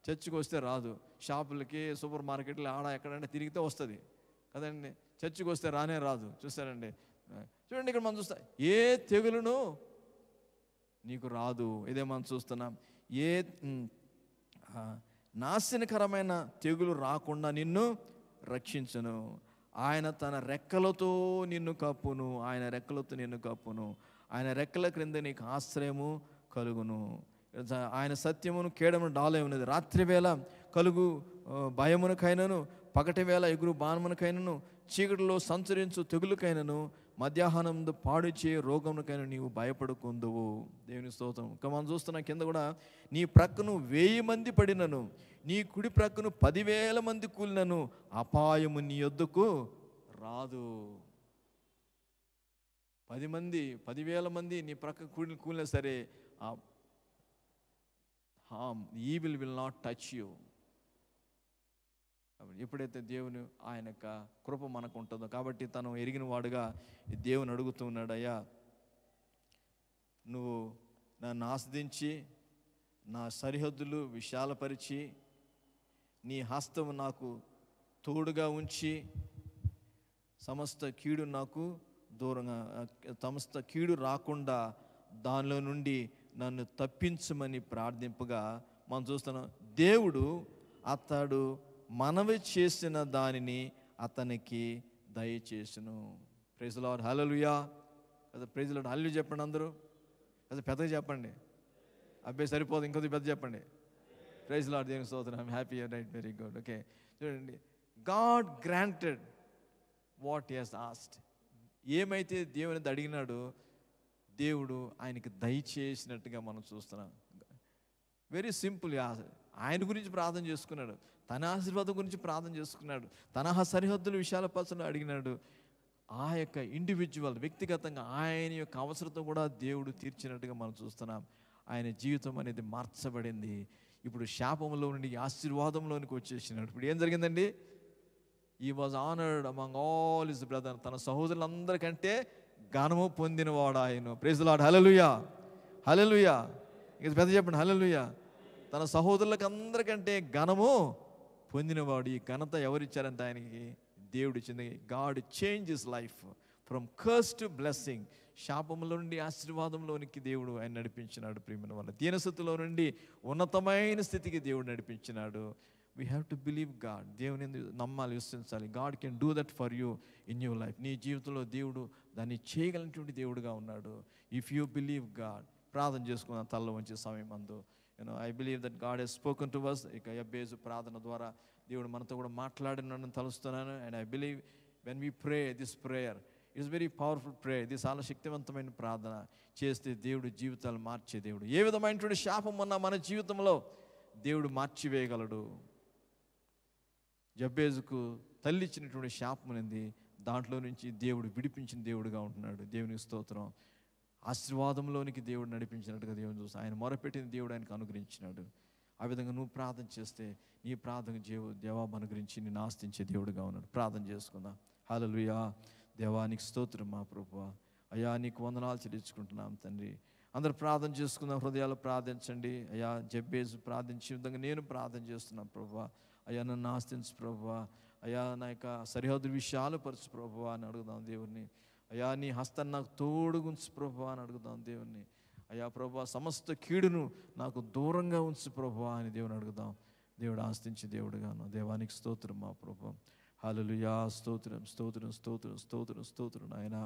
చర్చికి వస్తే రాదు. షాపులకి, సూపర్ మార్కెట్లు ఆడ ఎక్కడంటే తిరిగితే వస్తుంది కదండి. చర్చికి వస్తే రానే రాదు. చూస్తారండి, చూడండి ఇక్కడ మనం చూస్తాం, ఏ తెగులును నీకు రాదు. ఇదే మనం చూస్తున్నాం. ఏ నాశనకరమైన తెగులు రాకుండా నిన్ను రక్షించును, ఆయన తన రెక్కలతో నిన్ను కప్పును, ఆయన రెక్కలతో నిన్ను కప్పును, ఆయన రెక్కల క్రింద నీకు ఆశ్రయము కలుగును. ఆయన సత్యమును కేడమును డాలే ఉన్నది. రాత్రి వేళ కలుగు భయమునకైనను, పగటి వేళ ఎగురు బాణమునకైనను, చీకటిలో సంచరించు తెగులుకైనను, మధ్యాహ్నం పాడు చే రోగమునకైనా నీవు భయపడుకుందువు. దేవుని స్తోత్రం. ఇంకా మనం చూస్తున్నాం కింద కూడా, నీ ప్రక్కను 1000 మంది పడినను, నీ కుడి ప్రక్కను 10,000 మంది కూలినను అపాయము నీ యొద్దకు రాదు. 10,000 మంది నీ ప్రక్క కూలినా సరే evil will not touch you. ఎప్పుడైతే దేవుని ఆయన యొక్క కృప మనకు ఉంటుందో, కాబట్టి తను ఎరిగిన వాడుగా దేవుని అడుగుతూ ఉన్నాడు, అయ్యా నువ్వు నన్ను ఆస్వాదించి నా సరిహద్దులు విశాలపరిచి నీ హస్తం నాకు తోడుగా ఉంచి సమస్త కీడు నాకు దూరంగా, సమస్త కీడు రాకుండా దానిలో నుండి నన్ను తప్పించమని ప్రార్థింపగా మనం చూస్తున్నాం. దేవుడు అతడు మనవి చేసిన దానిని అతనికి దయచేసును. ప్రైజ్ ది లార్డ్, హల్లెలూయా. కదా, ప్రైజ్ ది లార్డ్, హల్లెలూయా చెప్పండి అందరూ. కదా పెద్దగా చెప్పండి, అబ్బాయి సరిపోదు, ఇంకొద్ది పెద్ద చెప్పండి. ప్రైజ్ ది లార్డ్, దేవుని స్తోత్రం. I'm happy, right, very good. Okay, చూడండి, God granted what he has asked. ఏమైతే దేవుని అడిగినాడో దేవుడు ఆయనకి దయచేసినట్టుగా మనం చూస్తున్నాం. Very simple. ఆయన గురించి ప్రార్థన చేసుకున్నాడు, తన ఆశీర్వాదం గురించి ప్రార్థన చేసుకున్నాడు, తన సరిహద్దులు విశాలపరచని అడిగినాడు. ఆ యొక్క ఇండివిజువల్ వ్యక్తిగతంగా ఆయన యొక్క అవసరత కూడా దేవుడు తీర్చినట్టుగా మనం చూస్తున్నాం. ఆయన జీవితం అనేది మార్చబడింది. ఇప్పుడు శాపంలో నుండి ఆశీర్వాదంలోనికి వచ్చేసినాడు. ఇప్పుడు ఏం జరిగిందండి? ఈ was honoured among all his brother. తన సహోదరులందరికంటే ఘనము పొందినవాడు ఆయన. ప్రైజ్ ది లార్డ్, హల్లెలూయా, హల్లెలూయా. ఇక పెద్ద చెప్పండి, హల్లెలూయా. తన సహోదరులకు అందరికంటే ఘనము పొందినవాడు. ఈ ఘనత ఎవరిచ్చారంటే ఆయనకి దేవుడు ఇచ్చింది. God change his life from curse to blessing. శాపంలో నుండి ఆశీర్వాదంలోనికి దేవుడు ఆయన నడిపించినాడు. ప్రియమైన వాళ్ళ దీనస్థితిలో నుండి ఉన్నతమైన స్థితికి దేవుడు నడిపించినాడు. We have to believe God. దేవుని నమ్మాలి, విశ్వసించాలి. God can do that for you in your life. నీ జీవితంలో దేవుడు దాన్ని చేయగలిగినటువంటి దేవుడుగా ఉన్నాడు. If you believe God. ప్రార్థన చేసుకున్న తలలో వంచే సమయం అందు, I believe that God has spoken to us. ఇక యబ్బేజు ప్రార్థన ద్వారా దేవుడు మనతో కూడా మాట్లాడినని తలుస్తున్నాను. And I believe when we pray this prayer, it's very powerful prayer. ఇది చాలా శక్తివంతమైన ప్రార్థన చేస్తే దేవుడు జీవితాలు మార్చే దేవుడు. ఏ విధమైనటువంటి శాపం ఉన్నా మన జీవితంలో దేవుడు మార్చివేయగలడు. యబ్బేజుకు తల్లి ఇచ్చినటువంటి శాపం అనేది దాంట్లో నుంచి దేవుడు విడిపించిన దేవుడుగా ఉంటున్నాడు. దేవునికి స్తోత్రం. ఆశీర్వాదంలోనికి దేవుడు నడిపించినట్టుగా దేవుని చూసి ఆయన మొరపెట్టిన దేవుడు ఆయనకు అనుగ్రహించినాడు. ఆ విధంగా నువ్వు ప్రార్థన చేస్తే నీ ప్రార్థన జవాబు అనుగ్రహించి నిన్ను ఆస్తించే దేవుడుగా ఉన్నాడు. ప్రార్థన చేసుకుందాం. హల్లెలూయా. దేవానికి స్తోత్రం మా ప్రభువా. అయ్యా నీకు వందనాలు చెల్లించుకుంటున్నాం తండ్రి. అందరు ప్రార్థన చేసుకుందాం. హృదయాలు ప్రార్థించండి. అయ్యా జబ్బేజు ప్రార్థించే విధంగా నేను ప్రార్థన చేస్తున్నాను ప్రభువా. అయ్యా నన్ను ఆస్తించు ప్రభువా. అయ్యా నా యొక్క సరిహద్దు విషయాలు పరచు ప్రభువా అని అడుగుదాం దేవుణ్ణి. అయ్యా నీ హస్తాన్ని నాకు తోడుగుంచు ప్రభువా అని అడుగుదాం దేవుణ్ణి. అయ్యా ప్రభువా సమస్త కీడును నాకు దూరంగా ఉంచు ప్రభువా అని దేవుని అడుగుదాం. దేవుడు ఆస్తించి దేవుడుగాను. దేవానికి స్తోత్రం మా ప్రభువా. హల్లెలూయా. స్తోత్రం స్తోత్రం స్తోత్రం స్తోత్రం స్తోత్రం నాయనా.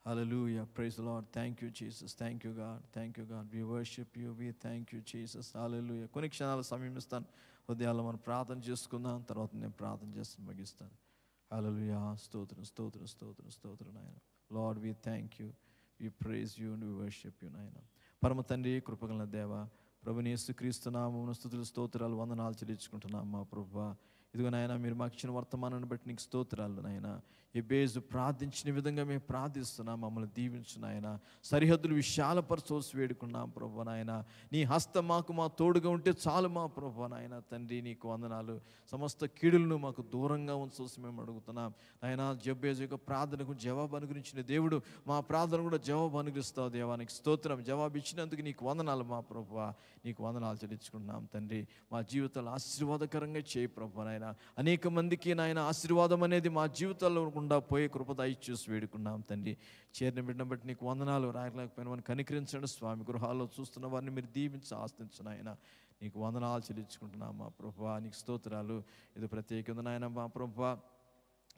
Hallelujah. Praise the Lord. Thank you, Jesus. Thank you, God. Thank you, God. We worship you. We thank you, Jesus. Hallelujah. కొన్ని క్షణాల సమయం ఇస్తాను. హృదయాల్లో మనం ప్రార్థన చేసుకుందాం. తర్వాత నేను ప్రార్థన చేసి ముగిస్తాను. Hallelujah. స్తోత్రం, స్తోత్రం, స్తోత్రం, స్తోత్రం నాయన. Lord, we thank you. We praise you and we worship you, నాయన. పరమ తండ్రి, కృపగల దేవ, ప్రభుని యేసుక్రీస్తు నామమున స్తుతులు, స్తోత్రాలు, వందనాలు చెల్లించుకుంటున్నాం మా ప్రభువా. ఇదిగో నాయన, మీరు మాకు ఇచ్చిన వర్తమానాన్ని బట్టి నీకు స్తోత్రాలు నాయన. ఎబేజు ప్రార్థించిన విధంగా మేము ప్రార్థిస్తున్నాం. మమ్మల్ని దీవించు నాయన. సరిహద్దులు విశాలపరచవలసి వేడుకున్నాం ప్రభువా నాయన. నీ హస్తం మాకు మా తోడుగా ఉంటే చాలు మా ప్రభువా నాయన. తండ్రి నీకు వందనాలు. సమస్త కీడులను మాకు దూరంగా ఉంచవలసి మేము అడుగుతున్నాం నాయన. జబ్బేజు యొక్క ప్రార్థనకు జవాబు అనుగ్రహించిన దేవుడు మా ప్రార్థన కూడా జవాబు అనుగ్రహిస్తావు దేవానికి స్తోత్రం. జవాబు ఇచ్చినందుకు నీకు వందనాలు మా ప్రభువా. నీకు వందనాలు చెల్లించుకుంటున్నాం తండ్రి. మా జీవితాలు ఆశీర్వాదకరంగా చేయి ప్రభువా నాయన. అనేక మందికి నాయన ఆశీర్వాదం అనేది మా జీవితాల్లో గుండా పోయే కృప దయచేసి వేడుకున్నాం తండ్రి. చేరిన బిడ్డను బట్టి నీకు వందనాలు. రాయలేకపోయిన వారిని కనికరించండి స్వామి. గృహాల్లో చూస్తున్న వారిని మీరు దీవించి ఆస్తించు నాయన. నీకు వందనాలు చెల్లించుకుంటున్నాం మా ప్రభువా. నీకు స్తోత్రాలు. ఇది ప్రత్యేకంగా నాయన మా ప్రభువా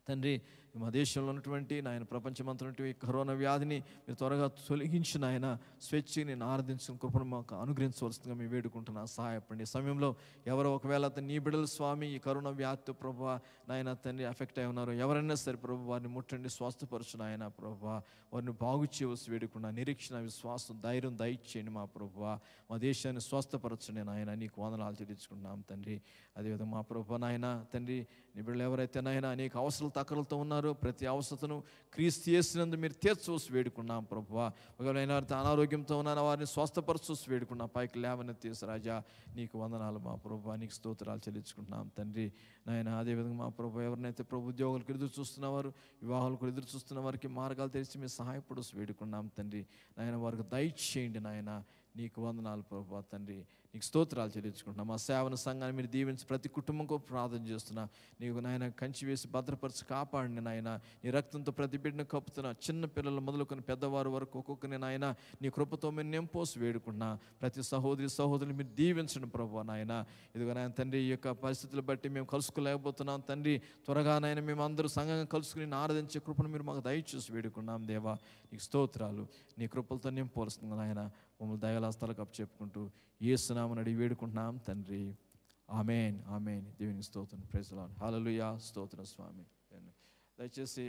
తండ్రి. మా దేశంలో ఉన్నటువంటి నాయన ప్రపంచమంతా ఉన్నటువంటి కరోనా వ్యాధిని మీరు త్వరగా తొలగించి నాయన స్వేచ్ఛని నేను ఆరాధించిన కృపను మాకు అనుగ్రహించవలసిందిగా మేము వేడుకుంటున్నాం. సహాయపడండి. ఈ సమయంలో ఎవరో ఒకవేళ నీ బిడ్డలు స్వామి ఈ కరోనా వ్యాధితో ప్రభువా నాయన తండ్రి ఎఫెక్ట్ అయి ఉన్నారు. ఎవరైనా సరే ప్రభు వారిని ముట్టండి, స్వస్థపరచు నాయన ప్రభువా. వారిని బాగు చేయవలసి వేడుకున్నా. నిరీక్షణ, విశ్వాసం, ధైర్యం దయచేయండి మా ప్రభువా. మా దేశాన్ని స్వస్థపరచండి నాయన. నీకు వందనాలు చెల్లించుకుంటున్నాం తండ్రి. అదేవిధంగా మా ప్రభువా నాయన తండ్రి, నీ బిడ్డలు ఎవరైతే నాయన అనేక అవసరాలు తక్కలతో ఉన్నారో ప్రతి అవసరతను క్రీస్తు యేసునందు మీరు తీర్చవలసి వేడుకున్నాం ప్రభువా. ఒకవేళ వారితో అనారోగ్యంతో ఉన్న వారిని స్వస్థపరచవలసి వేడుకున్నాం. పైకి లేవనెత్తేసి రాజా నీకు వందనాలు మా ప్రభువా. నీకు స్తోత్రాలు చెల్లించుకుంటున్నాం తండ్రి నాయన. అదేవిధంగా మా ప్రభు ఎవరినైతే ప్రభు ఉద్యోగులకు ఎదురు చూస్తున్నవారు, వివాహాలకు ఎదురు చూస్తున్న వారికి మార్గాలు తెరిచి మీరు సహాయపడుతూ వేడుకున్నాం తండ్రి నాయన. వారికి దయచేయండి నాయన. నీకు వందనాలు ప్రభువా తండ్రి. నీకు స్తోత్రాలు చెల్లించుకుంటున్నాం. మా సేవన సంఘాన్ని మీరు దీవించి ప్రతి కుటుంబంకు ప్రార్థన చేస్తున్నా. నీకు నాయన కంచి వేసి భద్రపరిచి కాపాడండి నాయన. నీ రక్తంతో ప్రతి బిడ్డను కప్పుతున్నా. చిన్న పిల్లలు మొదలుకొని పెద్దవారు వరకు ఒక్కొక్కరిని నాయన నీ కృపతో మీరు నింపోసి వేడుకున్నా. ప్రతి సహోదరులు మీరు దీవించండి ప్రభువా నాయన. ఇదిగో నాయన తండ్రి, ఈ యొక్క పరిస్థితులు బట్టి మేము కలుసుకోలేకపోతున్నాం తండ్రి. త్వరగా నాయన మేము అందరూ సంఘంగా కలుసుకుని ఆరాధించే కృపను మీరు మాకు దయచేసి వేడుకున్నాం దేవా. నీకు స్తోత్రాలు. నీ కృపలతో నింపవలసింది నాయన. మమ్మల్ని దయలాస్తాలకు అప్పు చెప్పుకుంటూ యేసునామమున అడిగి వేడుకుంటున్నాం తండ్రి. ఆమేన్, ఆమేన్. దేవునికి స్తోత్రం. Praise the Lord. హల్లెలూయా. స్తోత్రం స్వామి. దయచేసి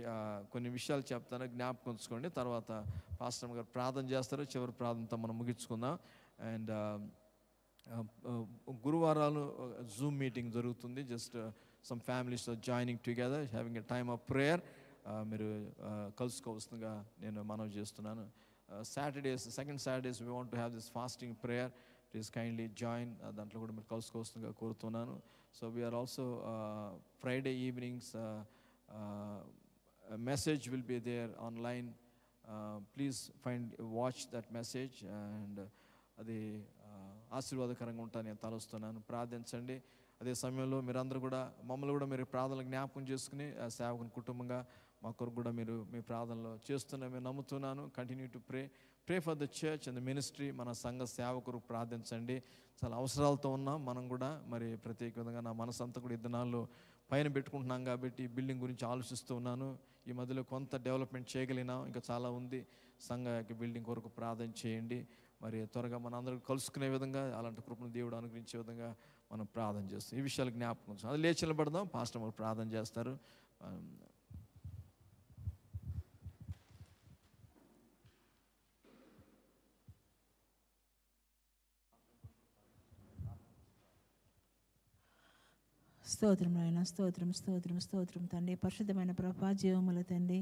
కొన్ని విషయాలు చెప్తాను, జ్ఞాపకం ఉంచుకోండి. తర్వాత పాస్టర్ గారు ప్రార్థన చేస్తారు. చివరి ప్రార్థనతో మనం ముగించుకుందాం. అండ్ గురువారాలు జూమ్ మీటింగ్ జరుగుతుంది. Just some families joining together having a time of prayer. మీరు కలుసుకోవాల్సిందిగా నేను మనవి చేస్తున్నాను. Saturdays, second Saturdays, we want to have this fasting prayer. Please kindly join. దాంట్లో కూడా మీరు కలుసుకోవాల్సిందిగా కోరుతున్నాను. So we are also Friday evenings, a message will be there online. Please watch that message. And అది ఆశీర్వాదకరంగా ఉంటాను నేను తలుస్తున్నాను. ప్రార్థించండి. అదే సమయంలో మీరందరూ కూడా మమ్మల్ని కూడా మీరు ప్రార్థనలు జ్ఞాపకం చేసుకుని సేవకుని కుటుంబంగా మా కొరకు కూడా మీరు మీ ప్రార్థనలో చేస్తున్నా మేము నమ్ముతున్నాను. Continue to pray for the church and the ministry. మన సంఘ సేవ కొరకు ప్రార్థించండి. చాలా అవసరాలతో ఉన్నాం మనం కూడా. మరి ప్రత్యేక విధంగా నా మనసంతా కూడా 2 దినాల్లో పైన పెట్టుకుంటున్నాం కాబట్టి బిల్డింగ్ గురించి ఆలోచిస్తూ ఉన్నాను. ఈ మధ్యలో కొంత డెవలప్మెంట్ చేయగలిగినాం, ఇంకా చాలా ఉంది. సంఘ యొక్క బిల్డింగ్ కొరకు ప్రార్థన చేయండి. మరి త్వరగా మన అందరూ కలుసుకునే విధంగా అలాంటి కృపను దేవుడు అనుగ్రహించే విధంగా మనం ప్రార్థన చేస్తాం. ఈ విషయాలు జ్ఞాపకం. అది లేచి నిలబడదాం. పాస్టర్ గారు ప్రార్థన చేస్తారు. స్తోత్రం నాయన. స్తోత్రం, స్తోత్రం, స్తోత్రం తండ్రి. పరిశుద్ధమైన ప్రభా, జీవముల తండ్రి,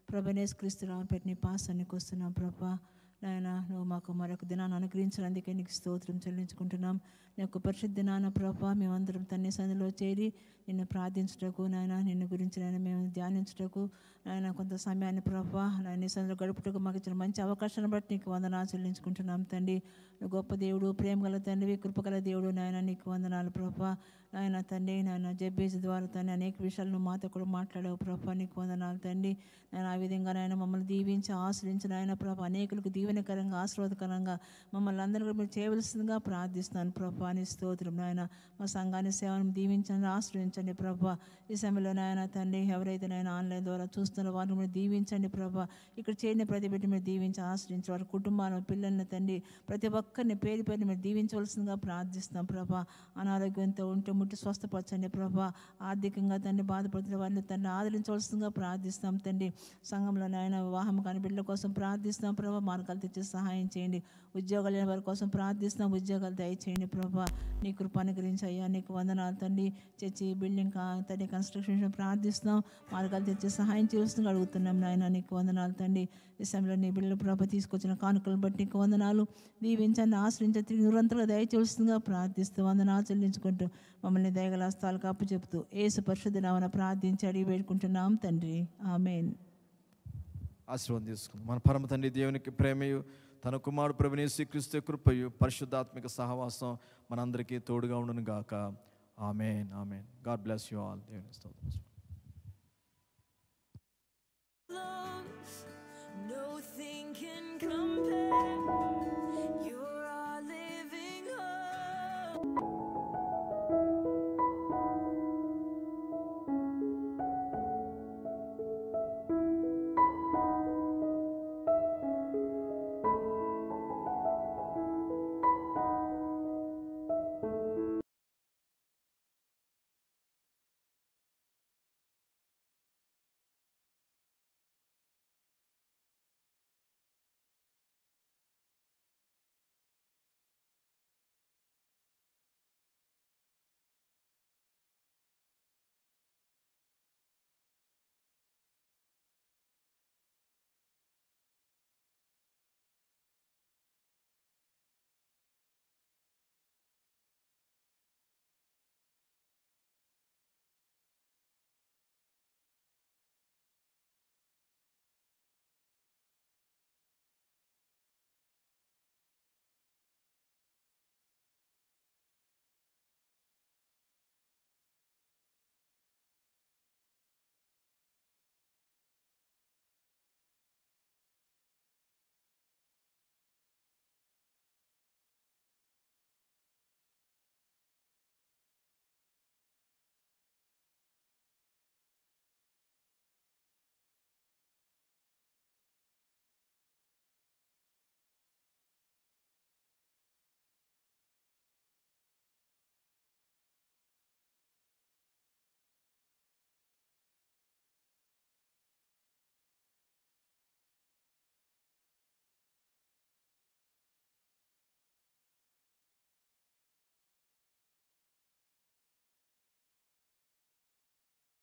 ప్రభనేసు క్రీస్తు రామపేట నీ పాసానికి వస్తున్నాం ప్రభా నాయన. నువ్వు మాకు మరొక దినాన్ని అనుగ్రహించినందుకే నీకు స్తోత్రం చెల్లించుకుంటున్నాం. నీ యొక్క పరిశుద్ధ దినాన ప్రభా మేమందరం తన్ని సన్నిధిలో చేరి నిన్ను ప్రార్థించుటకు నాయన, నిన్ను గురించి నాయన మేము ధ్యానించుటకు నాయన కొంత సమయాన్ని ప్రభా నాయన నీ సన్నిధిలో గడుపుటకు మాకు ఇచ్చిన మంచి అవకాశాన్ని బట్టి నీకు వందనాలు చెల్లించుకుంటున్నాం తండ్రి. గొప్ప దేవుడు, ప్రేమ గల తండ్రి, కృపగల దేవుడు నాయన, నీకు వందనాలు ప్రభా నాయన తండ్రి. నాయన జబ్బేజ్ ద్వారా తండ్రి అనేక విషయాలు నువ్వు మాతో కూడా మాట్లాడావు ప్రభా, నీకు వందనాలు తండ్రి. నేను ఆ విధంగా నాయన మమ్మల్ని దీవించి ఆశ్రయించిన ఆయన ప్రభా అనేకులకు దీవెన దీవెనకరంగా ఆశీర్వాదకరంగా మమ్మల్ని అందరూ కూడా మీరు చేయవలసిందిగా ప్రార్థిస్తున్నాను ప్రభా. నీ స్తోత్రం నాయన. మా సంఘాన్ని సేవను దీవించండి, ఆశ్రయించండి ప్రభా. ఈ సమయంలో నాయన తండ్రి ఎవరైతే నాయన ఆన్లైన్ ద్వారా చూస్తున్నారో వారిని మీరు దీవించండి ప్రభా. ఇక్కడ చేరిన ప్రతి బిడ్డ మీరు దీవించి ఆశ్రయించి వారి కుటుంబాలను పిల్లల్ని తండ్రి ప్రతి ఒక్కరిని పేరు పేరు మీరు దీవించవలసిందిగా ప్రార్థిస్తున్నాం ప్రభా. అనారోగ్యంతో ఉంటే ముట్టి స్వస్థపరచండి ప్రభా. ఆర్థికంగా తండ్రి బాధపడుతున్న వారిని తండ్రి ఆదరించవలసిందిగా ప్రార్థిస్తాం తండ్రి. సంఘంలో నాయన వివాహం కాని బిడ్డల కోసం ప్రార్థిస్తాం ప్రభా. మార్గాలు తెచ్చి సహాయం చేయండి. ఉద్యోగాలు లేని వారి కోసం ప్రార్థిస్తాం, ఉద్యోగాలు దయచేయండి ప్రభా. నీ కృప అనుగ్రహించి అయ్యా నీకు వందనాలు తండ్రి. చర్చి బిల్డింగ్ తండ్రి కన్స్ట్రక్షన్ ప్రార్థిస్తున్నాం, మార్గాలు తెచ్చి సహాయం చేస్తూ అడుగుతున్నాం నాయన. నీకు వందనాలు తండ్రి. ఈ సమయంలో నీ బిడ్డల ప్రభ తీసుకొచ్చిన కానుకలను బట్టి నీకు వందనాలు. దీవించండి, ఆశ్రయించి తిరిగి నిరంతరంగా దయచేస్తుందిగా ప్రార్థిస్తూ వందనాలు చెల్లించుకుంటూ మమ్మల్ని దయగల హస్తాలకు అప్పు చెప్తూ యేసు పరిశుద్ధ నామమున ప్రార్థించి అడిగి వేడుకుంటున్నాం తండ్రి. ఆమేన్. ఆశీర్వాదం తీసుకుందాం. మన పరమ తండ్రి దేవునికి ప్రేమయు తన కుమారుడు ప్రభువైన యేసుక్రీస్తు కృపయు పరిశుద్ధాత్మిక సహవాసం మనందరికీ తోడుగా ఉండును గాక. Amen. Amen. God bless you all. దేవుని స్తోత్రం. Nothing can compare.